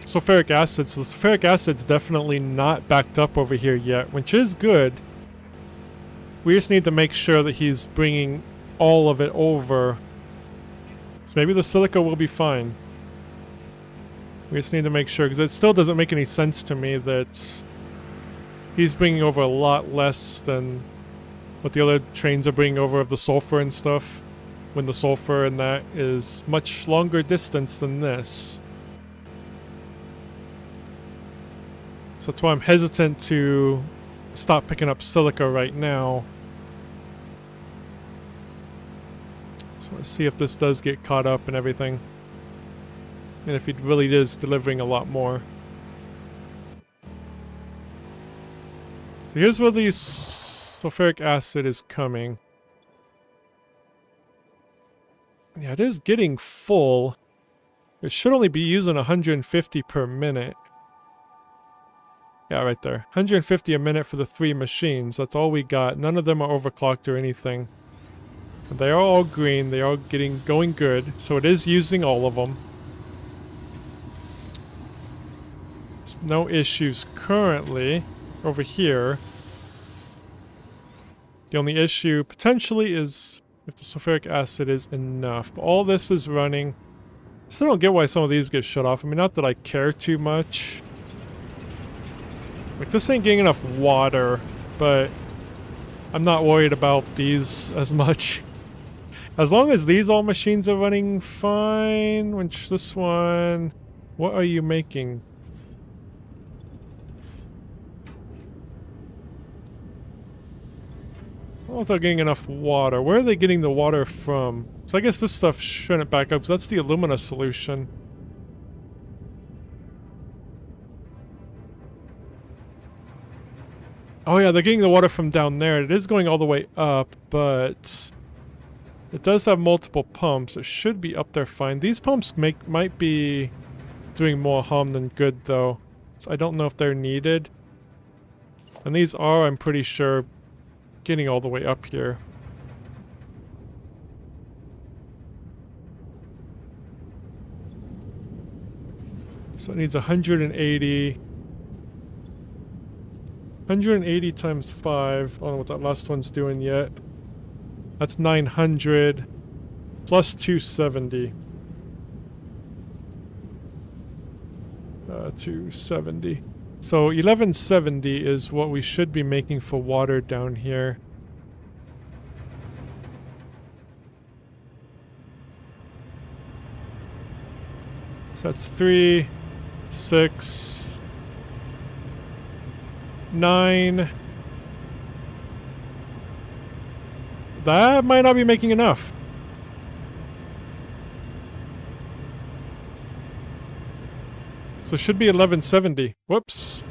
sulfuric acid, so the sulfuric acid's definitely not backed up over here yet, which is good. We just need to make sure that he's bringing all of it over. So maybe the silica will be fine. We just need to make sure, because it still doesn't make any sense to me that he's bringing over a lot less than what the other trains are bringing over of the sulfur and stuff, when the sulfur and that is much longer distance than this. So that's why I'm hesitant to stop picking up silica right now. So let's see if this does get caught up and everything. And if it really is delivering a lot more. So here's where the sulfuric acid is coming. Yeah, it is getting full. It should only be using 150 per minute. Yeah, right there. 150 a minute for the 3 machines. That's all we got. None of them are overclocked or anything. But they are all green. They are going good. So it is using all of them. There's no issues currently over here. The only issue potentially is if the sulfuric acid is enough. But all this is running. I still don't get why some of these get shut off. I mean, not that I care too much. Like, this ain't getting enough water, but I'm not worried about these as much. As long as these all machines are running fine, which this one... What are you making? I don't know if they're getting enough water. Where are they getting the water from? So I guess this stuff shouldn't back up, because that's the alumina solution. Oh yeah, they're getting the water from down there. It is going all the way up, but... It does have multiple pumps. It should be up there fine. These pumps might be doing more harm than good, though. So I don't know if they're needed. And these are, I'm pretty sure, getting all the way up here. So it needs 180. 180 times 5. I don't know what that last one's doing yet. That's 900. Plus 270. 270. So 1170 is what we should be making for water down here. So that's 3, 6, 9. That might not be making enough. So it should be 1170. Whoops.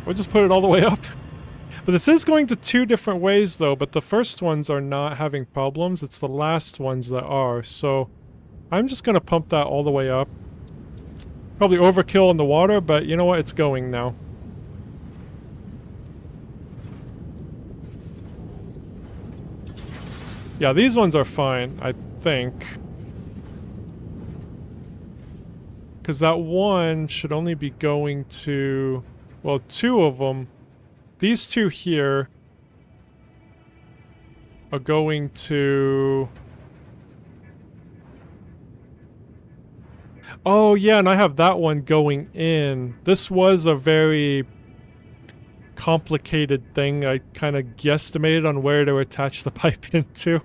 We'll just put it all the way up. But this is going to 2 different ways though, but the first ones are not having problems. It's the last ones that are, so I'm just gonna pump that all the way up. Probably overkill in the water, but you know what? It's going now. Yeah, these ones are fine, I think. Because that one should only be going to... well, 2 of them. These 2 here are going to... oh, yeah, and I have that one going in. This was a very complicated thing. I kind of guesstimated on where to attach the pipe into.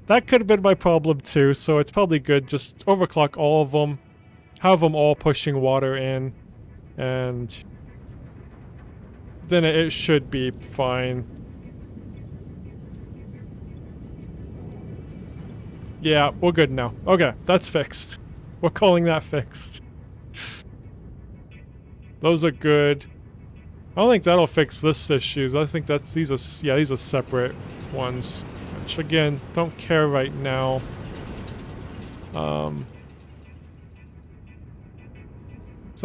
That could have been my problem too, so it's probably good. Just overclock all of them. Have them all pushing water in. And then it should be fine. Yeah, we're good now. Okay, that's fixed. We're calling that fixed. Those are good. I don't think that'll fix this issues. I think that's these are separate ones. Which again, don't care right now. So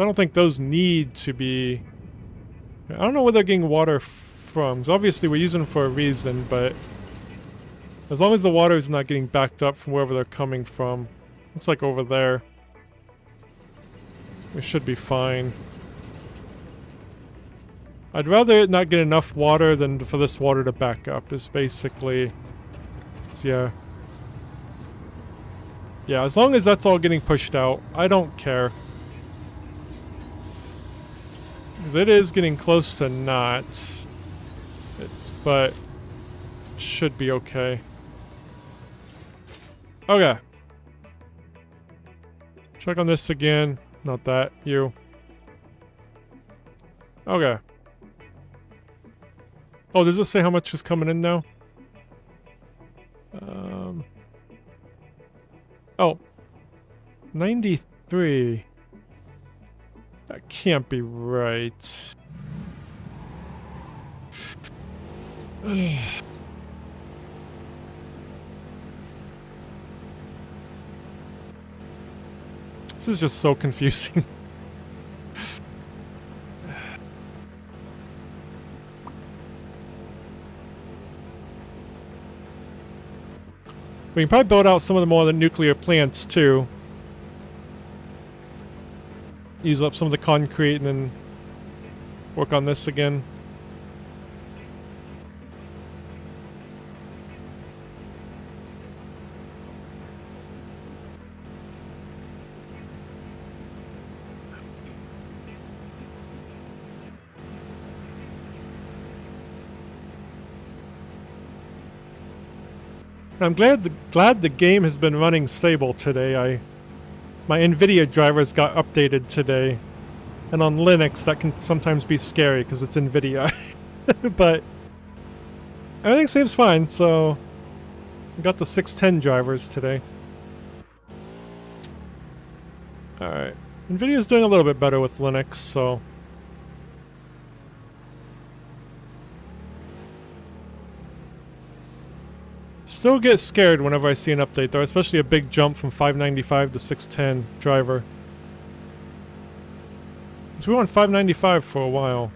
I don't think those need to be... I don't know where they're getting water from. So obviously we're using them for a reason, but as long as the water is not getting backed up from wherever they're coming from. Looks like over there. We should be fine. I'd rather it not get enough water than for this water to back up, is basically... yeah. Yeah, as long as that's all getting pushed out, I don't care. Because it is getting close to not. But should be okay. Okay. Check on this again. Not that. You. Okay. Oh, does it say how much is coming in now? Oh. 93. That can't be right. This is just so confusing. We can probably build out some of the more of the nuclear plants too. Use up some of the concrete and then work on this again. I'm glad the game has been running stable today. My NVIDIA drivers got updated today. And on Linux that can sometimes be scary because it's NVIDIA. But Everything seems fine, so we got the 610 drivers today. Alright. NVIDIA's doing a little bit better with Linux, so... Still get scared whenever I see an update though, especially a big jump from 595 to 610 driver. So we were on 595 for a while.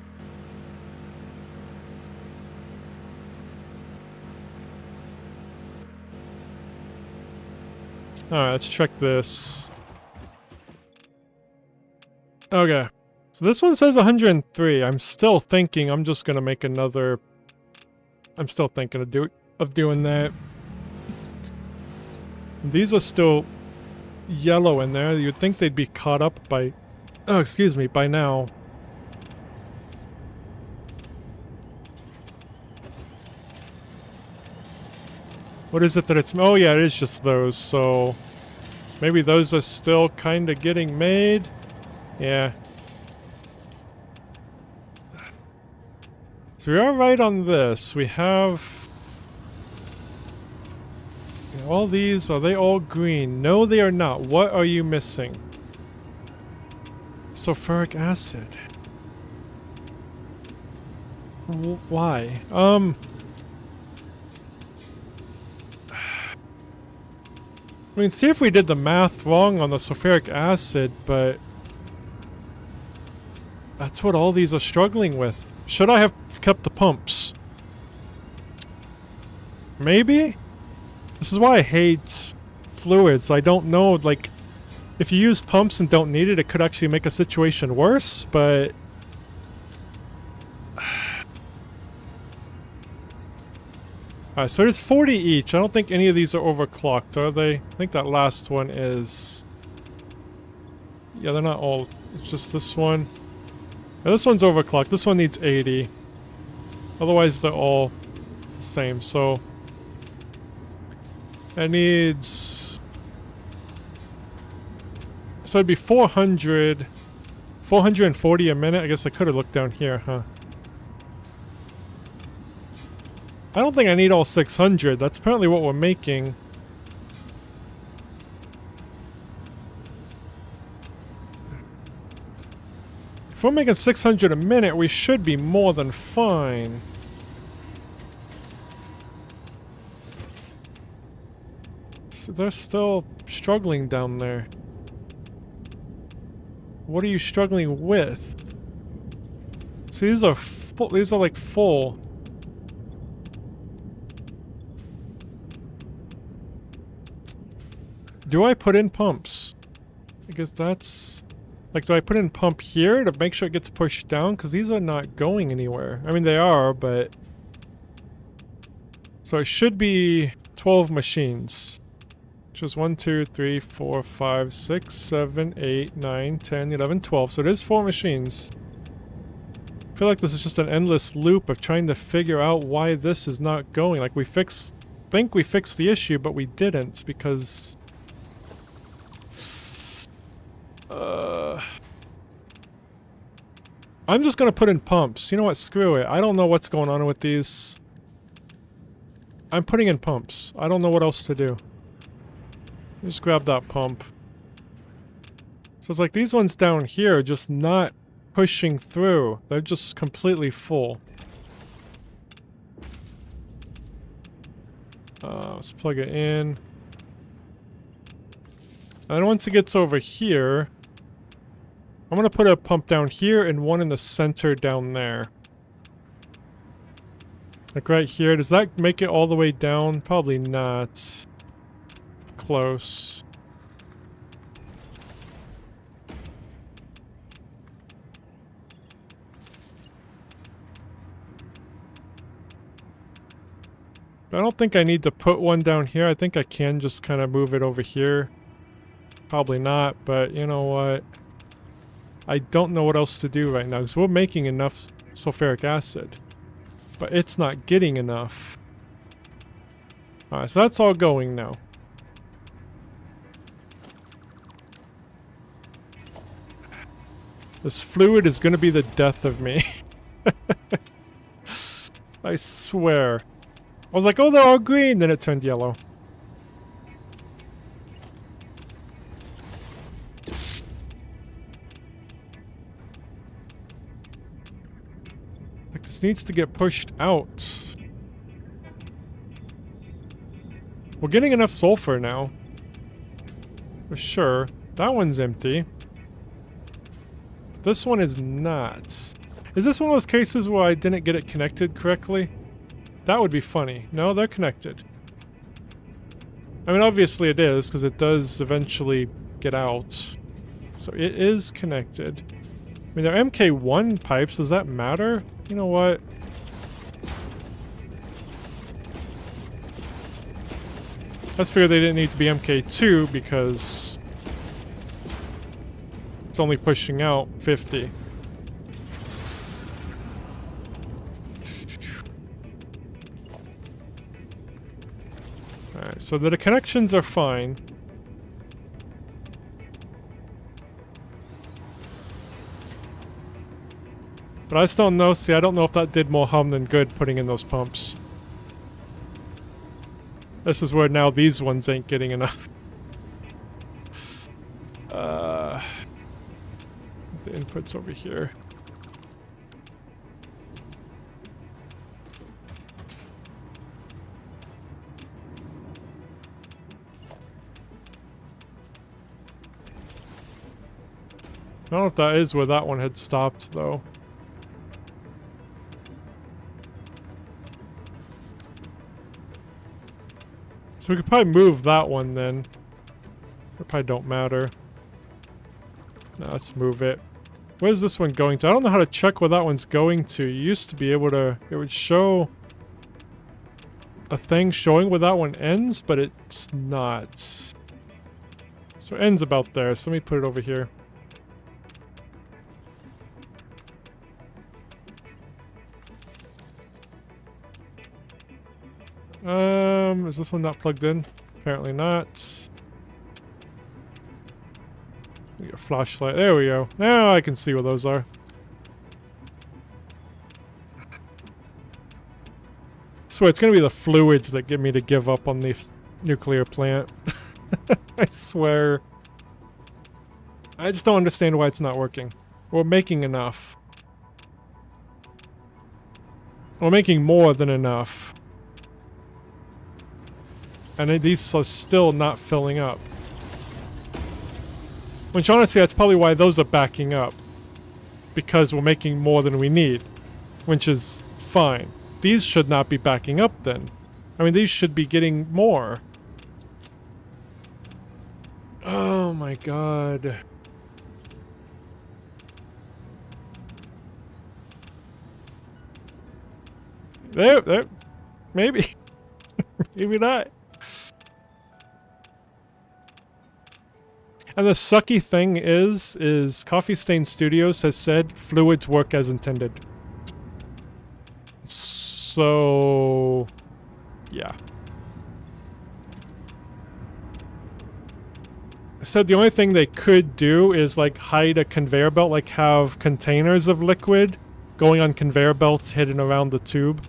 Alright, let's check this. Okay. So this one says 103. I'm still thinking I'm just gonna make another... I'm still thinking of doing that. These are still yellow in there. You'd think they'd be caught up by... Oh, excuse me, by now. What is it that it's... Oh yeah, it is just those, so... Maybe those are still kinda getting made? Yeah. So we are right on this. We have... All these, are they all green? No, they are not. What are you missing? Sulfuric acid. Why? I mean, see if we did the math wrong on the sulfuric acid, but... That's what all these are struggling with. Should I have kept the pumps? Maybe? This is why I hate fluids. I don't know, like... If you use pumps and don't need it, it could actually make a situation worse, but... Alright, so there's 40 each. I don't think any of these are overclocked, are they? I think that last one is... Yeah, they're not all... It's just this one. Yeah, this one's overclocked. This one needs 80. Otherwise, they're all the same, so... It needs... So it'd be 400... 440 a minute? I guess I could have looked down here, huh? I don't think I need all 600. That's apparently what we're making. If we're making 600 a minute, we should be more than fine. So they're still struggling down there. What are you struggling with? See, these are full. These are like full. Do I put in pumps? Because that's... Like, do I put in pump here to make sure it gets pushed down? Because these are not going anywhere. I mean, they are, but... So it should be 12 machines. Which is 1, 2, 3, 4, 5, 6, 7, 8, 9, 10, 11, 12. So it is 4 machines. I feel like this is just an endless loop of trying to figure out why this is not going. Like, we think we fixed the issue, but we didn't because... I'm just gonna put in pumps. You know what? Screw it. I don't know what's going on with these. I'm putting in pumps. I don't know what else to do. Just grab that pump. So it's like these ones down here are just not pushing through. They're just completely full. Let's plug it in. And once it gets over here, I'm gonna put a pump down here and one in the center down there. Like right here. Does that make it all the way down? Probably not. Close. I don't think I need to put one down here. I think I can just kind of move it over here. Probably not, but you know what? I don't know what else to do right now, because we're making enough sulfuric acid. But it's not getting enough. Alright, so that's all going now. This fluid is gonna be the death of me. I swear. I was like, oh, they're all green, then it turned yellow. Like, this needs to get pushed out. We're getting enough sulfur now. For sure. That one's empty. This one is not. Is this one of those cases where I didn't get it connected correctly? That would be funny. No, they're connected. I mean, obviously it is, because it does eventually get out. So it is connected. I mean, they're MK1 pipes. Does that matter? You know what? Let's figure they didn't need to be MK2 because it's only pushing out 50. Alright, so the connections are fine. But I just don't know. See, I don't know if that did more harm than good putting in those pumps. This is where now these ones ain't getting enough. The input's over here. I don't know if that is where that one had stopped, though. So we could probably move that one then. It probably don't matter. No, let's move it. Where's this one going to? I don't know how to check where that one's going to. You used to be able to... It would show a thing showing where that one ends, but it's not. So it ends about there. So let me put it over here. Is this one not plugged in? Apparently not. Get a flashlight. There we go. Now I can see where those are. I swear it's gonna be the fluids that get me to give up on the nuclear plant. I swear. I just don't understand why it's not working. We're making enough. We're making more than enough. And these are still not filling up. Which honestly, that's probably why those are backing up. Because we're making more than we need. Which is fine. These should not be backing up then. I mean, these should be getting more. Oh my god. There. Maybe. Maybe not. And the sucky thing is Coffee Stain Studios has said fluids work as intended. So, yeah. I said the only thing they could do is like hide a conveyor belt, like have containers of liquid going on conveyor belts hidden around the tube.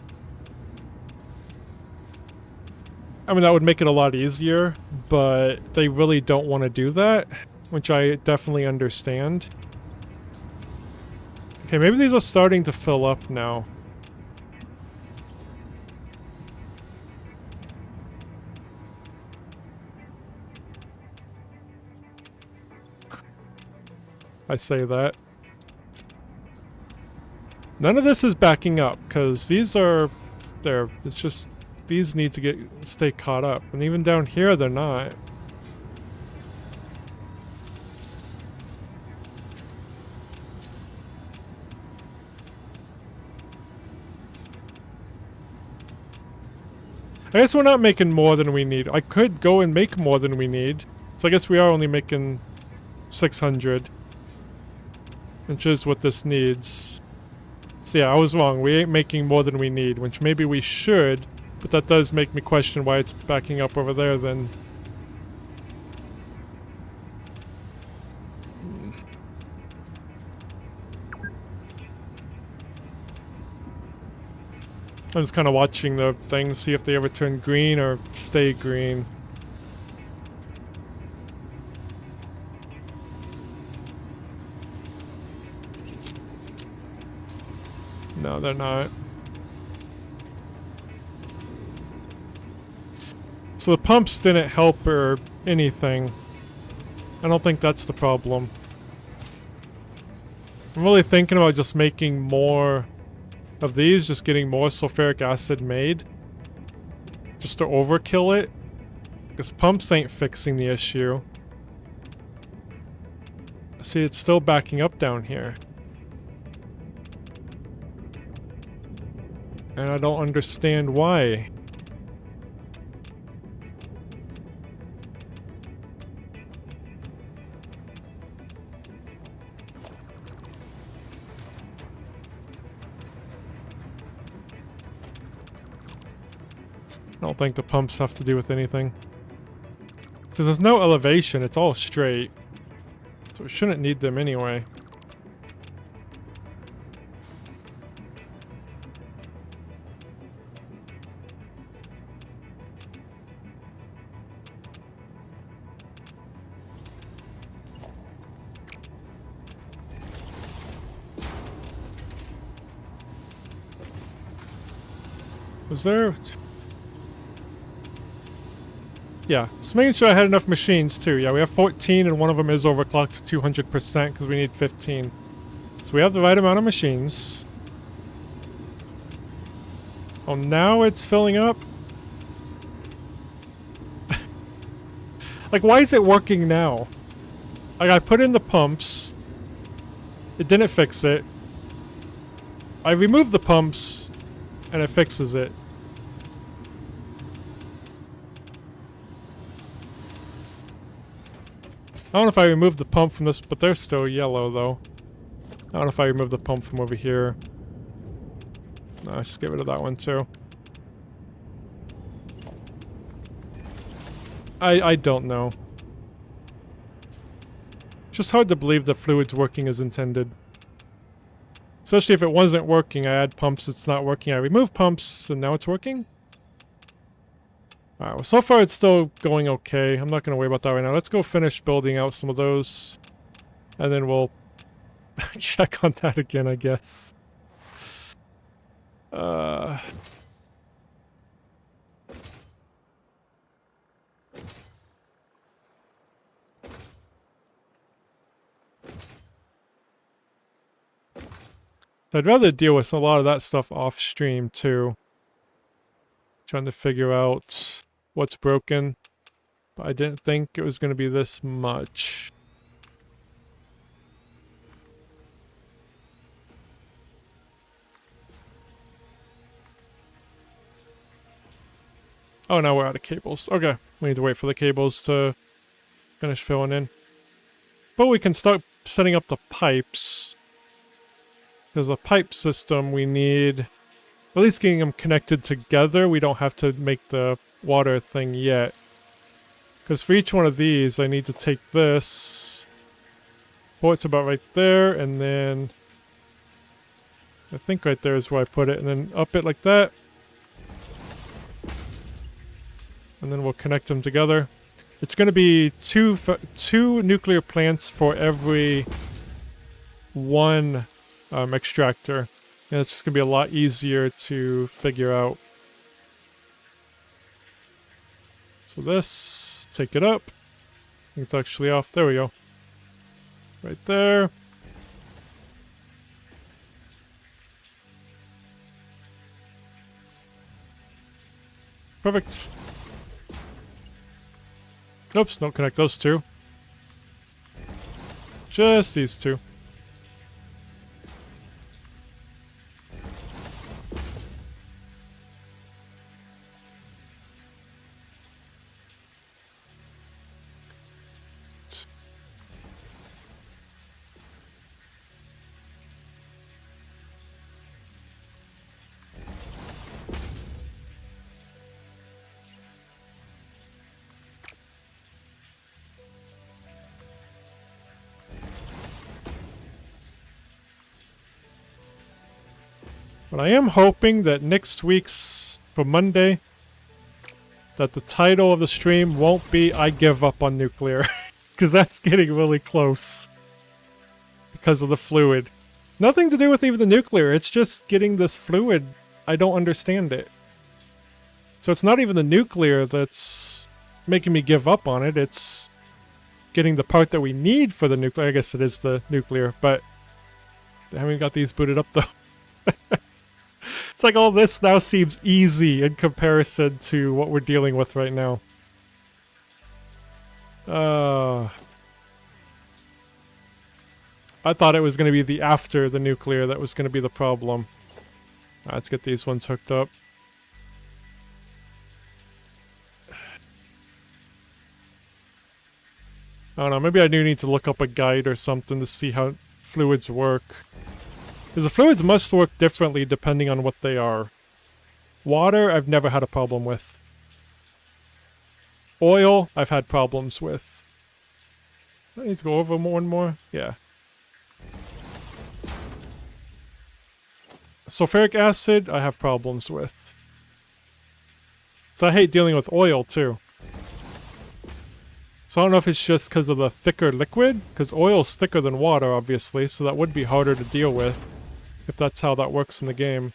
I mean, that would make it a lot easier, but they really don't want to do that, which I definitely understand. Okay, maybe these are starting to fill up now. I say that. None of this is backing up, because these are... there. It's just... these need to stay caught up. And even down here, they're not. I guess we're not making more than we need. I could go and make more than we need. So I guess we are only making 600. Which is what this needs. So yeah, I was wrong. We ain't making more than we need, which maybe we should. But that does make me question why it's backing up over there then. I'm just kind of watching the things, see if they ever turn green or stay green. No, they're not. So the pumps didn't help or anything. I don't think that's the problem. I'm really thinking about just making more of these, just getting more sulfuric acid made. Just to overkill it. Because pumps ain't fixing the issue. See, it's still backing up down here. And I don't understand why. I don't think the pumps have to do with anything. Because there's no elevation, it's all straight. So we shouldn't need them anyway. Was there... Yeah, just making sure I had enough machines too. Yeah, we have 14 and one of them is overclocked to 200% because we need 15. So we have the right amount of machines. Oh, now it's filling up? Like, why is it working now? Like, I put in the pumps. It didn't fix it. I removed the pumps and it fixes it. I don't know if I removed the pump from this, but they're still yellow, though. I don't know if I removed the pump from over here. No, let's just get rid of that one, too. I don't know. It's just hard to believe the fluid's working as intended. Especially if it wasn't working, I add pumps, it's not working. I remove pumps, and now it's working? Alright, well, so far it's still going okay. I'm not going to worry about that right now. Let's go finish building out some of those. And then we'll check on that again, I guess. I'd rather deal with a lot of that stuff off stream, too. Trying to figure out what's broken. But I didn't think it was going to be this much. Oh, now we're out of cables. Okay, we need to wait for the cables to finish filling in. But we can start setting up the pipes. There's a pipe system we need. At least getting them connected together. We don't have to make the water thing yet. Because for each one of these, I need to take this. Pull it to about right there, and then... I think right there is where I put it, and then up it like that. And then we'll connect them together. It's going to be two nuclear plants for every one extractor. And it's just going to be a lot easier to figure out. So this, take it up. I think it's actually off. There we go. Right there. Perfect. Oops, don't connect those two. Just these two. But I am hoping that next week's, for Monday, that the title of the stream won't be I give up on nuclear. Because that's getting really close. Because of the fluid. Nothing to do with even the nuclear, it's just getting this fluid. I don't understand it. So it's not even the nuclear that's making me give up on it, it's getting the part that we need for the nuclear. I guess it is the nuclear, but I haven't got these booted up though. It's like all this now seems easy in comparison to what we're dealing with right now. I thought it was going to be the after the nuclear that was going to be the problem. Let's get these ones hooked up. I don't know, maybe I do need to look up a guide or something to see how fluids work. Because the fluids must work differently depending on what they are. Water, I've never had a problem with. Oil, I've had problems with. I need to go over more and more? Yeah. Sulfuric acid, I have problems with. So I hate dealing with oil, too. So I don't know if it's just because of the thicker liquid, because oil's thicker than water, obviously, so that would be harder to deal with, if that's how that works in the game.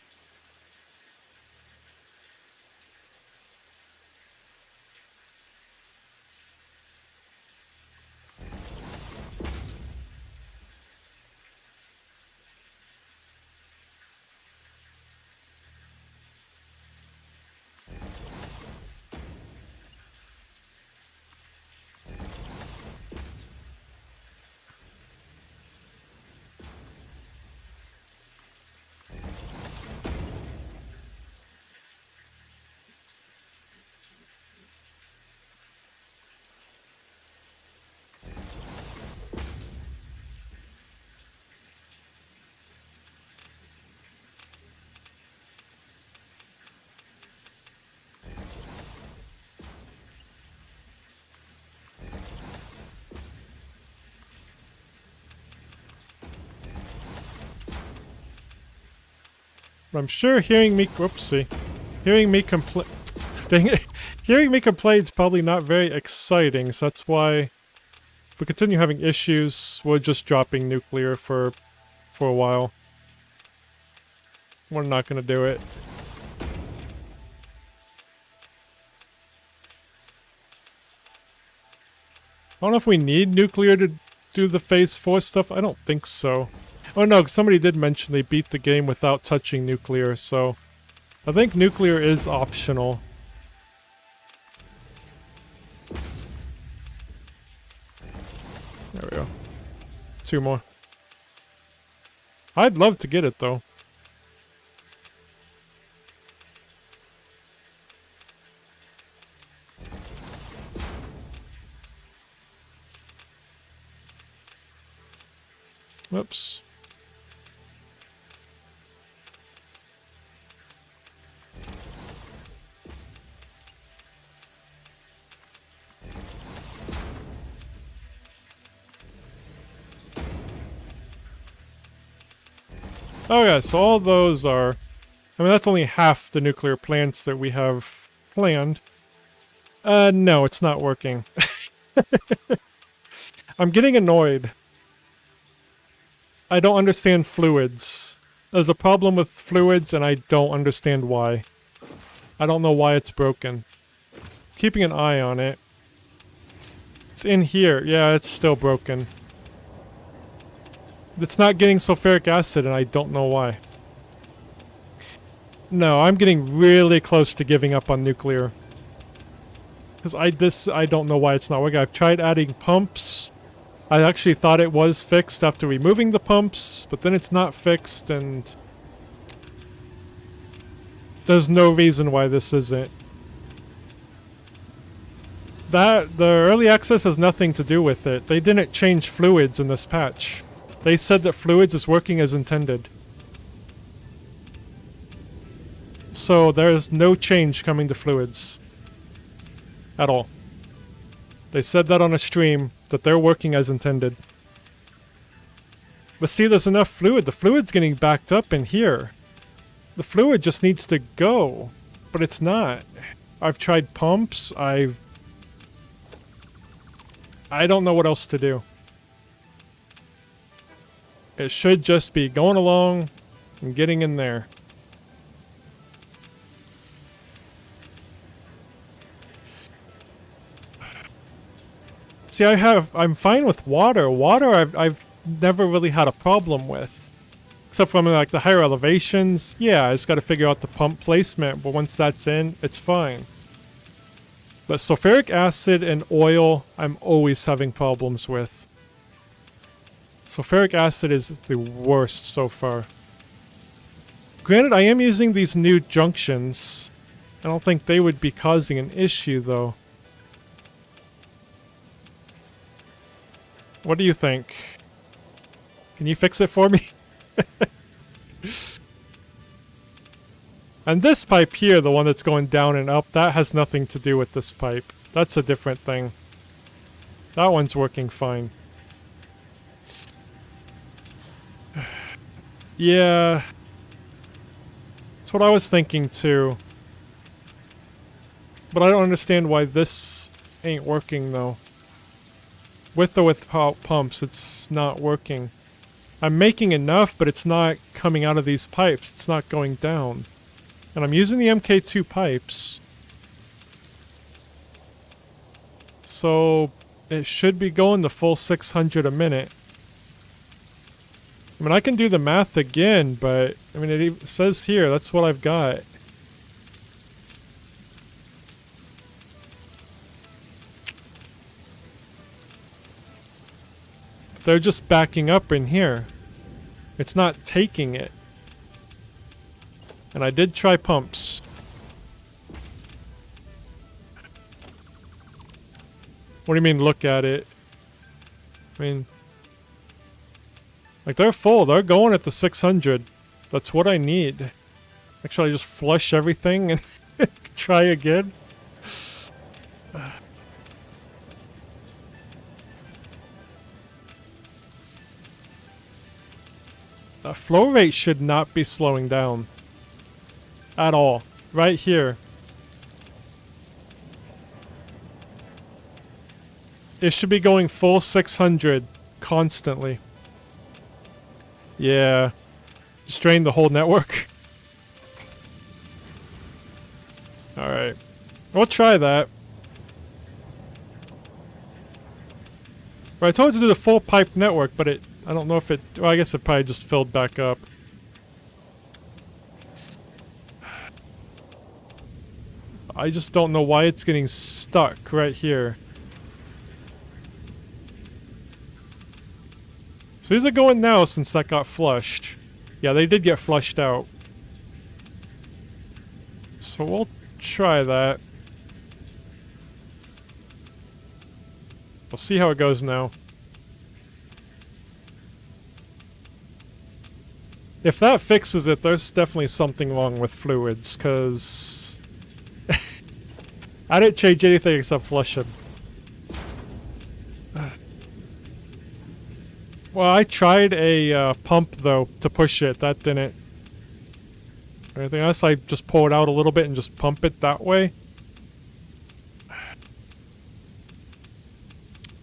I'm sure hearing me, whoopsie, hearing me complain, dang it, hearing me complain is probably not very exciting, so that's why, if we continue having issues, we're just dropping nuclear for a while. We're not gonna do it. I don't know if we need nuclear to do the Phase 4 stuff, I don't think so. Oh no, somebody did mention they beat the game without touching nuclear, so I think nuclear is optional. There we go. 2 more. I'd love to get it though. Whoops. Oh yeah, so all those are... I mean, that's only half the nuclear plants that we have planned. No, it's not working. I'm getting annoyed. I don't understand fluids. There's a problem with fluids and I don't understand why. I don't know why it's broken. Keeping an eye on it. It's in here. Yeah, it's still broken. It's not getting sulfuric acid and I don't know why. No, I'm getting really close to giving up on nuclear. Because I don't know why it's not working. I've tried adding pumps. I actually thought it was fixed after removing the pumps, but then it's not fixed and... There's no reason why this isn't. The early access has nothing to do with it. They didn't change fluids in this patch. They said that fluids is working as intended. So there's no change coming to fluids. At all. They said that on a stream, that they're working as intended. But see, there's enough fluid. The fluid's getting backed up in here. The fluid just needs to go, but it's not. I've tried pumps, I don't know what else to do. It should just be going along and getting in there. See, I'm fine with water. Water I've never really had a problem with. Except from like the higher elevations. Yeah, I just gotta figure out the pump placement, but once that's in, it's fine. But sulfuric acid and oil, I'm always having problems with. Sulfuric acid is the worst so far. Granted, I am using these new junctions. I don't think they would be causing an issue, though. What do you think? Can you fix it for me? And this pipe here, the one that's going down and up, that has nothing to do with this pipe. That's a different thing. That one's working fine. Yeah. That's what I was thinking too. But I don't understand why this ain't working though. With or without pumps, it's not working. I'm making enough, but it's not coming out of these pipes. It's not going down. And I'm using the MK2 pipes. So it should be going the full 600 a minute. I mean, I can do the math again, but I mean, it says here, that's what I've got. They're just backing up in here. It's not taking it. And I did try pumps. What do you mean, look at it? I mean... like, they're full. They're going at the 600. That's what I need. Actually, I just flush everything and try again. Flow rate should not be slowing down. At all. Right here. It should be going full 600 constantly. Yeah. Just drain the whole network. Alright. We'll try that. Right, I told it to do the full pipe network, but I don't know if it... well, I guess it probably just filled back up. I just don't know why it's getting stuck right here. So these are going now since that got flushed. Yeah, they did get flushed out. So we'll try that. We'll see how it goes now. If that fixes it, there's definitely something wrong with fluids, because... I didn't change anything except flush them. Well, I tried a pump, though, to push it. That didn't... anything else? I just pull it out a little bit and just pump it that way.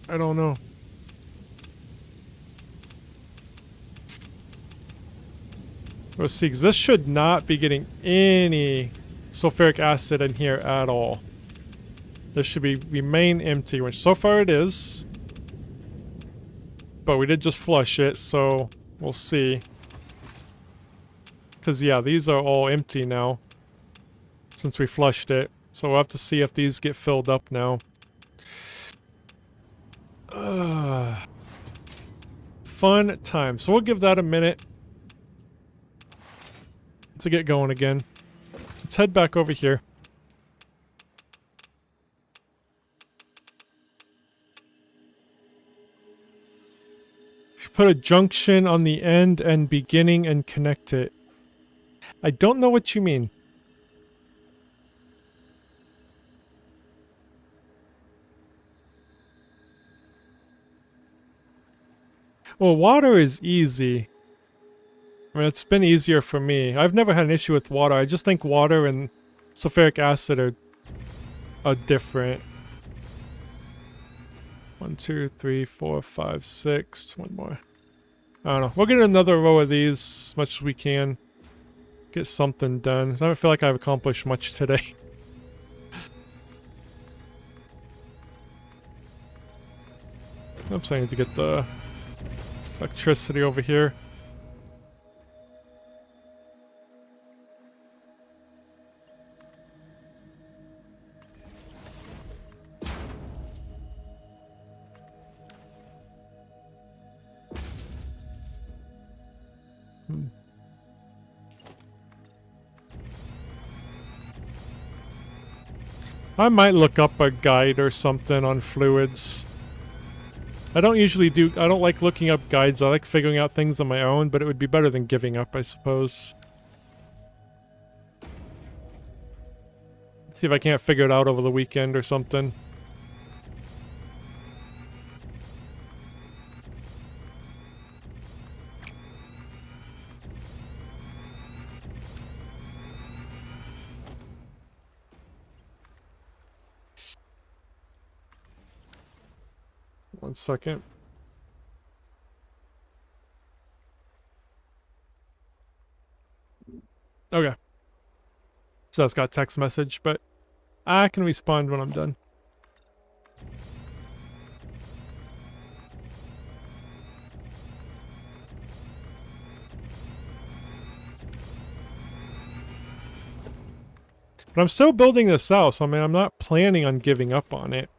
I don't know. Let's see, because this should not be getting any sulfuric acid in here at all. This should remain empty, which so far it is. But we did just flush it, so we'll see. Because, yeah, these are all empty now. Since we flushed it. So we'll have to see if these get filled up now. Fun time. So we'll give that a minute to get going again. Let's head back over here. Put a junction on the end and beginning and connect it. I don't know what you mean. Well, water is easy. I mean, it's been easier for me. I've never had an issue with water. I just think water and sulfuric acid are different. 1, 2, 3, 4, 5, 6. One more. I don't know. We'll get another row of these as much as we can. Get something done. I don't feel like I've accomplished much today. Oops, I need to get the electricity over here. I might look up a guide or something on fluids. I don't like looking up guides. I like figuring out things on my own, but it would be better than giving up, I suppose. See if I can't figure it out over the weekend or something. One second. Okay. So it's got text message, but I can respond when I'm done. But I'm still building this out, so I mean, I'm not planning on giving up on it.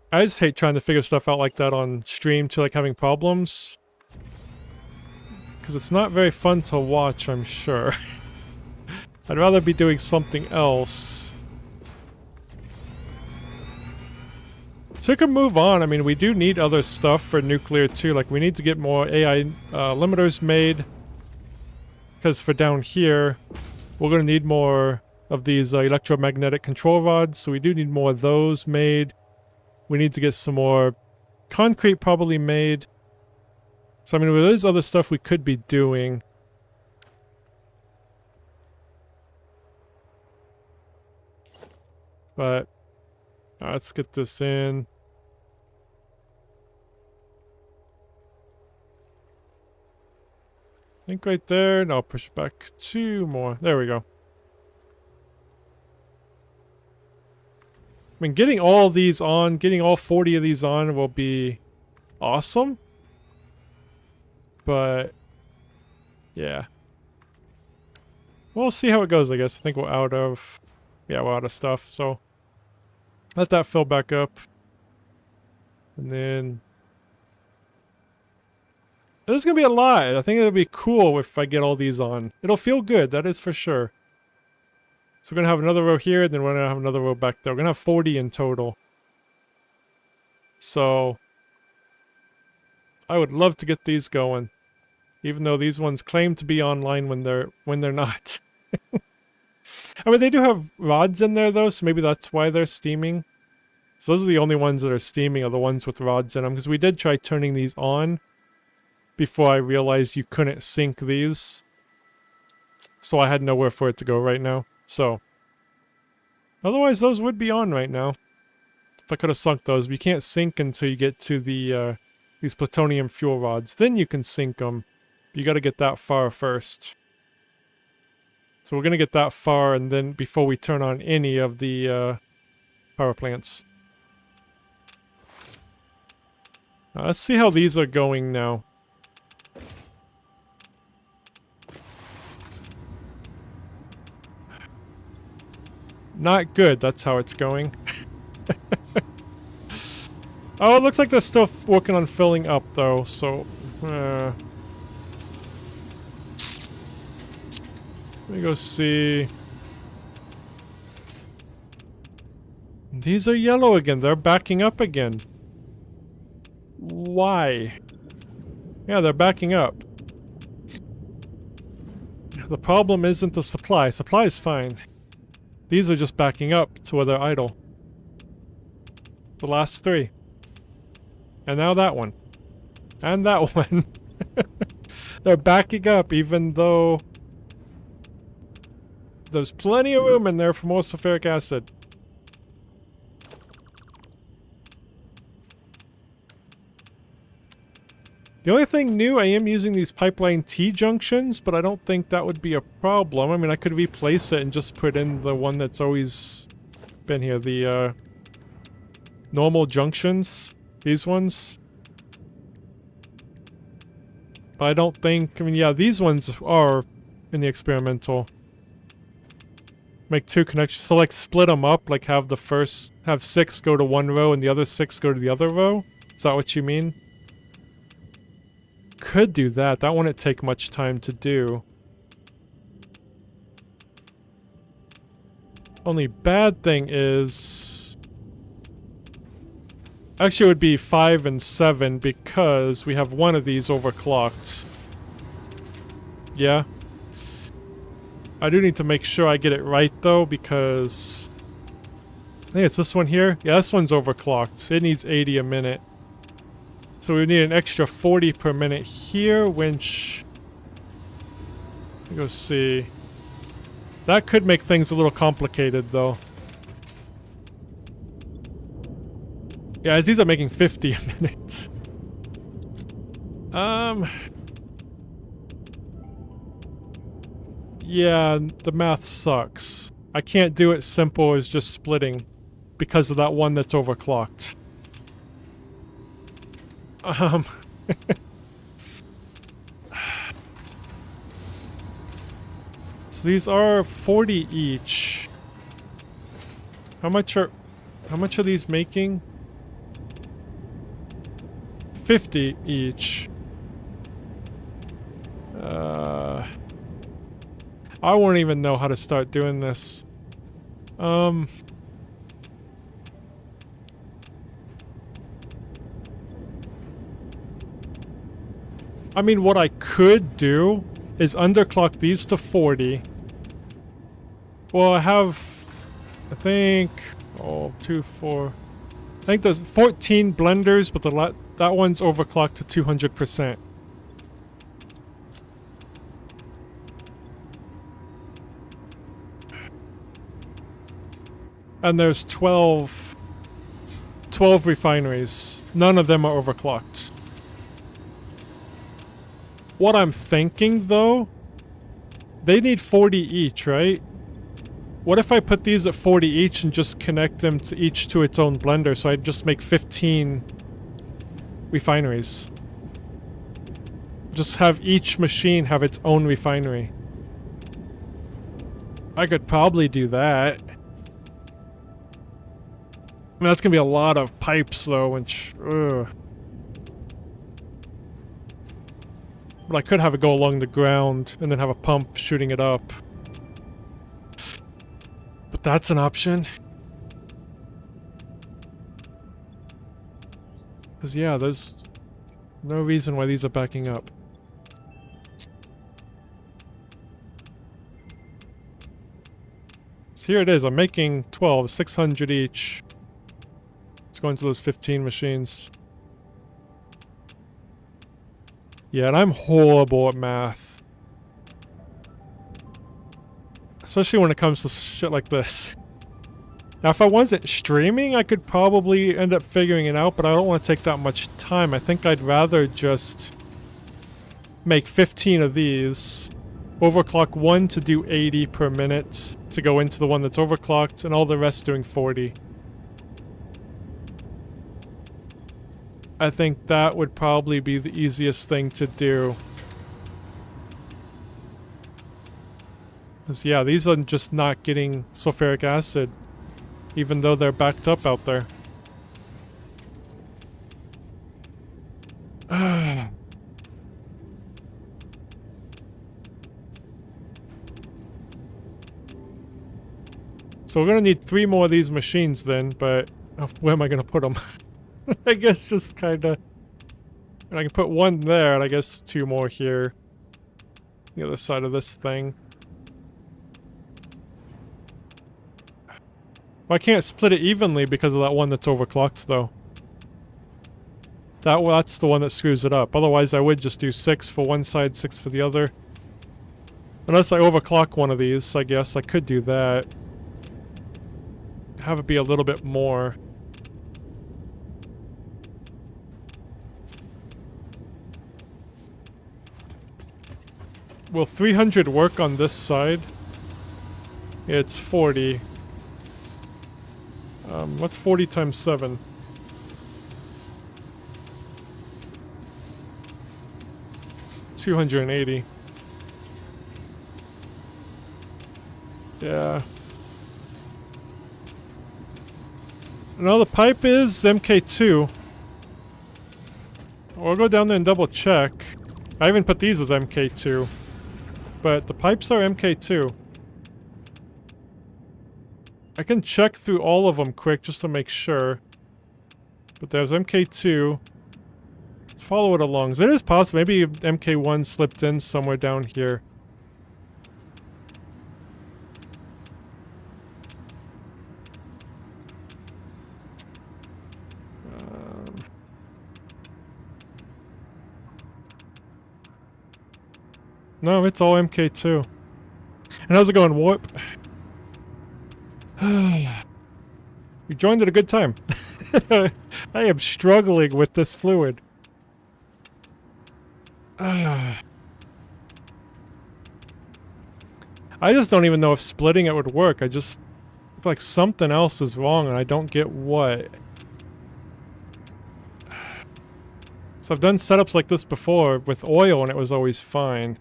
I just hate trying to figure stuff out like that on stream to like having problems. Because it's not very fun to watch, I'm sure. I'd rather be doing something else. So we can move on. I mean, we do need other stuff for nuclear too. Like, we need to get more AI limiters made. Because for down here, we're going to need more of these electromagnetic control rods. So we do need more of those made. We need to get some more concrete probably made. So, I mean, there is other stuff we could be doing. But, let's get this in. I think right there. No, push it back 2 more. There we go. I mean, getting all these on, getting all 40 of these on will be awesome. But, yeah. We'll see how it goes, I guess. I think we're out of... Yeah, we're out of stuff, so... Let that fill back up. And then... This is going to be a lot. I think it'll be cool if I get all these on. It'll feel good, that is for sure. So we're going to have another row here, and then we're going to have another row back there. We're going to have 40 in total. So, I would love to get these going. Even though these ones claim to be online when they're not. I mean, they do have rods in there though, so maybe that's why they're steaming. So those are the only ones that are steaming, are the ones with rods in them. Because we did try turning these on before I realized you couldn't sync these. So I had nowhere for it to go right now. So, otherwise those would be on right now. If I could have sunk those. But you can't sync until you get to the these plutonium fuel rods. Then you can sync them. You got to get that far first. So we're going to get that far, and then before we turn on any of the power plants. Let's see how these are going now. Not good, that's how it's going. Oh, it looks like they're still working on filling up, though, so... let me go see... These are yellow again, they're backing up again. Why? Yeah, they're backing up. The problem isn't the supply. Supply is fine. These are just backing up to where they're idle. The last 3. And now that one. And that one. They're backing up even though there's plenty of room in there for more sulfuric acid. The only thing new, I am using these pipeline T-junctions, but I don't think that would be a problem. I mean, I could replace it and just put in the one that's always been here, the normal junctions, these ones. But I don't think, I mean, yeah, these ones are in the experimental. Make 2 connections, so like split them up, like have 6 go to one row and the other 6 go to the other row? Is that what you mean? Could do that. That wouldn't take much time to do. Only bad thing is... Actually, it would be 5 and 7 because we have one of these overclocked. Yeah. I do need to make sure I get it right though because... I think it's this one here. Yeah, this one's overclocked. It needs 80 a minute. So we need an extra 40 per minute here, which... Let me go see. That could make things a little complicated, though. Yeah, as these are making 50 a minute. Yeah, the math sucks. I can't do it simple as just splitting because of that one that's overclocked. So these are 40 each. How much are these making? 50 each. I won't even know how to start doing this. I mean, what I could do is underclock these to 40. Well, I have, I think, 2, 4. I think there's 14 blenders, but that one's overclocked to 200%. And there's 12 refineries. None of them are overclocked. What I'm thinking, though, they need 40 each, right? What if I put these at 40 each and just connect them to each to its own blender, so I just make 15 refineries? Just have each machine have its own refinery. I could probably do that. I mean, that's gonna be a lot of pipes, though, which... Ugh. But I could have it go along the ground and then have a pump shooting it up. But that's an option. Because, yeah, there's no reason why these are backing up. So here it is. I'm making 12, 600 each. It's going to those 15 machines. Yeah, and I'm horrible at math. Especially when it comes to shit like this. Now, if I wasn't streaming, I could probably end up figuring it out, but I don't want to take that much time. I think I'd rather just make 15 of these. Overclock one to do 80 per minute to go into the one that's overclocked, and all the rest doing 40. I think that would probably be the easiest thing to do. Because, yeah, these are just not getting sulfuric acid, even though they're backed up out there. So we're gonna need 3 more of these machines then, but where am I gonna put them? I guess just kinda... And I can put 1 there, and I guess 2 more here. The other side of this thing. Well, I can't split it evenly because of that one that's overclocked, though. That's the one that screws it up. Otherwise, I would just do 6 for one side, 6 for the other. Unless I overclock one of these, I guess I could do that. Have it be a little bit more. Will 300 work on this side? It's 40. What's 40 times 7? 280. Yeah. No, the pipe is MK2. We'll go down there and double check. I even put these as MK2. But the pipes are MK2. I can check through all of them quick just to make sure. But there's MK2. Let's follow it along. So it is possible. Maybe MK1 slipped in somewhere down here. No, it's all MK2. And how's it going, Warp? You joined at a good time. I am struggling with this fluid. I just don't even know if splitting it would work. I just feel like something else is wrong and I don't get what. So I've done setups like this before with oil and it was always fine.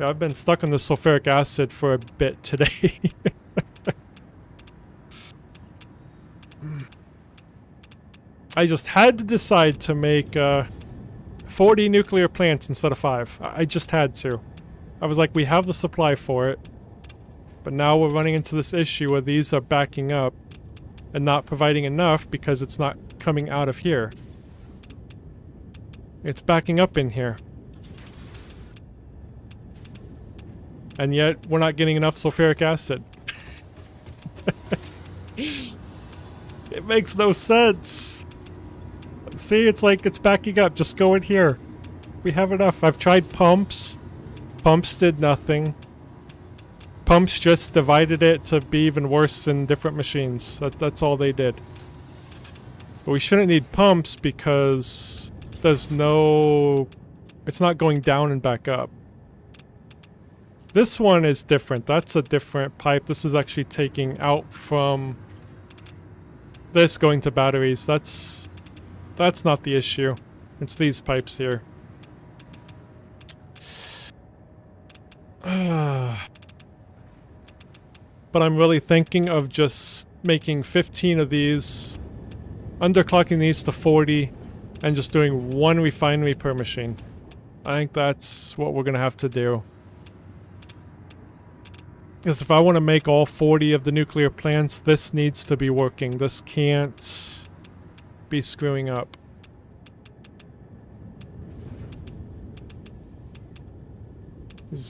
Yeah, I've been stuck on the sulfuric acid for a bit today. I just had to decide to make 40 nuclear plants instead of 5. I just had to. I was like, we have the supply for it. But now we're running into this issue where these are backing up and not providing enough because it's not coming out of here. It's backing up in here. And yet, we're not getting enough sulfuric acid. It makes no sense. See, it's like it's backing up. Just go in here. We have enough. I've tried pumps. Pumps did nothing. Pumps just divided it to be even worse in different machines. That's all they did. But we shouldn't need pumps because there's no... It's not going down and back up. This one is different. That's a different pipe. This is actually taking out from this going to batteries. That's not the issue. It's these pipes here. But I'm really thinking of just making 15 of these, underclocking these to 40, and just doing one refinery per machine. I think that's what we're gonna have to do. Because if I want to make all 40 of the nuclear plants, this needs to be working. This can't be screwing up.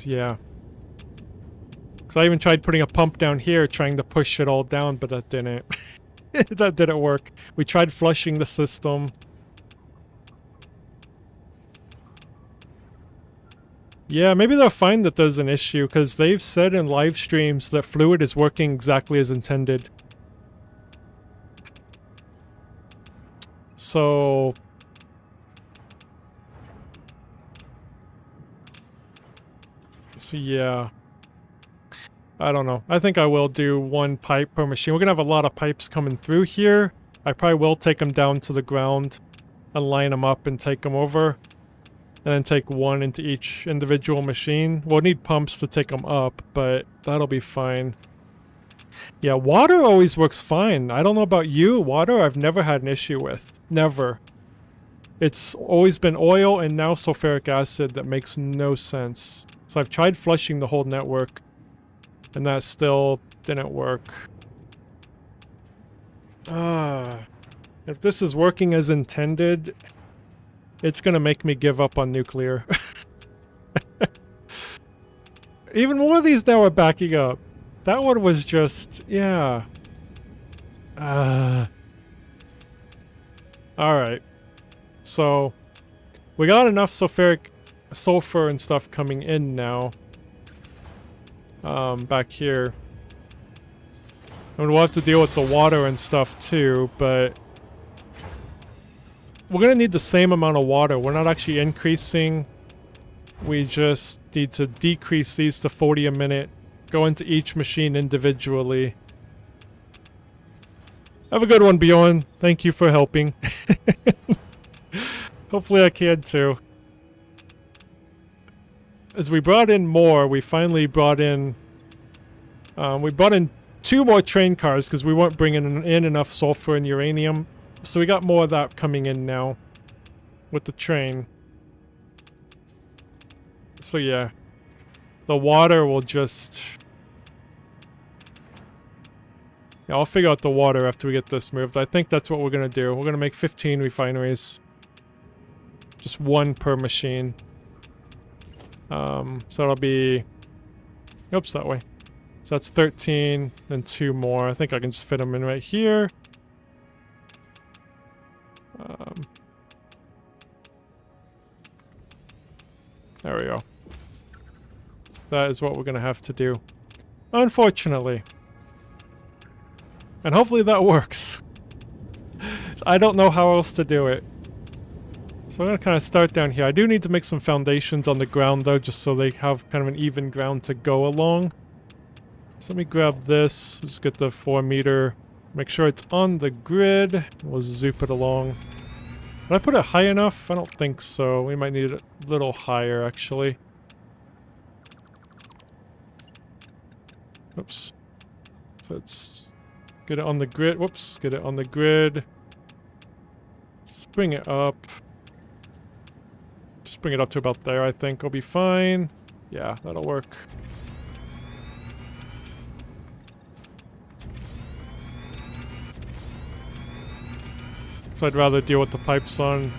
Yeah. Because I even tried putting a pump down here, trying to push it all down, but that didn't. That didn't work. We tried flushing the system. Yeah, maybe they'll find that there's an issue, because they've said in live streams that fluid is working exactly as intended. So... yeah. I don't know. I think I will do one pipe per machine. We're gonna have a lot of pipes coming through here. I probably will take them down to the ground and line them up and take them over. And then take one into each individual machine. We'll need pumps to take them up, but that'll be fine. Yeah, water always works fine. I don't know about you. Water I've never had an issue with. Never. It's always been oil and now sulfuric acid that makes no sense. So I've tried flushing the whole network, and that still didn't work. If this is working as intended, it's gonna make me give up on nuclear. Even more of these now are backing up. That one was just, yeah. Alright. So, we got enough sulfur and stuff coming in now. Back here. And we'll have to deal with the water and stuff too, but we're gonna need the same amount of water. We're not actually increasing. We just need to decrease these to 40 a minute. Go into each machine individually. Have a good one, Bjorn. Thank you for helping. Hopefully I can too. As we brought in more, we finally brought in... we brought in 2 more train cars because we weren't bringing in enough sulfur and uranium. So we got more of that coming in now with the train. So yeah, the water will just... Yeah, I'll figure out the water after we get this moved. I think that's what we're gonna do. We're gonna make 15 refineries. Just 1 per machine. So it'll be... Oops, that way. So that's 13, then 2 more. I think I can just fit them in right here. There we go. That is what we're gonna have to do. Unfortunately. And hopefully that works. I don't know how else to do it. So I'm gonna kind of start down here. I do need to make some foundations on the ground though, just so they have kind of an even ground to go along. So let me grab this. Just get the 4 meter. Make sure it's on the grid. We'll zoop it along. Did I put it high enough? I don't think so. We might need it a little higher, actually. Oops. So let's get it on the grid. Whoops. Get it on the grid. Let's bring it up. Just bring it up to about there, I think. Will be fine. Yeah, that'll work. So I'd rather deal with the pipes on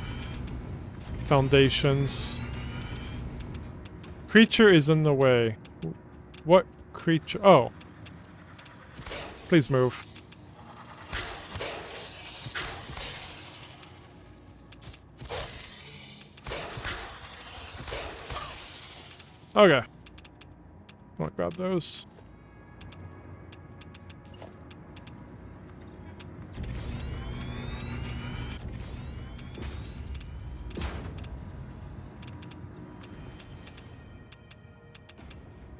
foundations. Creature is in the way. What creature? Oh. Please move. Okay. I'm gonna grab those.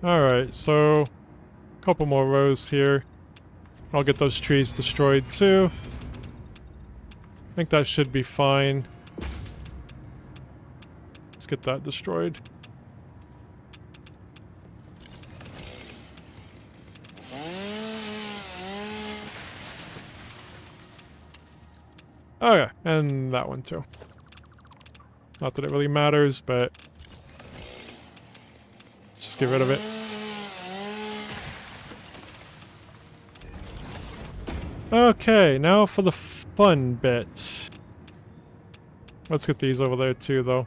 Alright, so... a couple more rows here. I'll get those trees destroyed too. I think that should be fine. Let's get that destroyed. Okay, and that one too. Not that it really matters, but... let's just get rid of it. Okay, now for the fun bit. Let's get these over there too, though.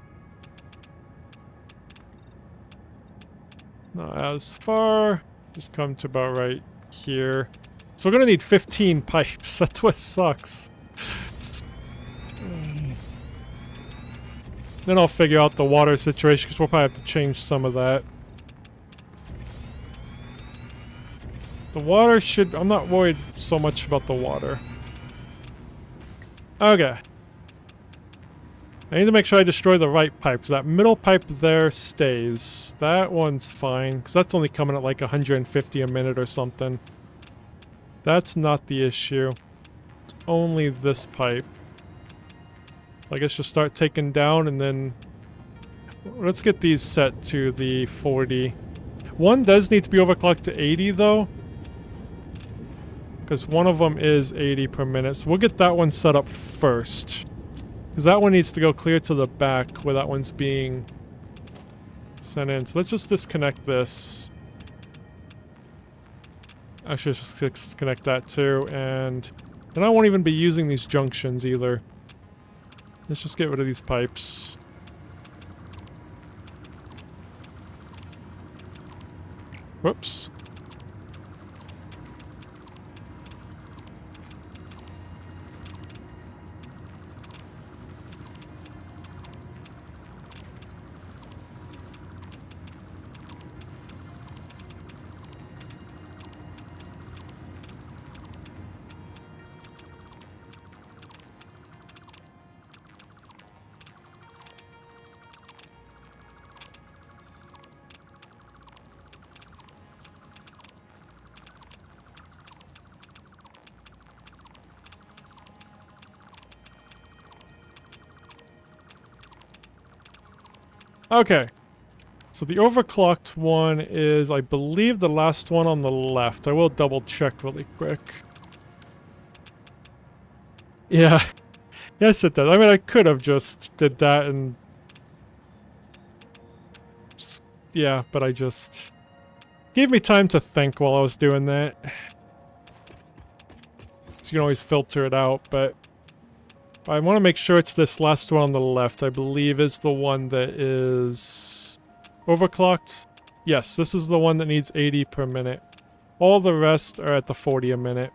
Not as far. Just come to about right here. So we're gonna need 15 pipes. That's what sucks. Then I'll figure out the water situation, because we'll probably have to change some of that. The water should... I'm not worried so much about the water. Okay. I need to make sure I destroy the right pipe, so that middle pipe there stays. That one's fine, because that's only coming at like 150 a minute or something. That's not the issue. It's only this pipe. I guess just start taking down and then... let's get these set to the 40. One does need to be overclocked to 80 though. Because one of them is 80 per minute. So we'll get that one set up first. Because that one needs to go clear to the back where that one's being sent in. So let's just disconnect this. Actually, just disconnect that too. And I won't even be using these junctions either. Let's just get rid of these pipes. Whoops. Okay. So the overclocked one is, I believe, the last one on the left. I will double check really quick. Yeah. Yes, it does. I mean, I could have just did that and... Yeah, but I just... Gave me time to think while I was doing that. So you can always filter it out, but... I want to make sure it's this last one on the left, I believe is the one that is... Overclocked? Yes, this is the one that needs 80 per minute. All the rest are at the 40 a minute.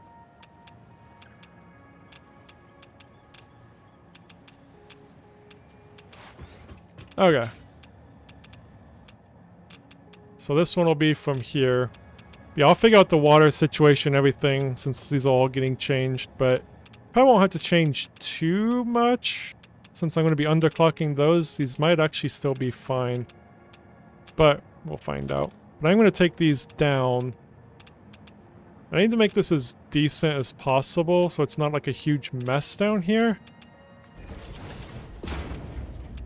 Okay. So this one will be from here. Yeah, I'll figure out the water situation, everything, since these are all getting changed, but I won't have to change too much. Since I'm going to be underclocking those, these might actually still be fine. But we'll find out. But I'm going to take these down. I need to make this as decent as possible, so it's not like a huge mess down here.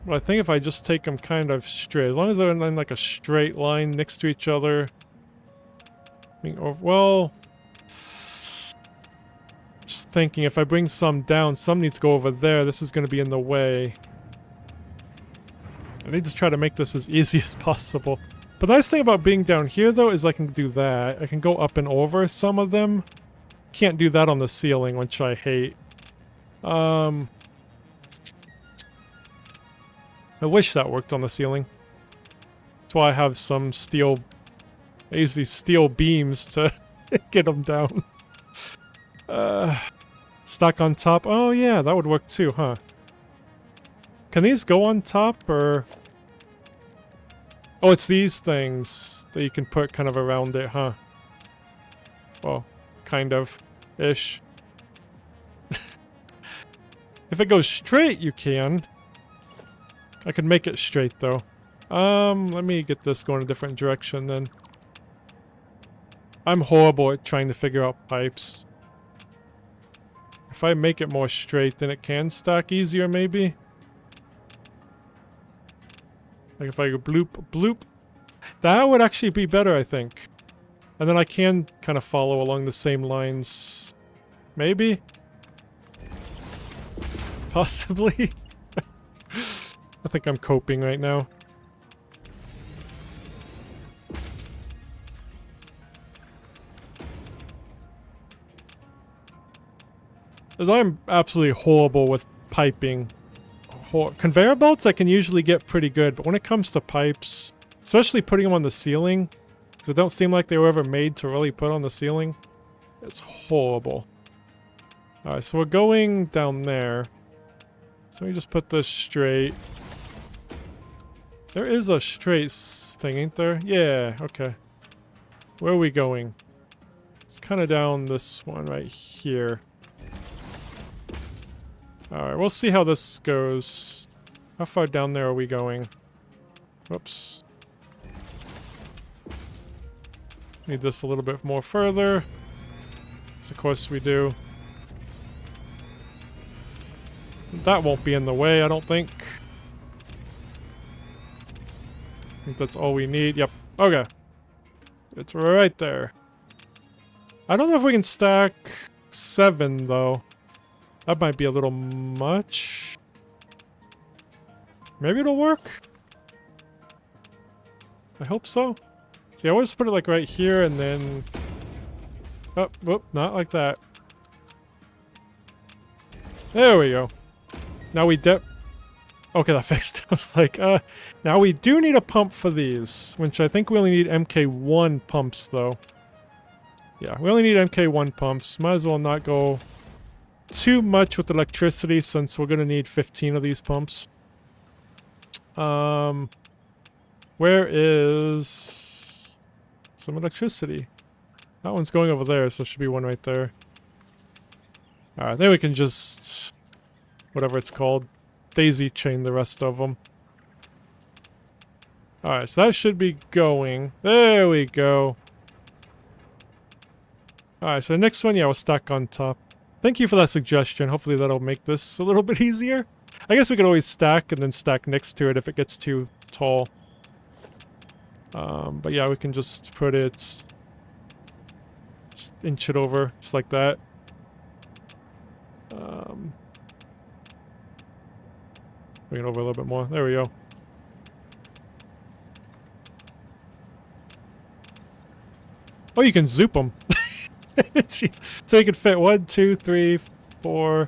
But I think if I just take them kind of straight, as long as they're in like a straight line next to each other. I mean, well, just thinking if I bring some down, some needs to go over there. This is going to be in the way. I need to try to make this as easy as possible. But the nice thing about being down here, though, is I can do that. I can go up and over some of them. Can't do that on the ceiling, which I hate. I wish that worked on the ceiling. That's why I have some steel... I use these steel beams to get them down. Stack on top. Oh yeah, that would work too, huh? Can these go on top, or... Oh, it's these things that you can put kind of around it, huh? Well, kind of. Ish. If it goes straight, you can. I could make it straight, though. Let me get this going a different direction, then. I'm horrible at trying to figure out pipes. If I make it more straight, then it can stack easier, maybe? Like if I go bloop, bloop. That would actually be better, I think. And then I can kind of follow along the same lines. Maybe? Possibly? I think I'm coping right now. As I'm absolutely horrible with piping. Conveyor belts I can usually get pretty good, but when it comes to pipes, especially putting them on the ceiling, because they don't seem like they were ever made to really put on the ceiling, it's horrible. Alright, so we're going down there. So let me just put this straight. There is a straight thing, ain't there? Yeah, okay. Where are we going? It's kind of down this one right here. Alright, we'll see how this goes. How far down there are we going? Whoops. Need this a little bit more further. So of course we do. That won't be in the way, I don't think. I think that's all we need. Yep. Okay. It's right there. I don't know if we can stack 7, though. That might be a little much. Maybe it'll work? I hope so. See, I always put it like right here and then... Oh, whoop, not like that. There we go. Now we dip. Okay, that fixed it. I was like, now we do need a pump for these, which I think we only need MK1 pumps, though. Yeah, we only need MK1 pumps. Might as well not go too much with electricity, since we're gonna need 15 of these pumps. Where is some electricity? That one's going over there, so there should be one right there. Alright, then we can just... whatever it's called. Daisy chain the rest of them. Alright, so that should be going. There we go. Alright, so the next one, yeah, we'll stack on top. Thank you for that suggestion. Hopefully that'll make this a little bit easier. I guess we could always stack and then stack next to it if it gets too tall. But yeah, we can just put it, just inch it over, just like that. Bring it over a little bit more. There we go. Oh, you can zoop them. Jeez. So you can fit 1, 2, 3, 4,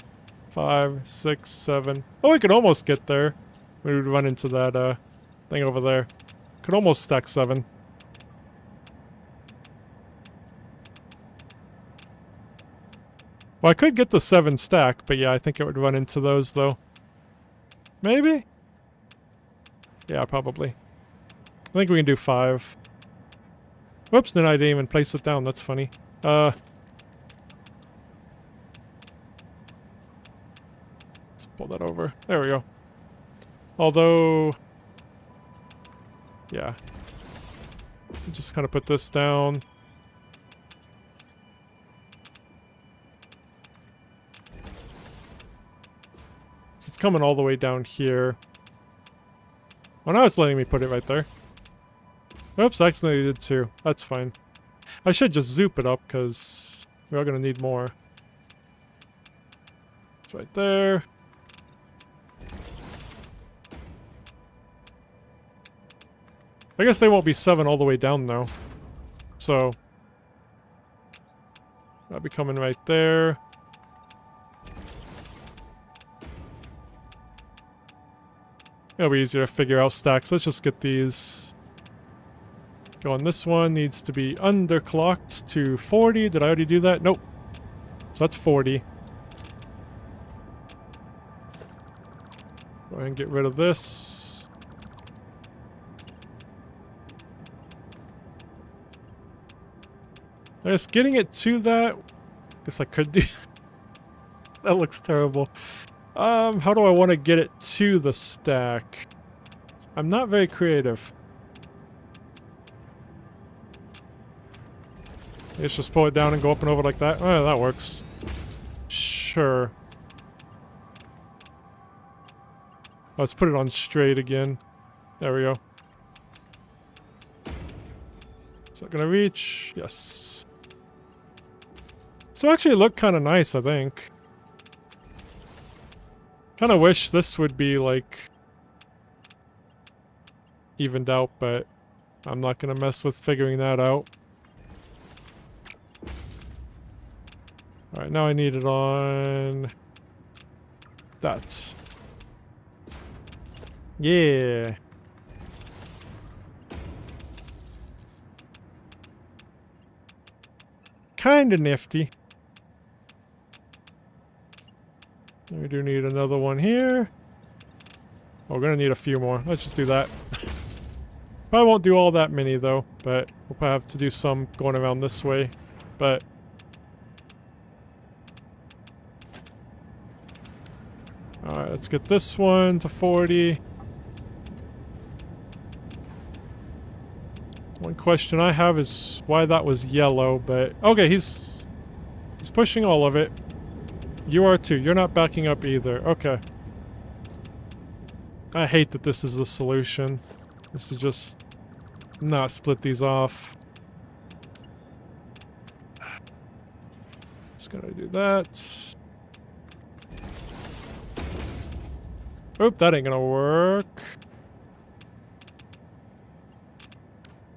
5, 6, 7. Oh, we could almost get there. We would run into that thing over there. Could almost stack 7. Well, I could get the 7 stack, but yeah, I think it would run into those though. Maybe? Yeah, probably. I think we can do 5. Whoops, then I didn't even place it down. That's funny. Let's pull that over. There we go. Although... yeah. Just kind of put this down. So it's coming all the way down here. Oh, now it's letting me put it right there. Oops, I accidentally did too. That's fine. I should just zoop it up, because we are going to need more. It's right there. I guess they won't be 7 all the way down, though. So... that'll be coming right there. It'll be easier to figure out stacks. Let's just get these... going. This one needs to be underclocked to 40. Did I already do that? Nope. So that's 40. Go ahead and get rid of this. I guess getting it to that... guess I could do... that looks terrible. How do I want to get it to the stack? I'm not very creative. Let's just pull it down and go up and over like that. Oh, that works. Sure. Let's put it on straight again. There we go. Is that gonna reach? Yes. So actually it looked kind of nice, I think. Kind of wish this would be, like, evened out, but I'm not gonna mess with figuring that out. Alright, now I need it on... that. Yeah. Kinda nifty. We do need another one here. Oh, we're gonna need a few more. Let's just do that. Probably won't do all that many though, but we'll probably have to do some going around this way. But... alright, let's get this one to 40. One question I have is why that was yellow, but... okay, he's pushing all of it. You are too. You're not backing up either. Okay. I hate that this is the solution. Is to just not split these off. Just gonna do that. Oop, that ain't gonna work.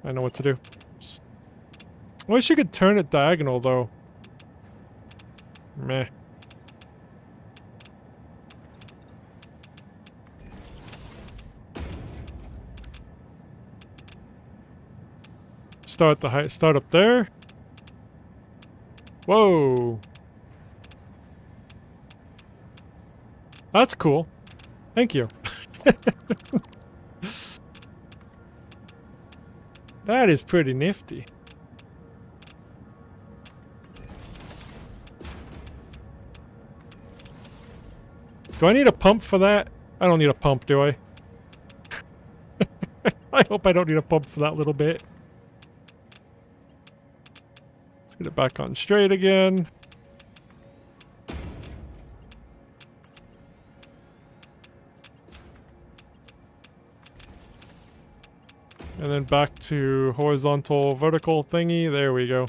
I know what to do. I wish you could turn it diagonal though. Meh. Start the height. Start up there. Whoa. That's cool. Thank you. That is pretty nifty. Do I need a pump for that? I don't need a pump, do I? I hope I don't need a pump for that little bit. Let's get it back on straight again. And then back to horizontal, vertical thingy. There we go.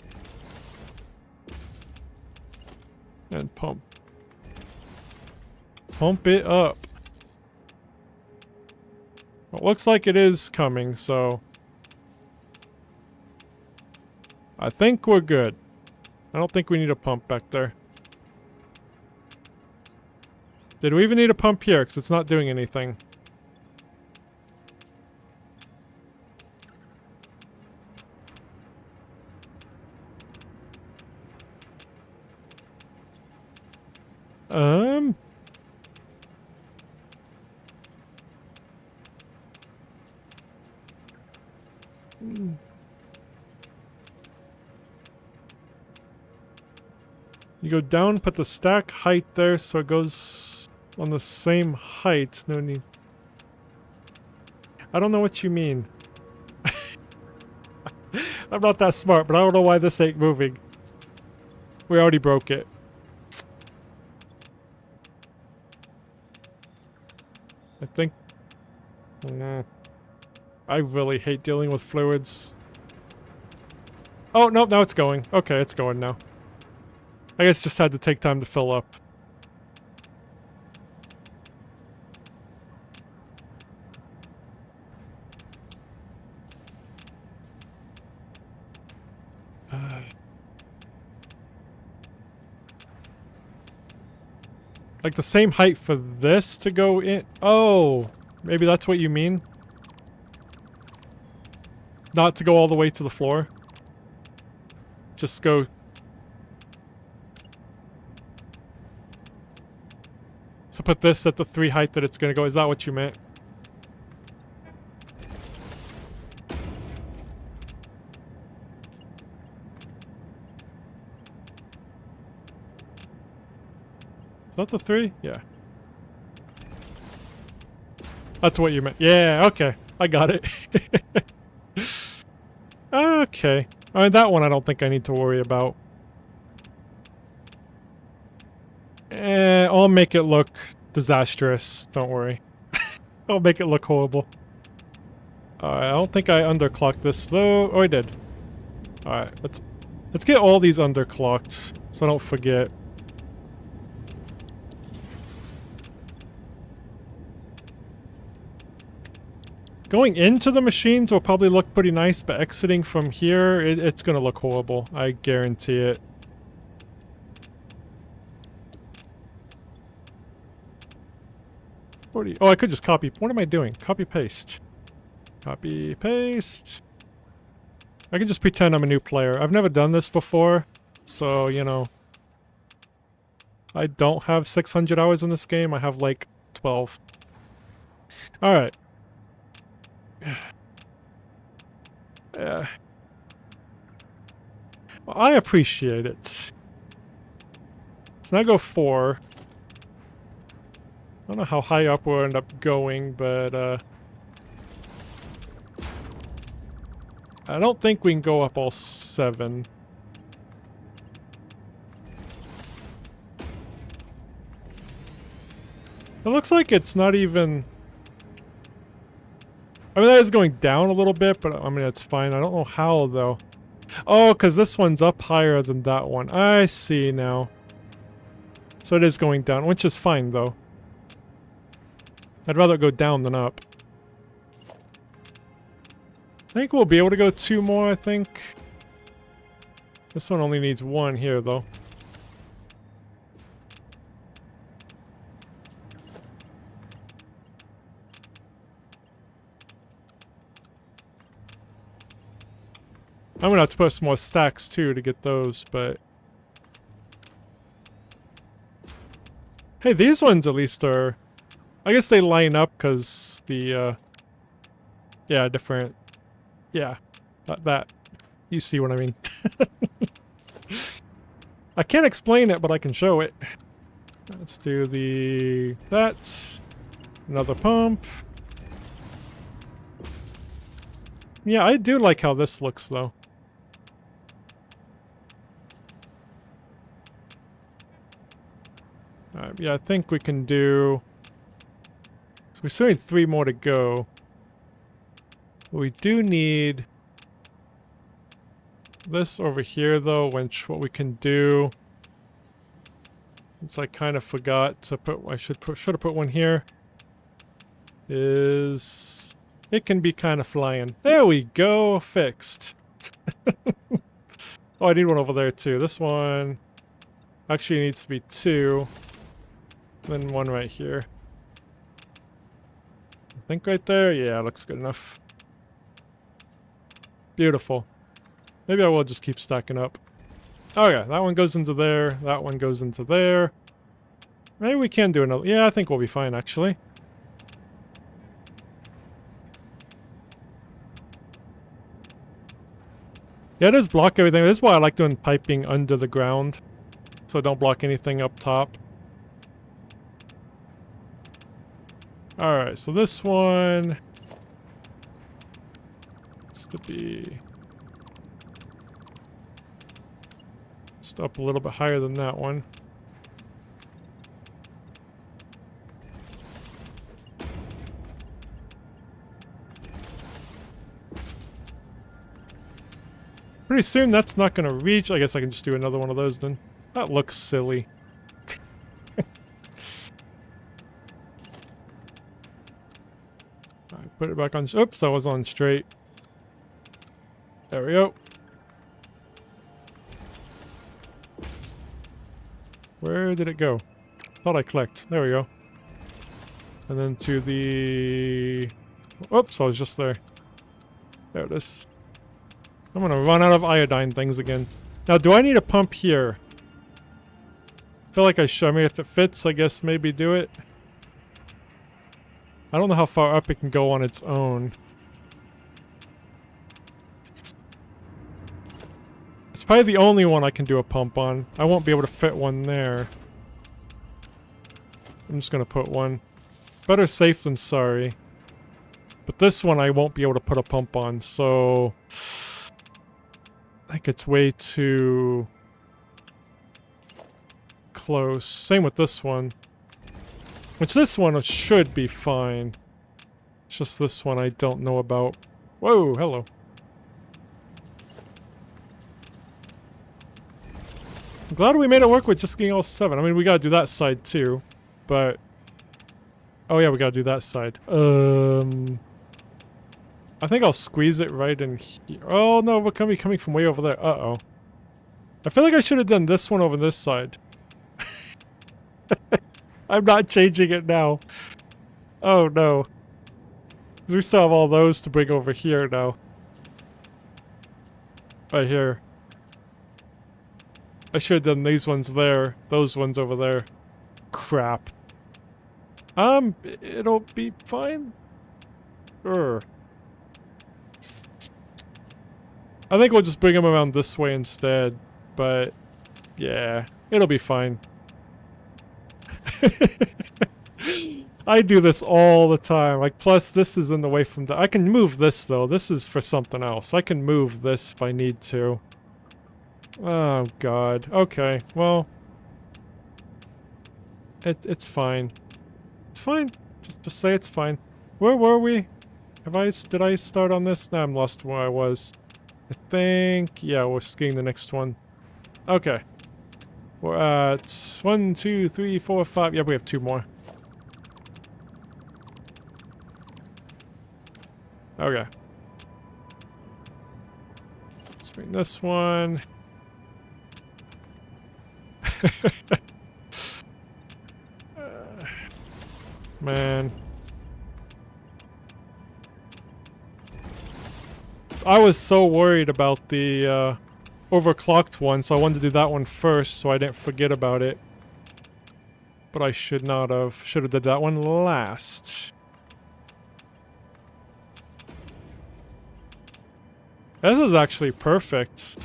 And pump. Pump it up. Well, it looks like it is coming, so... I think we're good. I don't think we need a pump back there. Did we even need a pump here? Because it's not doing anything. You go down, put the stack height there so it goes on the same height. No need. I don't know what you mean. I'm not that smart, but I don't know why this ain't moving. We already broke it. I think... I really hate dealing with fluids. Oh, nope, now it's going. Okay, it's going now. I guess it just had to take time to fill up. Like the same height for this to go in? Oh, maybe that's what you mean? Not to go all the way to the floor? Just go... So put this at the 3 height that it's gonna go. Is that what you meant? Is that the 3? Yeah. That's what you meant. Yeah, okay. I got it. Okay. Alright, that one I don't think I need to worry about. I'll make it look disastrous. Don't worry. I'll make it look horrible. Alright, I don't think I underclocked this though. Oh, I did. Alright, let's get all these underclocked so I don't forget. Going into the machines will probably look pretty nice, but exiting from here, it's gonna look horrible. I guarantee it. Oh, I could just copy. What am I doing? Copy paste. Copy paste. I can just pretend I'm a new player. I've never done this before, so, you know. I don't have 600 hours in this game. I have like 12. Alright. Well, I appreciate it. So now I go 4. I don't know how high up we'll end up going, but I don't think we can go up all 7. It looks like it's not even... I mean, that is going down a little bit, but I mean, it's fine. I don't know how, though. Oh, because this one's up higher than that one. I see now. So it is going down, which is fine, though. I'd rather go down than up. I think we'll be able to go 2 more, I think. This one only needs 1 here, though. I'm gonna have to put some more stacks, too, to get those, but... Hey, these ones at least are... I guess they line up because the, yeah, different... Yeah, that. You see what I mean. I can't explain it, but I can show it. Let's do that. Another pump. Yeah, I do like how this looks, though. Yeah, I think we can do... So we still need 3 more to go. We do need this over here though, which what we can do, since I kind of forgot to put, should have put one here, is it can be kind of flying. There we go, fixed. Oh, I need one over there too. This one actually needs to be 2, then one right here. I think right there, yeah, looks good enough. Beautiful. Maybe I will just keep stacking up. Oh yeah, that one goes into there, that one goes into there. Maybe we can do another. Yeah, I think we'll be fine actually. Yeah, it does block everything. This is why I like doing piping under the ground, so don't block anything up top. Alright, so this one needs to be just up a little bit higher than that one. Pretty soon that's not gonna reach. I guess I can just do another one of those then. That looks silly. I put it back on. Oops, I was on straight. There we go. Where did it go? Thought I clicked. There we go. And then to the... Oops, I was just there. There it is. I'm gonna run out of iodine things again. Now, do I need a pump here? I feel like I should. I mean, if it fits, I guess maybe do it. I don't know how far up it can go on its own. It's probably the only one I can do a pump on. I won't be able to fit one there. I'm just gonna put one. Better safe than sorry. But this one I won't be able to put a pump on, so... I think it's way too... close. Same with this one. Which this one should be fine. It's just this one I don't know about. Whoa, hello. I'm glad we made it work with just getting all 7. I mean, we gotta do that side too, but... Oh yeah, we gotta do that side. I think I'll squeeze it right in here. Oh no, we're coming from way over there. Uh-oh. I feel like I should have done this one over this side. I'm not changing it now. Oh no. 'Cause we still have all those to bring over here now. Right here. I should have done these ones there. Those ones over there. Crap. It'll be fine. I think we'll just bring them around this way instead. But, yeah. It'll be fine. I do this all the time. Like, plus this is in the way from the... I can move this, though. This is for something else. I can move this if I need to. Oh, God. Okay, well... It's fine. It's fine. Just say it's fine. Where were we? Did I start on this? No, I'm lost where I was. I think... Yeah, we're skiing the next one. Okay. We're at 1, 2, 3, 4, 5. Yeah, we have 2 more. Okay. Let's bring this one. Man. I was so worried about the overclocked one, so I wanted to do that one first so I didn't forget about it. But I should not have. Should have did that one last. This is actually perfect.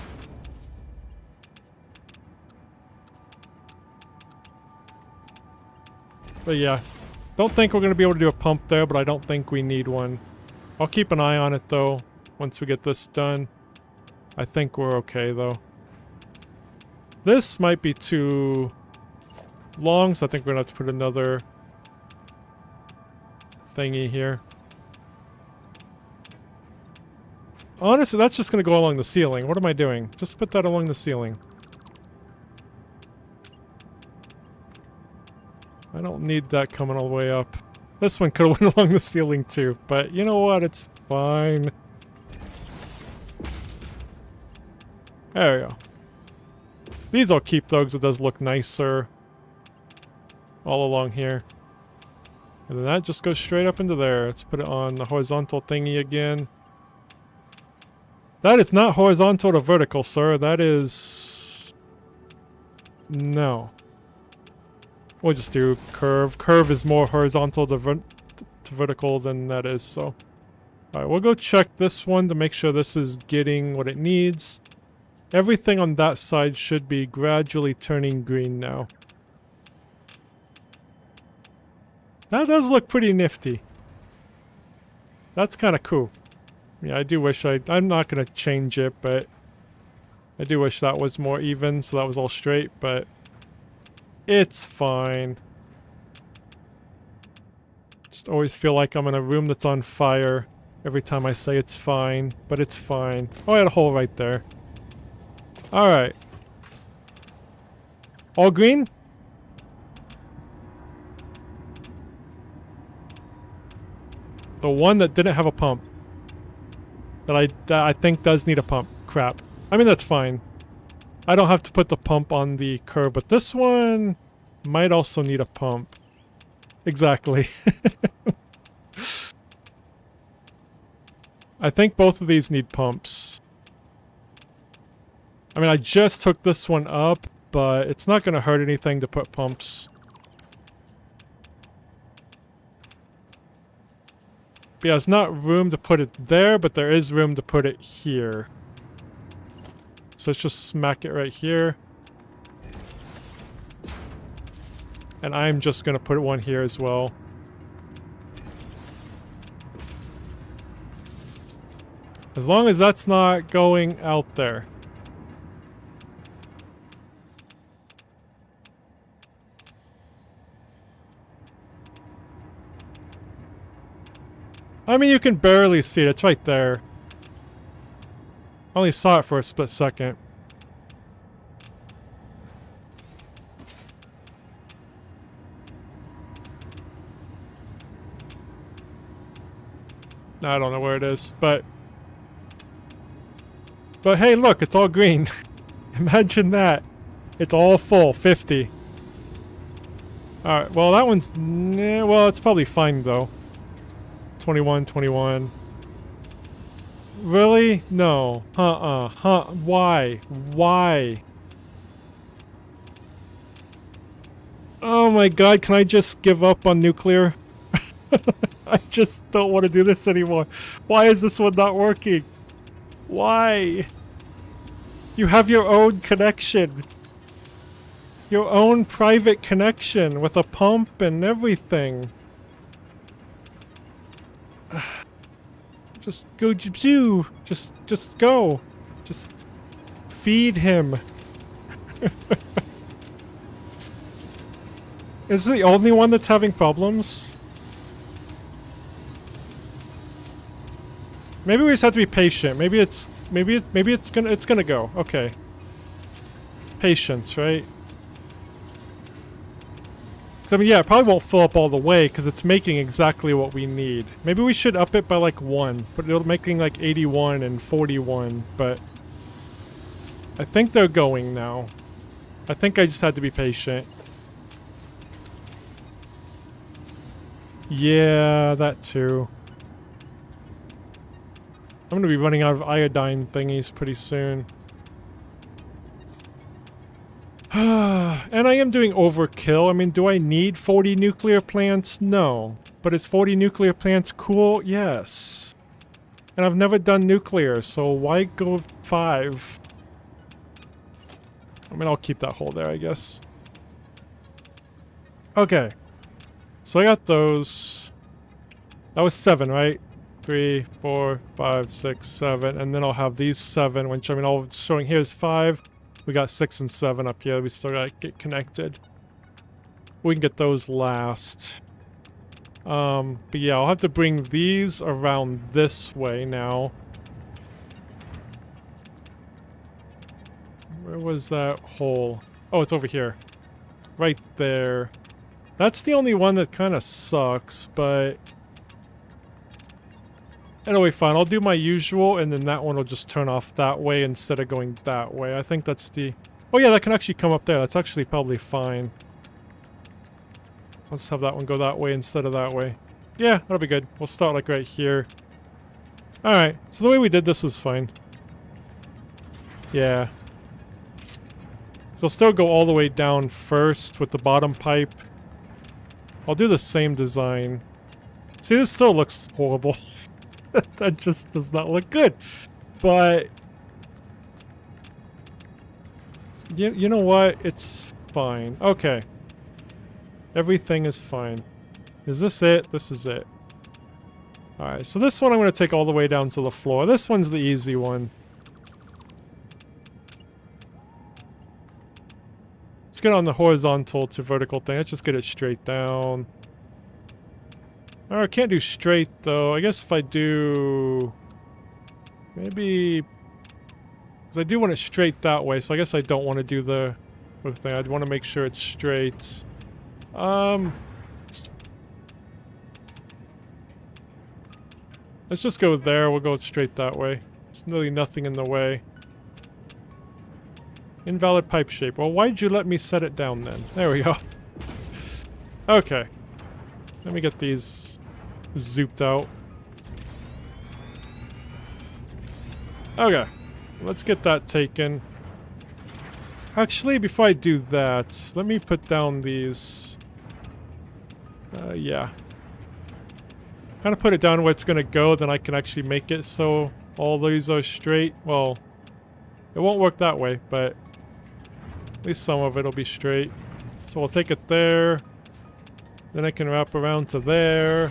But yeah. Don't think we're going to be able to do a pump there, but I don't think we need one. I'll keep an eye on it though, once we get this done. I think we're okay though. This might be too long, so I think we're going to have to put another thingy here. Honestly, that's just gonna go along the ceiling. What am I doing? Just put that along the ceiling. I don't need that coming all the way up. This one could have went along the ceiling too, but you know what? It's fine. There we go. These I'll keep though, because it does look nicer all along here. And then that just goes straight up into there. Let's put it on the horizontal thingy again. That is not horizontal to vertical, sir. That is... No. We'll just do curve. Curve is more horizontal to vertical than that is, so... Alright, we'll go check this one to make sure this is getting what it needs. Everything on that side should be gradually turning green now. That does look pretty nifty. That's kind of cool. Yeah, I do wish I'm not going to change it, but... I do wish that was more even, so that was all straight, but... It's fine. Just always feel like I'm in a room that's on fire every time I say it's fine, but it's fine. Oh, I had a hole right there. Alright. All green? The one that didn't have a pump. That I think does need a pump. Crap. I mean, that's fine. I don't have to put the pump on the curve, but this one might also need a pump. Exactly. I think both of these need pumps. I mean, I just took this one up, but it's not going to hurt anything to put pumps. But yeah, there's not room to put it there, but there is room to put it here. So let's just smack it right here. And I'm just going to put one here as well. As long as that's not going out there. I mean, you can barely see it. It's right there. I only saw it for a split second. I don't know where it is, but hey, look, it's all green. Imagine that. It's all full, 50. Alright, well, that one's... well, it's probably fine, though. 21, 21. Really? No. Why? Why? Oh my god, can I just give up on nuclear? I just don't want to do this anymore. Why is this one not working? Why? You have your own connection. Your own private connection with a pump and everything. Just go, just go. Just feed him. Is it the only one that's having problems? Maybe we just have to be patient. Maybe it's gonna go. Okay. Patience, right? 'Cause I mean, yeah, it probably won't fill up all the way because it's making exactly what we need. Maybe we should up it by like 1, but it'll making like 81 and 41, but I think they're going now. I think I just had to be patient. Yeah, that too. I'm gonna be running out of iodine thingies pretty soon. And I am doing overkill. I mean, do I need 40 nuclear plants? No. But is 40 nuclear plants cool? Yes. And I've never done nuclear, so why go with 5? I mean, I'll keep that hole there, I guess. Okay. So I got those. That was 7, right? 3, 4, 5, 6, 7. And then I'll have these 7, which I mean, all it's showing here is 5. We got 6 and 7 up here. We still gotta get connected. We can get those last. But yeah, I'll have to bring these around this way now. Where was that hole? Oh, it's over here. Right there. That's the only one that kind of sucks, but... Anyway, fine. I'll do my usual, and then that one will just turn off that way instead of going that way. I think that's the... Oh yeah, that can actually come up there. That's actually probably fine. Let's have that one go that way instead of that way. Yeah, that'll be good. We'll start like right here. Alright, so the way we did this is fine. Yeah. So I'll still go all the way down first with the bottom pipe. I'll do the same design. See, this still looks horrible. That just does not look good. But... You know what? It's fine. Okay. Everything is fine. Is this it? This is it. Alright, so this one I'm going to take all the way down to the floor. This one's the easy one. Let's get on the horizontal to vertical thing. Let's just get it straight down. Alright, I can't do straight though. I guess if I do... Maybe... Because I do want it straight that way, so I guess I don't want to do the thing. I'd want to make sure it's straight. Let's just go there. We'll go straight that way. There's really nothing in the way. Invalid pipe shape. Well, why'd you let me set it down then? There we go. Okay. Let me get these zooped out. Okay. Let's get that taken. Actually, before I do that, let me put down these... yeah. Kind of put it down where it's gonna go, then I can actually make it so all these are straight. Well, it won't work that way, but at least some of it will be straight. So we'll take it there. Then I can wrap around to there.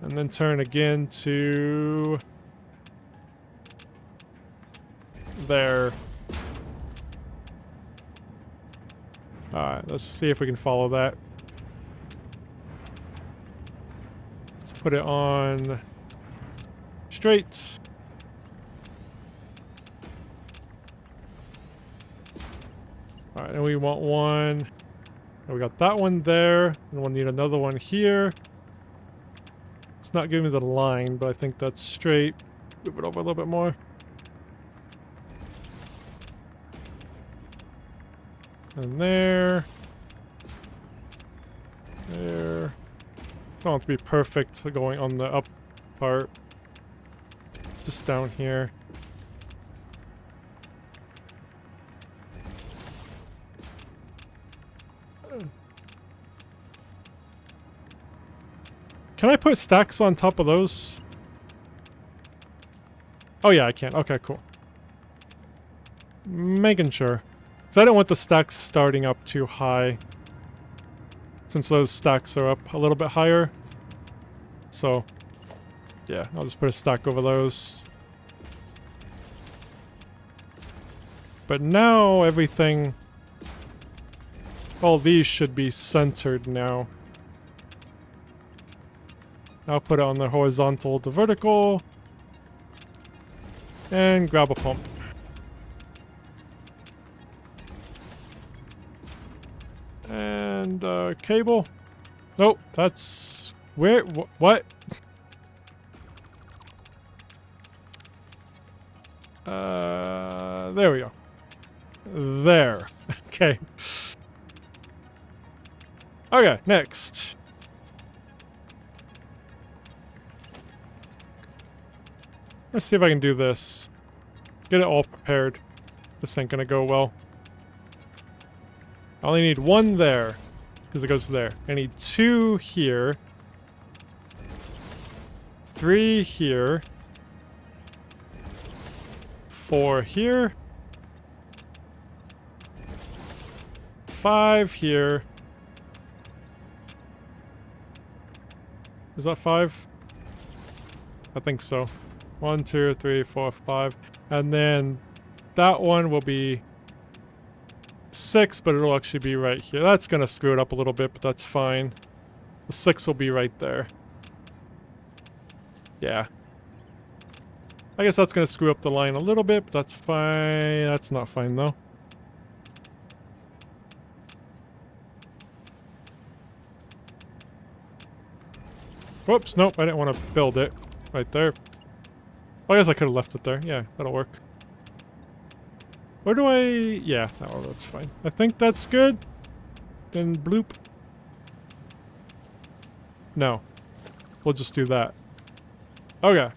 And then turn again to... there. Alright, let's see if we can follow that. Let's put it on straight. Alright, and we want one. And we got that one there. And we'll need another one here. It's not giving me the line, but I think that's straight. Move it over a little bit more. And there. There. Don't want it to be perfect going on the up part. Just down here. Can I put stacks on top of those? Oh yeah, I can. Okay, cool. Making sure. Because I don't want the stacks starting up too high. Since those stacks are up a little bit higher. So, yeah, I'll just put a stack over those. But now everything... all these should be centered now. I'll put it on the horizontal to vertical. And grab a pump. And cable. Nope, that's where what? There we go. There. Okay. Okay, next. Let's see if I can do this. Get it all prepared. This ain't gonna go well. I only need one there, because it goes there. I need 2 here. 3 here. 4 here. 5 here. Is that 5? I think so. 1, 2, 3, 4, 5. And then that one will be 6, but it'll actually be right here. That's gonna screw it up a little bit, but that's fine. The 6 will be right there. Yeah. I guess that's gonna screw up the line a little bit, but that's fine. That's not fine though. Whoops, nope, I didn't want to build it right there. Well, I guess I could have left it there. Yeah, that'll work. Where do I... Yeah, oh, that's fine. I think that's good. Then bloop. No. We'll just do that. Okay.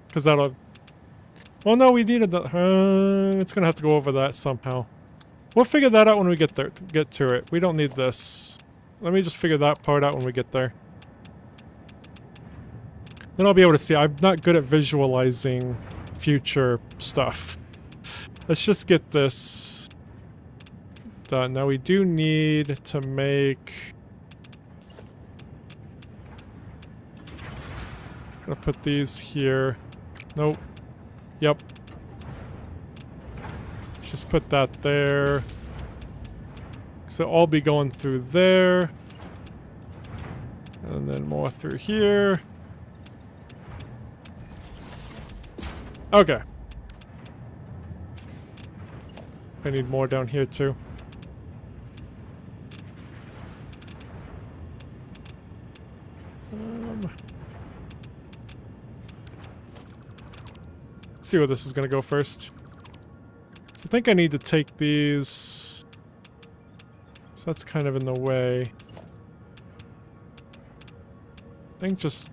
Because that'll... Well, no, we needed that. It's gonna have to go over that somehow. We'll figure that out when we get there. Get to it. We don't need this. Let me just figure that part out when we get there. Then I'll be able to see. I'm not good at visualizing future stuff. Let's just get this done. Now we do need to make... I'm gonna put these here. Nope. Yep. Just put that there. So I'll be going through there. And then more through here. Okay. I need more down here too. Let's see where this is gonna go first. So I think I need to take these. So that's kind of in the way. I think just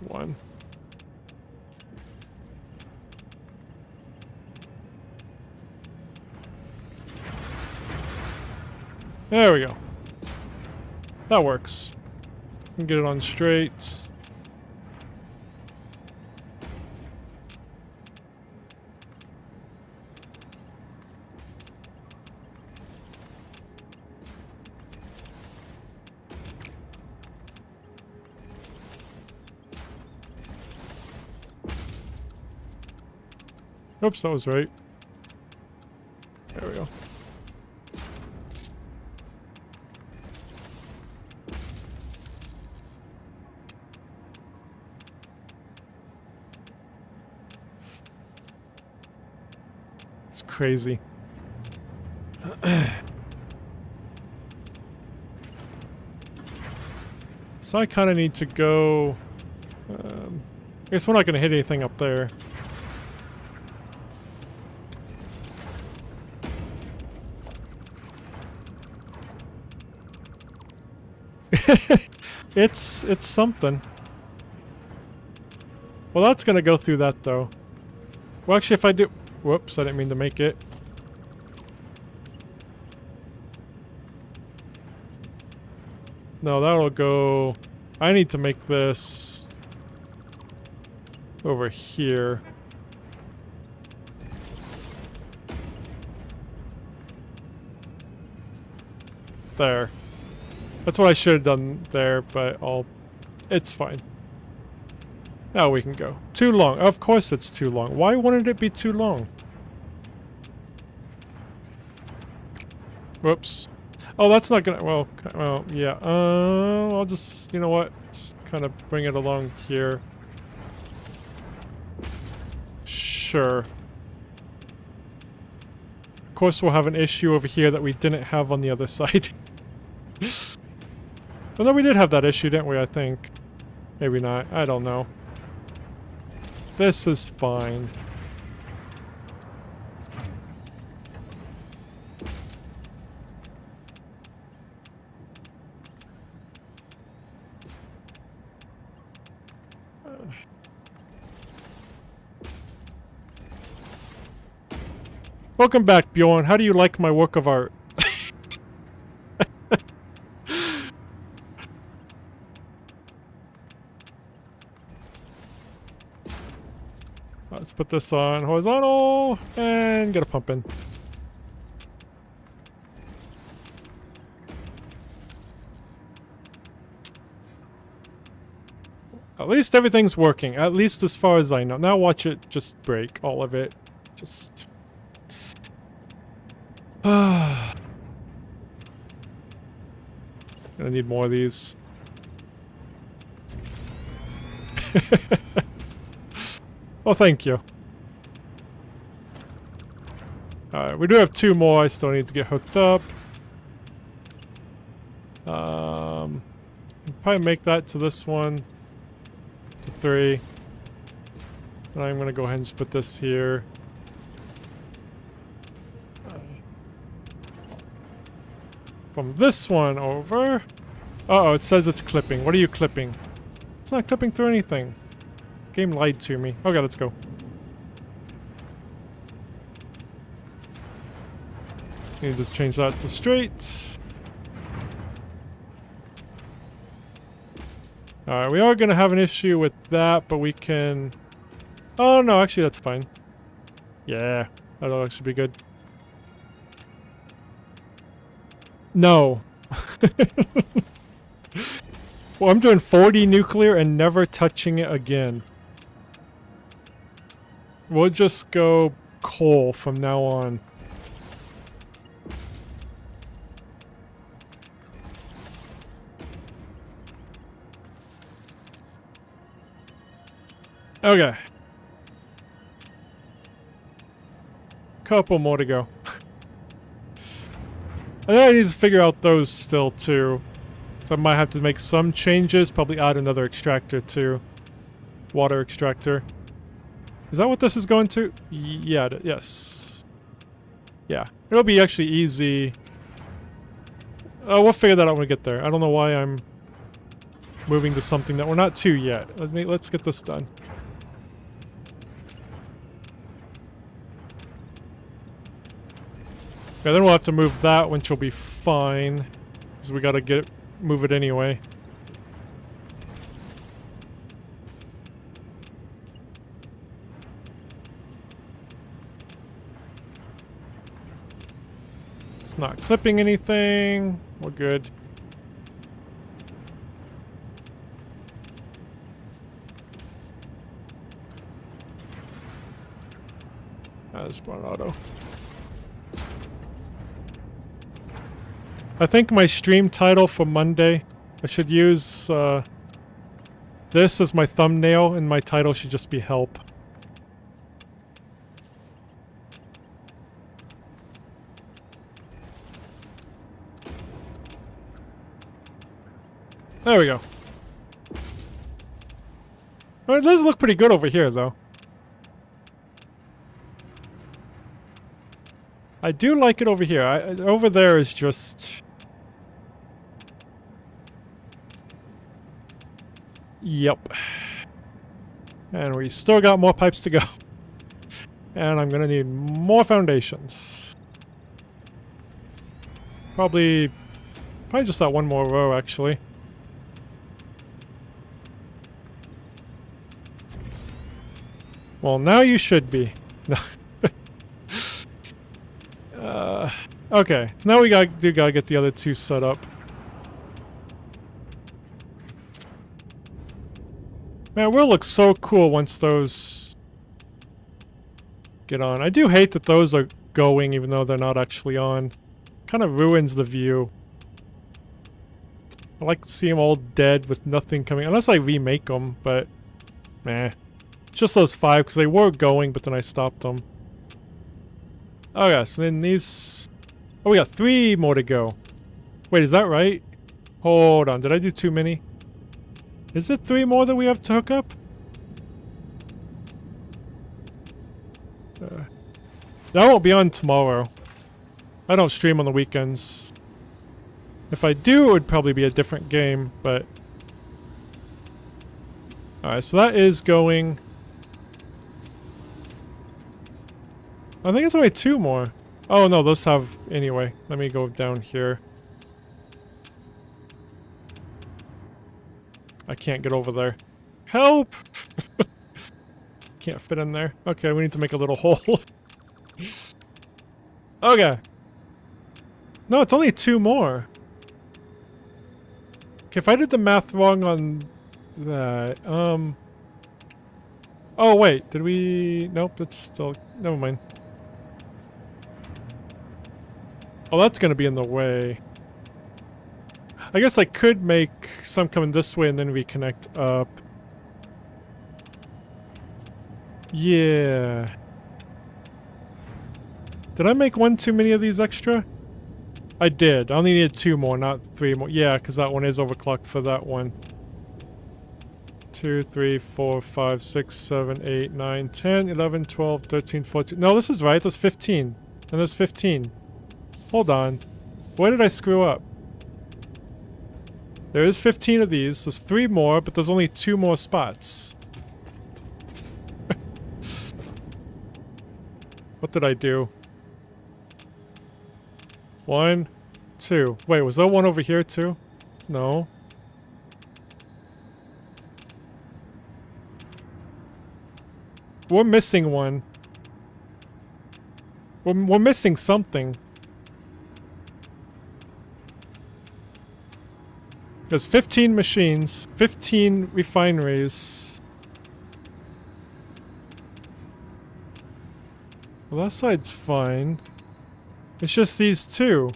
one. There we go. That works. We can get it on straight. Oops, that was right. There we go. It's crazy. So I kind of need to go... I guess we're not going to hit anything up there. It's something. Well, that's gonna go through that though. Well, actually, if I do... Whoops, I didn't mean to make it. No, that'll go... I need to make this... over here. There. That's what I should have done there, but it's fine. Now we can go. Too long. Of course it's too long. Why wouldn't it be too long? Whoops. Oh, that's not gonna... Well, yeah. I'll just... You know what? Just kind of bring it along here. Sure. Of course we'll have an issue over here that we didn't have on the other side. Well, no, we did have that issue, didn't we, I think? Maybe not. I don't know. This is fine. Welcome back, Bjorn. How do you like my work of art? Let's put this on horizontal and get a pump in. At least everything's working, at least as far as I know. Now watch it just break, all of it. Just... Gonna need more of these. Well, thank you. Alright, we do have 2 more I still need to get hooked up. Probably make that to this one. To 3. And I'm gonna go ahead and just put this here. From this one over. Uh-oh, it says it's clipping. What are you clipping? It's not clipping through anything. Game lied to me. Okay, let's go. Need to just change that to straight. Alright, we are gonna have an issue with that, but we can... Oh, no, actually that's fine. Yeah, that'll actually be good. No. Well, I'm doing 40 nuclear and never touching it again. We'll just go coal from now on. Okay. Couple more to go. And then I need to figure out those still too. So I might have to make some changes, probably add another extractor too. Water extractor. Is that what this is going to? Yeah, yes. Yeah, it'll be actually easy. We'll figure that out when we get there. I don't know why I'm moving to something that we're not to yet. Let's get this done. Yeah, then we'll have to move that, which will be fine. Because we gotta move it anyway. It's not clipping anything. We're good. That's spawn auto. I think my stream title for Monday, I should use this as my thumbnail, and my title should just be help. There we go. Well, it does look pretty good over here, though. I do like it over here. Over there is just... Yep. And we still got more pipes to go. And I'm gonna need more foundations. Probably just that one more row, actually. Well, now you should be. No. Okay, so now we gotta get the other 2 set up. Man, it will look so cool once those get on. I do hate that those are going even though they're not actually on. Kind of ruins the view. I like to see them all dead with nothing coming, unless I remake them, but meh. Just those 5 because they were going, but then I stopped them. Okay, so then these... Oh, we got 3 more to go. Wait, is that right? Hold on, did I do too many? Is it 3 more that we have to hook up? That won't be on tomorrow. I don't stream on the weekends. If I do, it would probably be a different game, but... Alright, so that is going... I think it's only 2 more. Oh no, those have... Anyway, let me go down here. I can't get over there. Help! Can't fit in there. Okay, we need to make a little hole. Okay. No, it's only 2 more. Okay, if I did the math wrong on that, Oh wait, did we... Nope, it's still... Never mind. Oh, that's gonna be in the way. I guess I could make some coming this way and then reconnect up. Yeah. Did I make one too many of these extra? I did. I only needed 2 more, not 3 more. Yeah, because that one is overclocked for that one. 2, 3, 4, 5, 6, 7, 8, 9, 10, 11, 12, 13, 14. No, this is right. That's 15. And there's 15. Hold on. Where did I screw up? There is 15 of these. There's 3 more, but there's only 2 more spots. What did I do? 1, 2. Wait, was there one over here too? No. We're missing one. We're missing something. There's 15 machines, 15 refineries. Well, that side's fine. It's just these 2.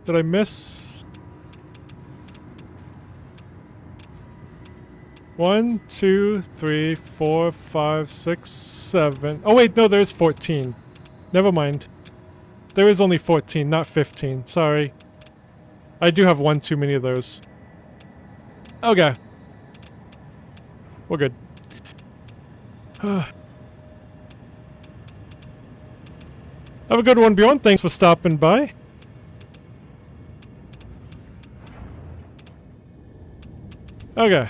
Did I miss? 1, 2, 3, 4, 5, 6, 7. Oh wait, no, there's 14. Never mind. There is only 14, not 15. Sorry. I do have 1 too many of those. Okay. We're good. Have a good one, Bjorn. Thanks for stopping by. Okay.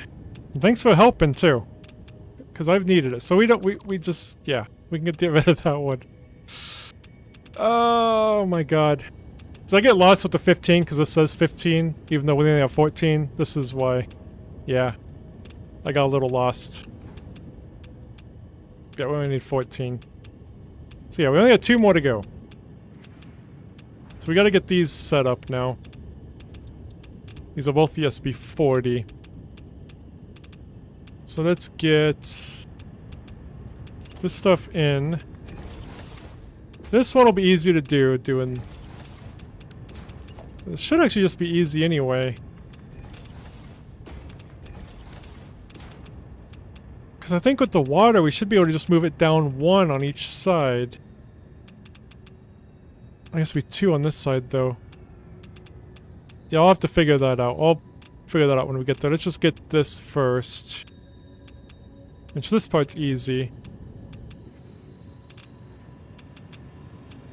Thanks for helping, too. Because I've needed it. So we just, yeah. We can get rid of that one. Oh my god. Did I get lost with the 15 because it says 15, even though we only have 14? This is why. Yeah. I got a little lost. Yeah, we only need 14. So yeah, we only have 2 more to go. So we gotta get these set up now. These are both ESP40. So let's get this stuff in. This one will be easy to do, doing... It should actually just be easy anyway. Because I think with the water, we should be able to just move it down 1 on each side. I guess it'll be 2 on this side, though. Yeah, I'll have to figure that out. I'll figure that out when we get there. Let's just get this first. Which this part's easy.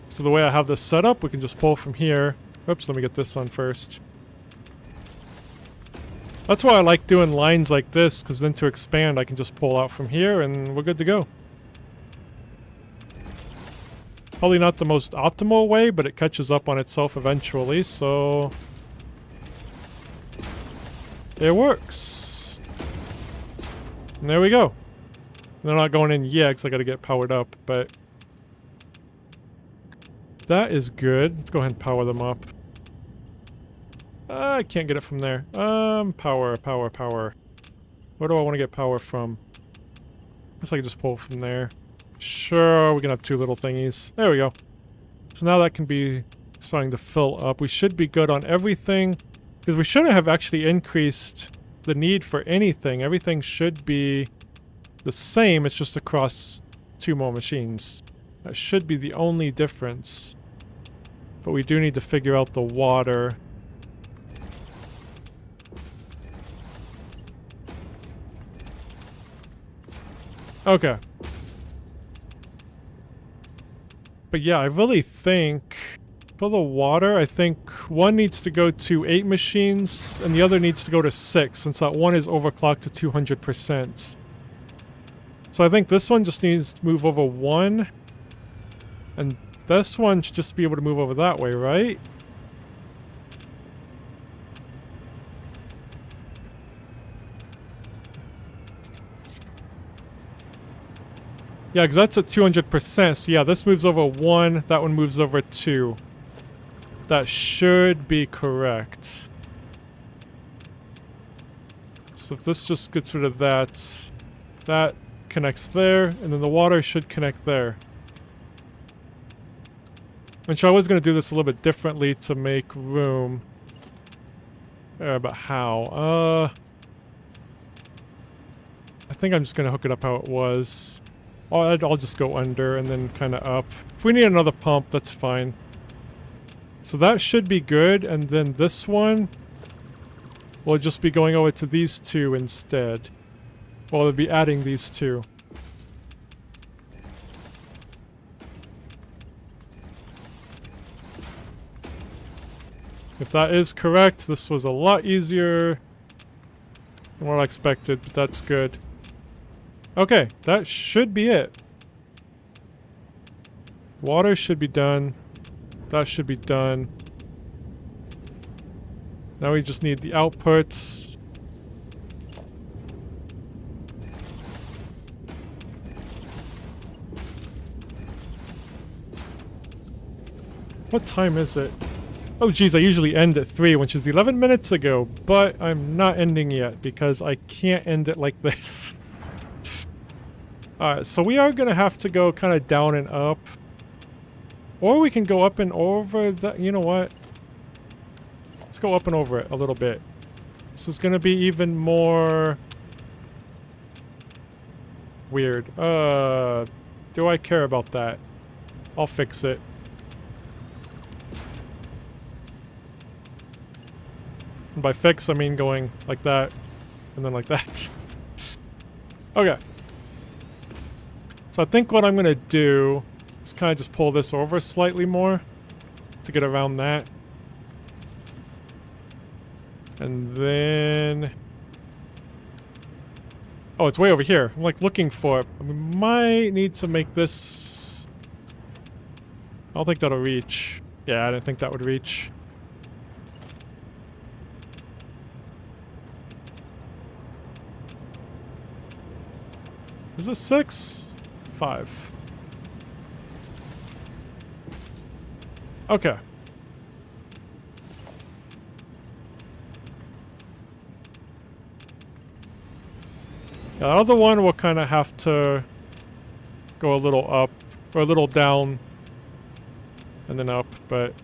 So the way I have this set up, we can just pull from here. Oops, let me get this on first. That's why I like doing lines like this, because then to expand I can just pull out from here and we're good to go. Probably not the most optimal way, but it catches up on itself eventually, so... It works! And there we go. They're not going in yet, because I gotta get powered up, but... That is good. Let's go ahead and power them up. I can't get it from there. Power. Where do I want to get power from? Guess I can just pull from there. Sure, we can have 2 little thingies. There we go. So now that can be starting to fill up. We should be good on everything. Because we shouldn't have actually increased the need for anything. Everything should be the same. It's just across 2 more machines. That should be the only difference. But we do need to figure out the water. Okay. But yeah, I really think... For the water, I think one needs to go to 8 machines, and the other needs to go to 6, since that one is overclocked to 200%. So I think this one just needs to move over 1. And this one should just be able to move over that way, right? Yeah, because that's at 200%, so yeah, this moves over 1, that one moves over 2. That should be correct. So if this just gets rid of that, that connects there, and then the water should connect there. Which I was going to do this a little bit differently to make room. But how? I think I'm just gonna hook it up how it was. I'll just go under and then kind of up. If we need another pump, that's fine. So that should be good, and then this one will just be going over to these two instead. Well, it'll be adding these two. If that is correct, this was a lot easier than what I expected, but that's good. Okay, that should be it. Water should be done. That should be done. Now we just need the outputs. What time is it? Oh geez, I usually end at 3, which is 11 minutes ago, but I'm not ending yet because I can't end it like this. Alright, so we are gonna have to go kind of down and up. Or we can go up and over that. You know what? Let's go up and over it a little bit. This is gonna be even more weird. Do I care about that? I'll fix it. And by fix, I mean going like that, and then like that. Okay. So I think what I'm gonna do is kind of just pull this over slightly more to get around that. And then... oh, it's way over here. I'm like looking for it. We might need to make this... I don't think that'll reach. Yeah, I didn't think that would reach. Is it 6? 5. Okay. Yeah, the other one will kind of have to go a little up, or a little down, and then up, but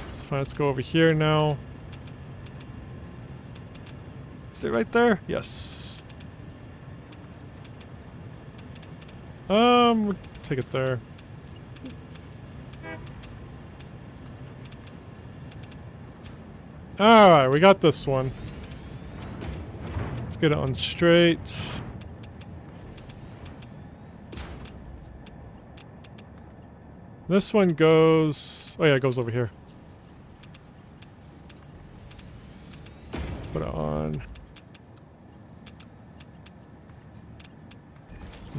it's fine. Let's go over here now. Is it right there? Yes. We'll take it there. Alright, we got this one. Let's get it on straight. This one goes... oh yeah, it goes over here. Put it on.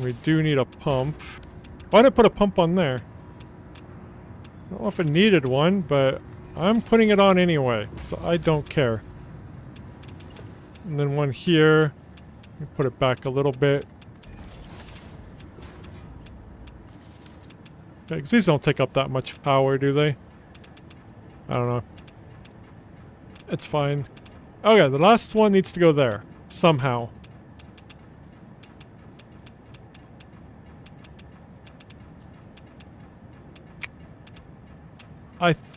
We do need a pump. Why did I put a pump on there? I don't know if it needed one, but I'm putting it on anyway, so I don't care. And then one here. Put it back a little bit. Yeah, 'cause these don't take up that much power, do they? I don't know. It's fine. Okay, the last one needs to go there. Somehow.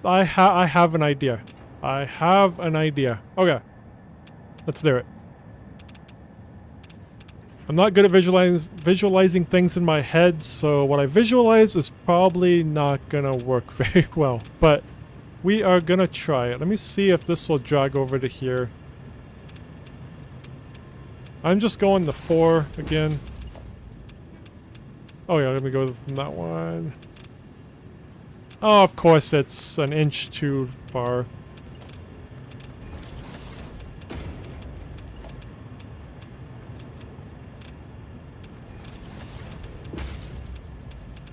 I have an idea. I have an idea. Okay. Let's do it. I'm not good at visualizing things in my head, so what I visualize is probably not gonna work very well. But we are gonna try it. Let me see if this will drag over to here. I'm just going the 4 again. Oh yeah, let me go from that one. Oh, of course it's an inch too far.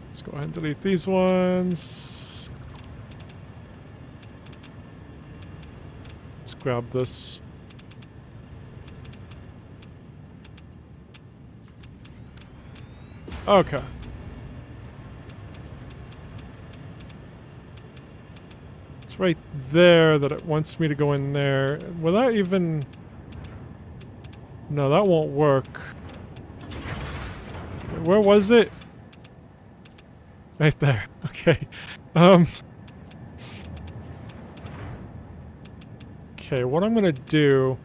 Let's go ahead and delete these ones. Let's grab this. Okay. It's right there that it wants me to go in there. Will that even... no, that won't work. Where was it? Right there. Okay. Okay, what I'm gonna do...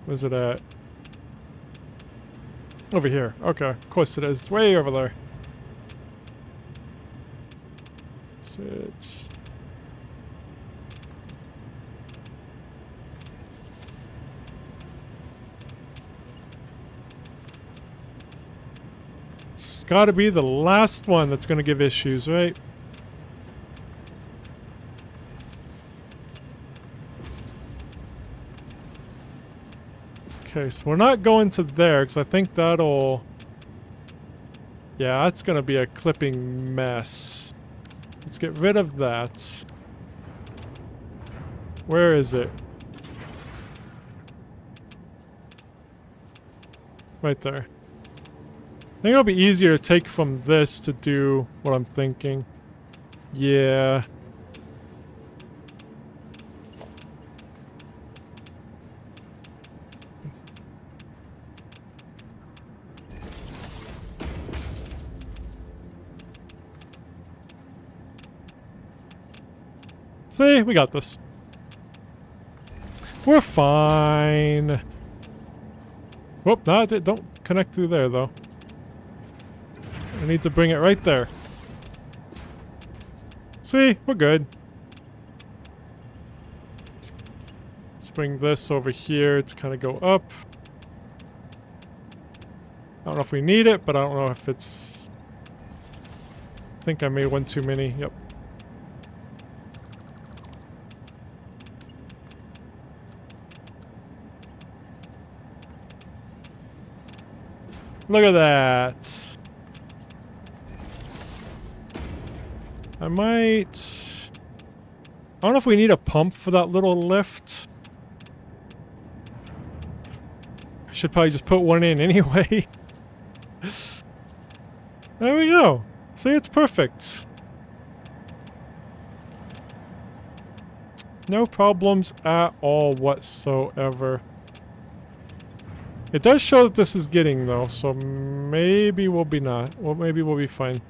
where's it at? Over here. Okay, of course it is. It's way over there. Sit. It's gotta be the last one that's gonna give issues, right? Okay, so we're not going to there, because I think that'll... Yeah, that's gonna be a clipping mess. Let's get rid of that. Where is it? Right there. I think it'll be easier to take from this to do what I'm thinking. Yeah. See, we got this. We're fine. Whoop, no, don't connect through there, though. I need to bring it right there. See, we're good. Let's bring this over here to kind of go up. I don't know if we need it, but I don't know if it's... I think I made one too many. Yep. Look at that. I might... I don't know if we need a pump for that little lift. I should probably just put one in anyway. There we go. See, it's perfect. No problems at all whatsoever. It does show that this is getting though, so maybe we'll be not. Well, maybe we'll be fine.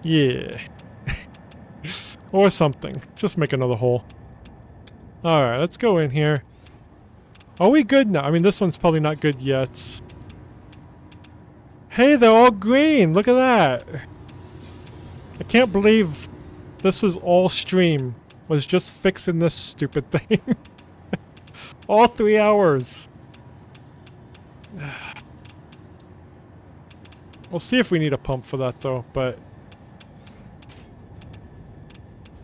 Yeah. Or something. Just make another hole. Alright, let's go in here. Are we good now? I mean, this one's probably not good yet. Hey, they're all green! Look at that! I can't believe this is all stream. Was just fixing this stupid thing. All 3 hours. We'll see if we need a pump for that though, but...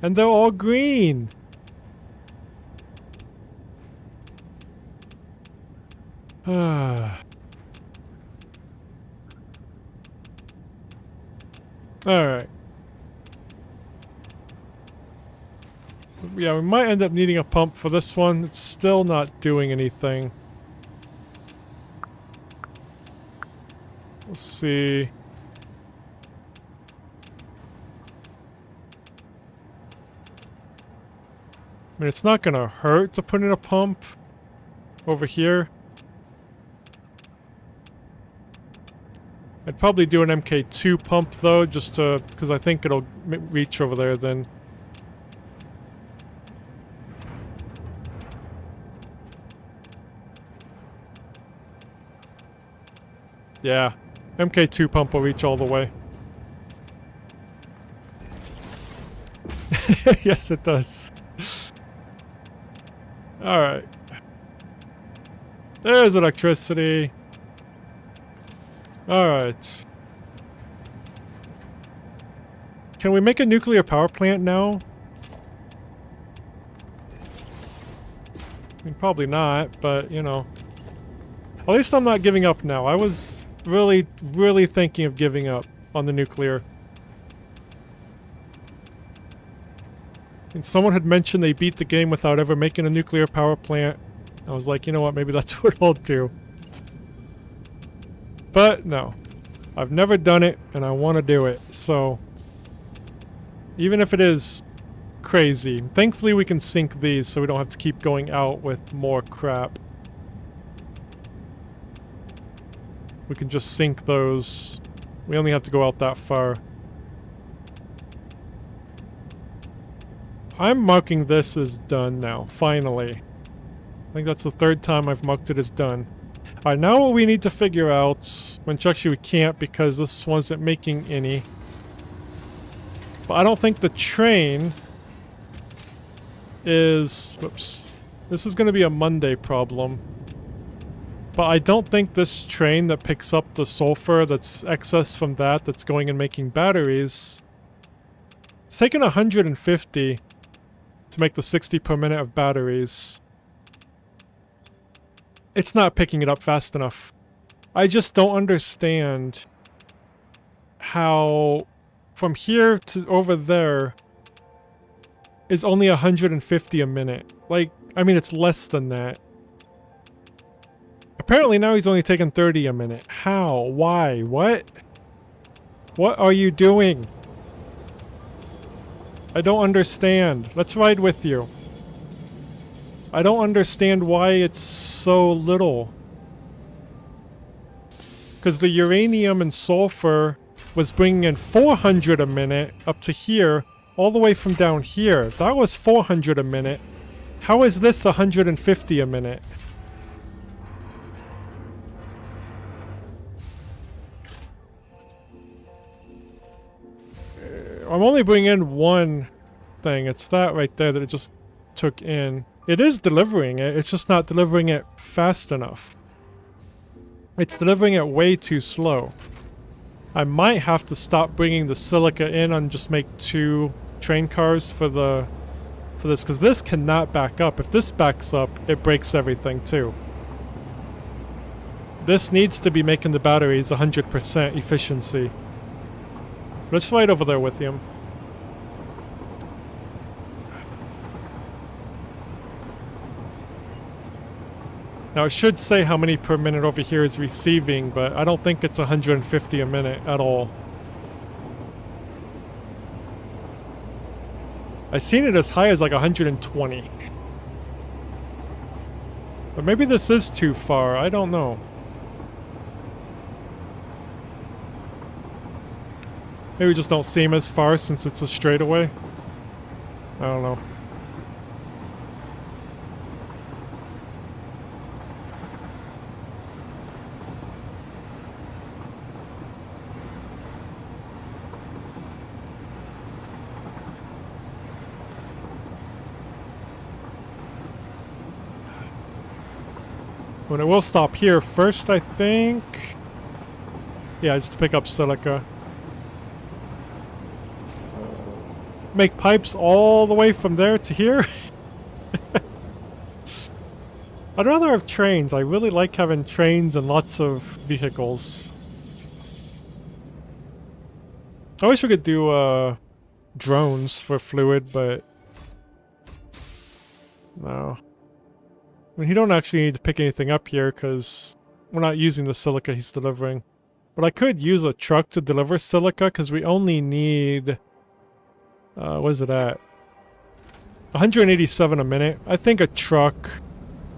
And they're all green! Alright. Yeah, we might end up needing a pump for this one. It's still not doing anything. Let's see. I mean, it's not gonna hurt to put in a pump over here. I'd probably do an MK2 pump though, just to, because I think it'll reach over there then. Yeah, MK2 pump will reach all the way. Yes, it does. Alright. There's electricity. Alright. Can we make a nuclear power plant now? I mean, probably not, but, you know. At least I'm not giving up now. I was really thinking of giving up on the nuclear. And someone had mentioned they beat the game without ever making a nuclear power plant. I was like, you know what, maybe that's what I'll do. But no. I've never done it, and I want to do it, so... Even if it is crazy. Thankfully we can sink these so we don't have to keep going out with more crap. We can just sink those. We only have to go out that far. I'm marking this as done now, finally. I think that's the 3rd time I've marked it as done. Alright, now what we need to figure out, which actually we can't because this wasn't making any. But I don't think the train is... Whoops. This is going to be a Monday problem. But I don't think this train that picks up the sulfur that's excess from that that's going and making batteries... It's taking 150 to make the 60 per minute of batteries. It's not picking it up fast enough. I just don't understand how from here to over there is only 150 a minute. Like, I mean, it's less than that. Apparently now he's only taking 30 a minute. How? Why? What? What are you doing? I don't understand. Let's ride with you. I don't understand why it's so little. Because the uranium and sulfur was bringing in 400 a minute up to here, all the way from down here. That was 400 a minute. How is this 150 a minute? I'm only bringing in one thing. It's that right there that it just took in. It is delivering it, it's just not delivering it fast enough. It's delivering it way too slow. I might have to stop bringing the silica in and just make 2 train cars for this, because this cannot back up. If this backs up, it breaks everything too. This needs to be making the batteries 100% efficiency. Let's fly over there with him. Now it should say how many per minute over here is receiving, but I don't think it's 150 a minute at all. I've seen it as high as like 120. But maybe this is too far, I don't know. Maybe we just don't seem as far since it's a straightaway. I don't know. When it will stop here first, I think. Yeah, just to pick up silica. Make pipes all the way from there to here. I'd rather have trains. I really like having trains and lots of vehicles. I wish we could do drones for fluid, but no. I mean, he don't actually need to pick anything up here because we're not using the silica he's delivering. But I could use a truck to deliver silica because we only need... what is it at? 187 a minute. I think a truck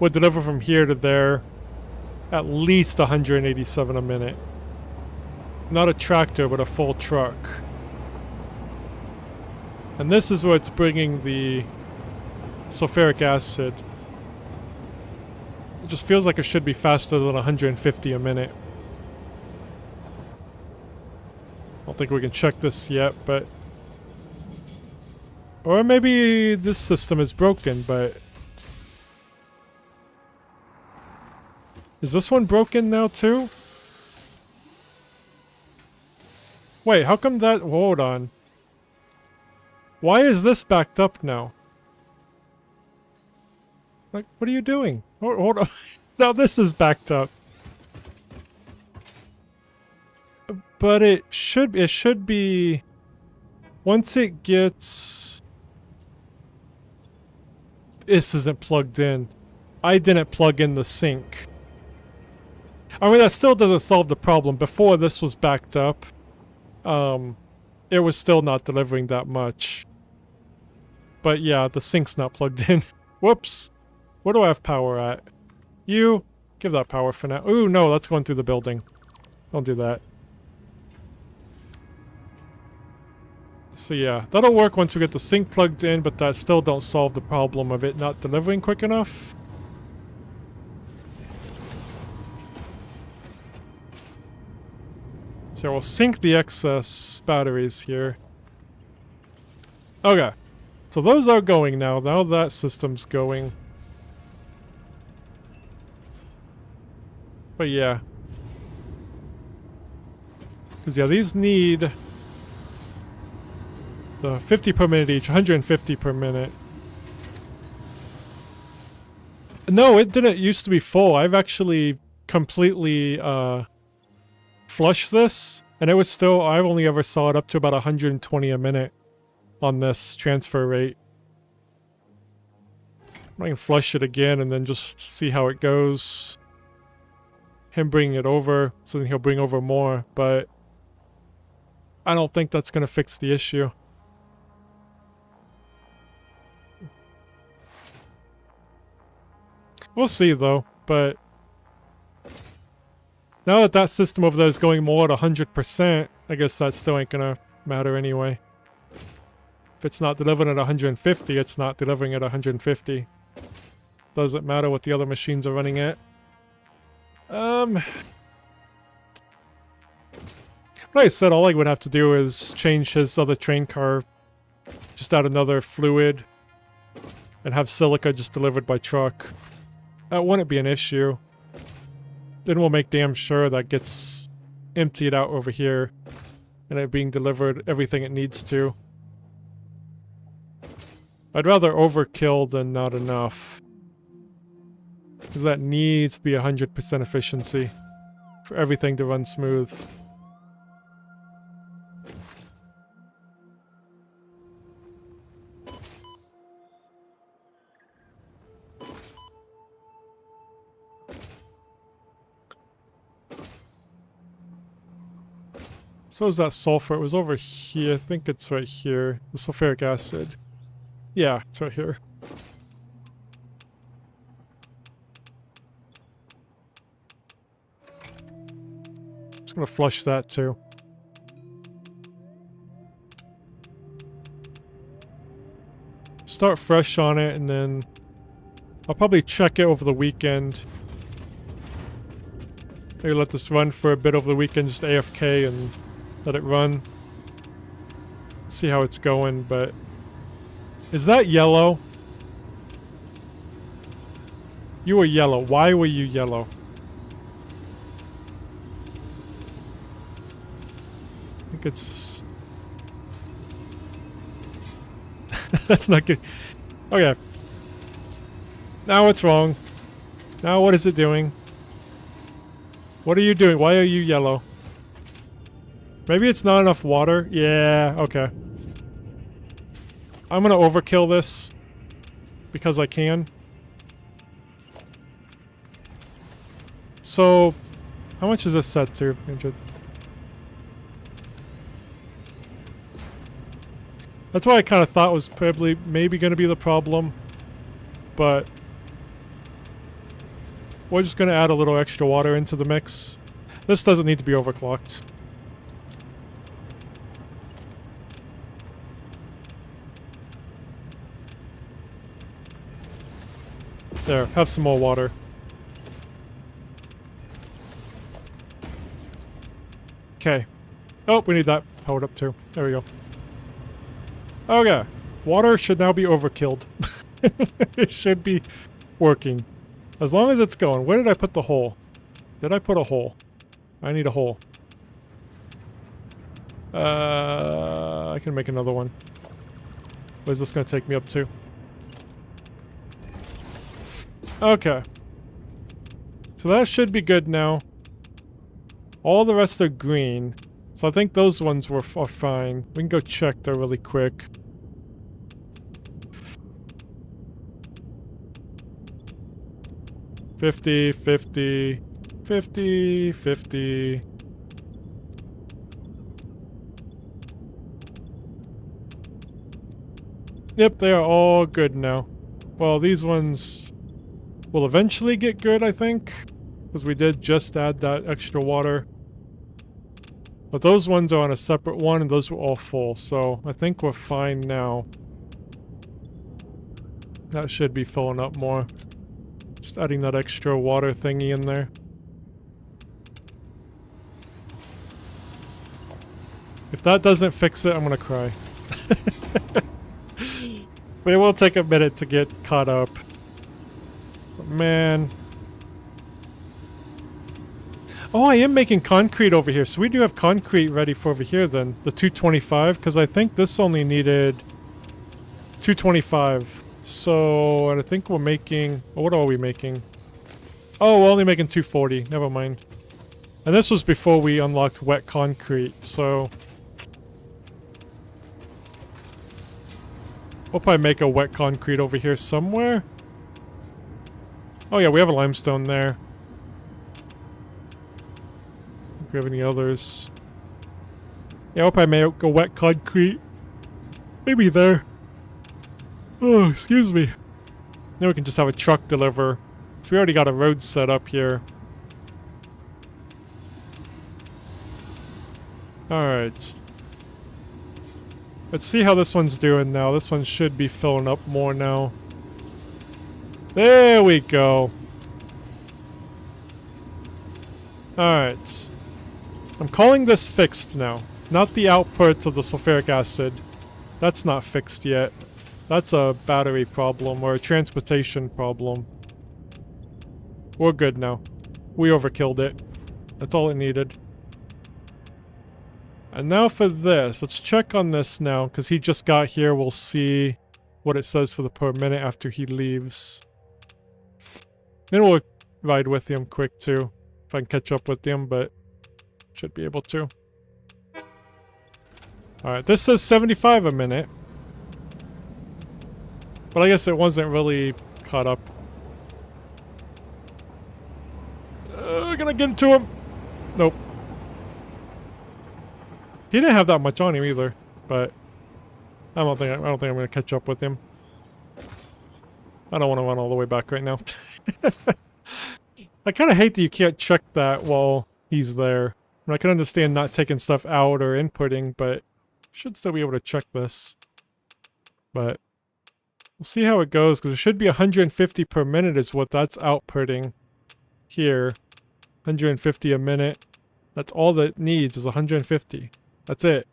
would deliver from here to there at least 187 a minute. Not a tractor, but a full truck. And this is what's bringing the sulfuric acid. It just feels like it should be faster than 150 a minute. I don't think we can check this yet, but... Or maybe this system is broken, but... Is this one broken now too? Wait, how come that... Hold on. Why is this backed up now? Like, what are you doing? Hold on. Now this is backed up. But it should be... Once it gets... This isn't plugged in. I didn't plug in the sink. I mean, that still doesn't solve the problem. Before this was backed up, it was still not delivering that much. But yeah, the sink's not plugged in. Whoops. Where do I have power at? You, give that power for now. Ooh, no, that's going through the building. Don't do that. So yeah, that'll work once we get the sink plugged in, but that still don't solve the problem of it not delivering quick enough. So we'll sink the excess batteries here. Okay. So those are going now. Now that system's going. But yeah. Because yeah, these need the 50 per minute each, 150 per minute. No, it didn't used to be full. I've actually completely flushed this, and it was still, I've only ever saw it up to about 120 a minute on this transfer rate. I can flush it again and then just see how it goes. Him bringing it over, so then he'll bring over more, but I don't think that's going to fix the issue. We'll see though, but now that that system over there is going more at 100%, I guess that still ain't gonna matter anyway. If it's not delivering at 150, it's not delivering at 150. Doesn't matter what the other machines are running at. Like I said, all I would have to do is change his other train car, just add another fluid, and have silica just delivered by truck. That wouldn't be an issue. Then we'll make damn sure that gets emptied out over here, and it being delivered everything it needs to. I'd rather overkill than not enough. Because that needs to be 100% efficiency for everything to run smooth. So is that sulfur? It was over here. I think it's right here. The sulfuric acid. Yeah, it's right here. Just gonna flush that too. Start fresh on it, and then I'll probably check it over the weekend. Maybe let this run for a bit over the weekend, just AFK and let it run. See how it's going, but... Is that yellow? You were yellow. Why were you yellow? I think it's... That's not good. Okay. Now what's wrong? Now what is it doing? What are you doing? Why are you yellow? Maybe it's not enough water? Yeah, okay. I'm gonna overkill this because I can. So, how much is this set to? That's what I kind of thought was probably maybe going to be the problem, but we're just going to add a little extra water into the mix. This doesn't need to be overclocked. There, have some more water. Okay. Oh, we need that powered up too. There we go. Okay. Water should now be overkilled. It should be working. As long as it's going. Where did I put the hole? Did I put a hole? I need a hole. I can make another one. What is this going to take me up to? Okay. So that should be good now. All the rest are green. So I think those ones are fine. We can go check there really quick. $50, $50, $50, $50. Yep, they are all good now. Well, these ones will eventually get good, I think. Because we did just add that extra water. But those ones are on a separate one, and those were all full. So I think we're fine now. That should be filling up more. Just adding that extra water thingy in there. If that doesn't fix it, I'm gonna cry. But it will take a minute to get caught up. But man. Oh, I am making concrete over here. So we do have concrete ready for over here then. The 225, because I think this only needed 225. So, and I think we're making... What are we making? Oh, we're only making 240. Never mind. And this was before we unlocked wet concrete, so... Hope I make a wet concrete over here somewhere. Oh yeah, we have a limestone there. Do we have any others? Yeah, I hope I make a wet concrete. Maybe there. Oh, excuse me. Then we can just have a truck deliver. So we already got a road set up here. Alright. Let's see how this one's doing now. This one should be filling up more now. There we go. Alright. I'm calling this fixed now. Not the output of the sulfuric acid. That's not fixed yet. That's a battery problem or a transportation problem. We're good now. We overkilled it. That's all it needed. And now for this. Let's check on this now, because he just got here. We'll see what it says for the per minute after he leaves. Then we'll ride with him quick too. If I can catch up with him, but should be able to. Alright, this says 75 a minute. But I guess it wasn't really caught up. Gonna get into him. Nope. He didn't have that much on him either, but I don't think I'm gonna catch up with him. I don't want to run all the way back right now. I kind of hate that you can't check that while he's there. I can understand not taking stuff out or inputting, but should still be able to check this. But we'll see how it goes, because it should be 150 per minute is what that's outputting here. 150 a minute. That's all that it needs is 150. That's it.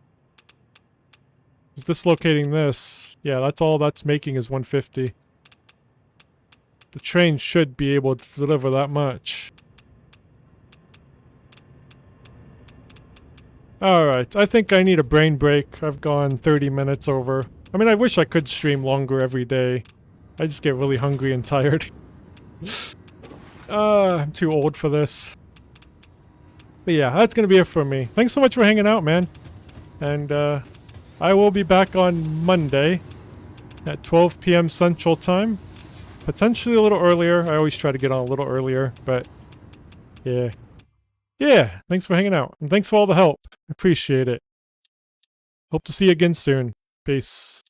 Just dislocating this. Yeah, that's all that's making is 150. The train should be able to deliver that much. Alright, I think I need a brain break. I've gone 30 minutes over. I mean, I wish I could stream longer every day. I just get really hungry and tired. I'm too old for this. But yeah, that's gonna be it for me. Thanks so much for hanging out, man. And I will be back on Monday at 12 p.m. Central Time. Potentially a little earlier. I always try to get on a little earlier, but yeah. Yeah, thanks for hanging out. And thanks for all the help. Appreciate it. Hope to see you again soon. Peace.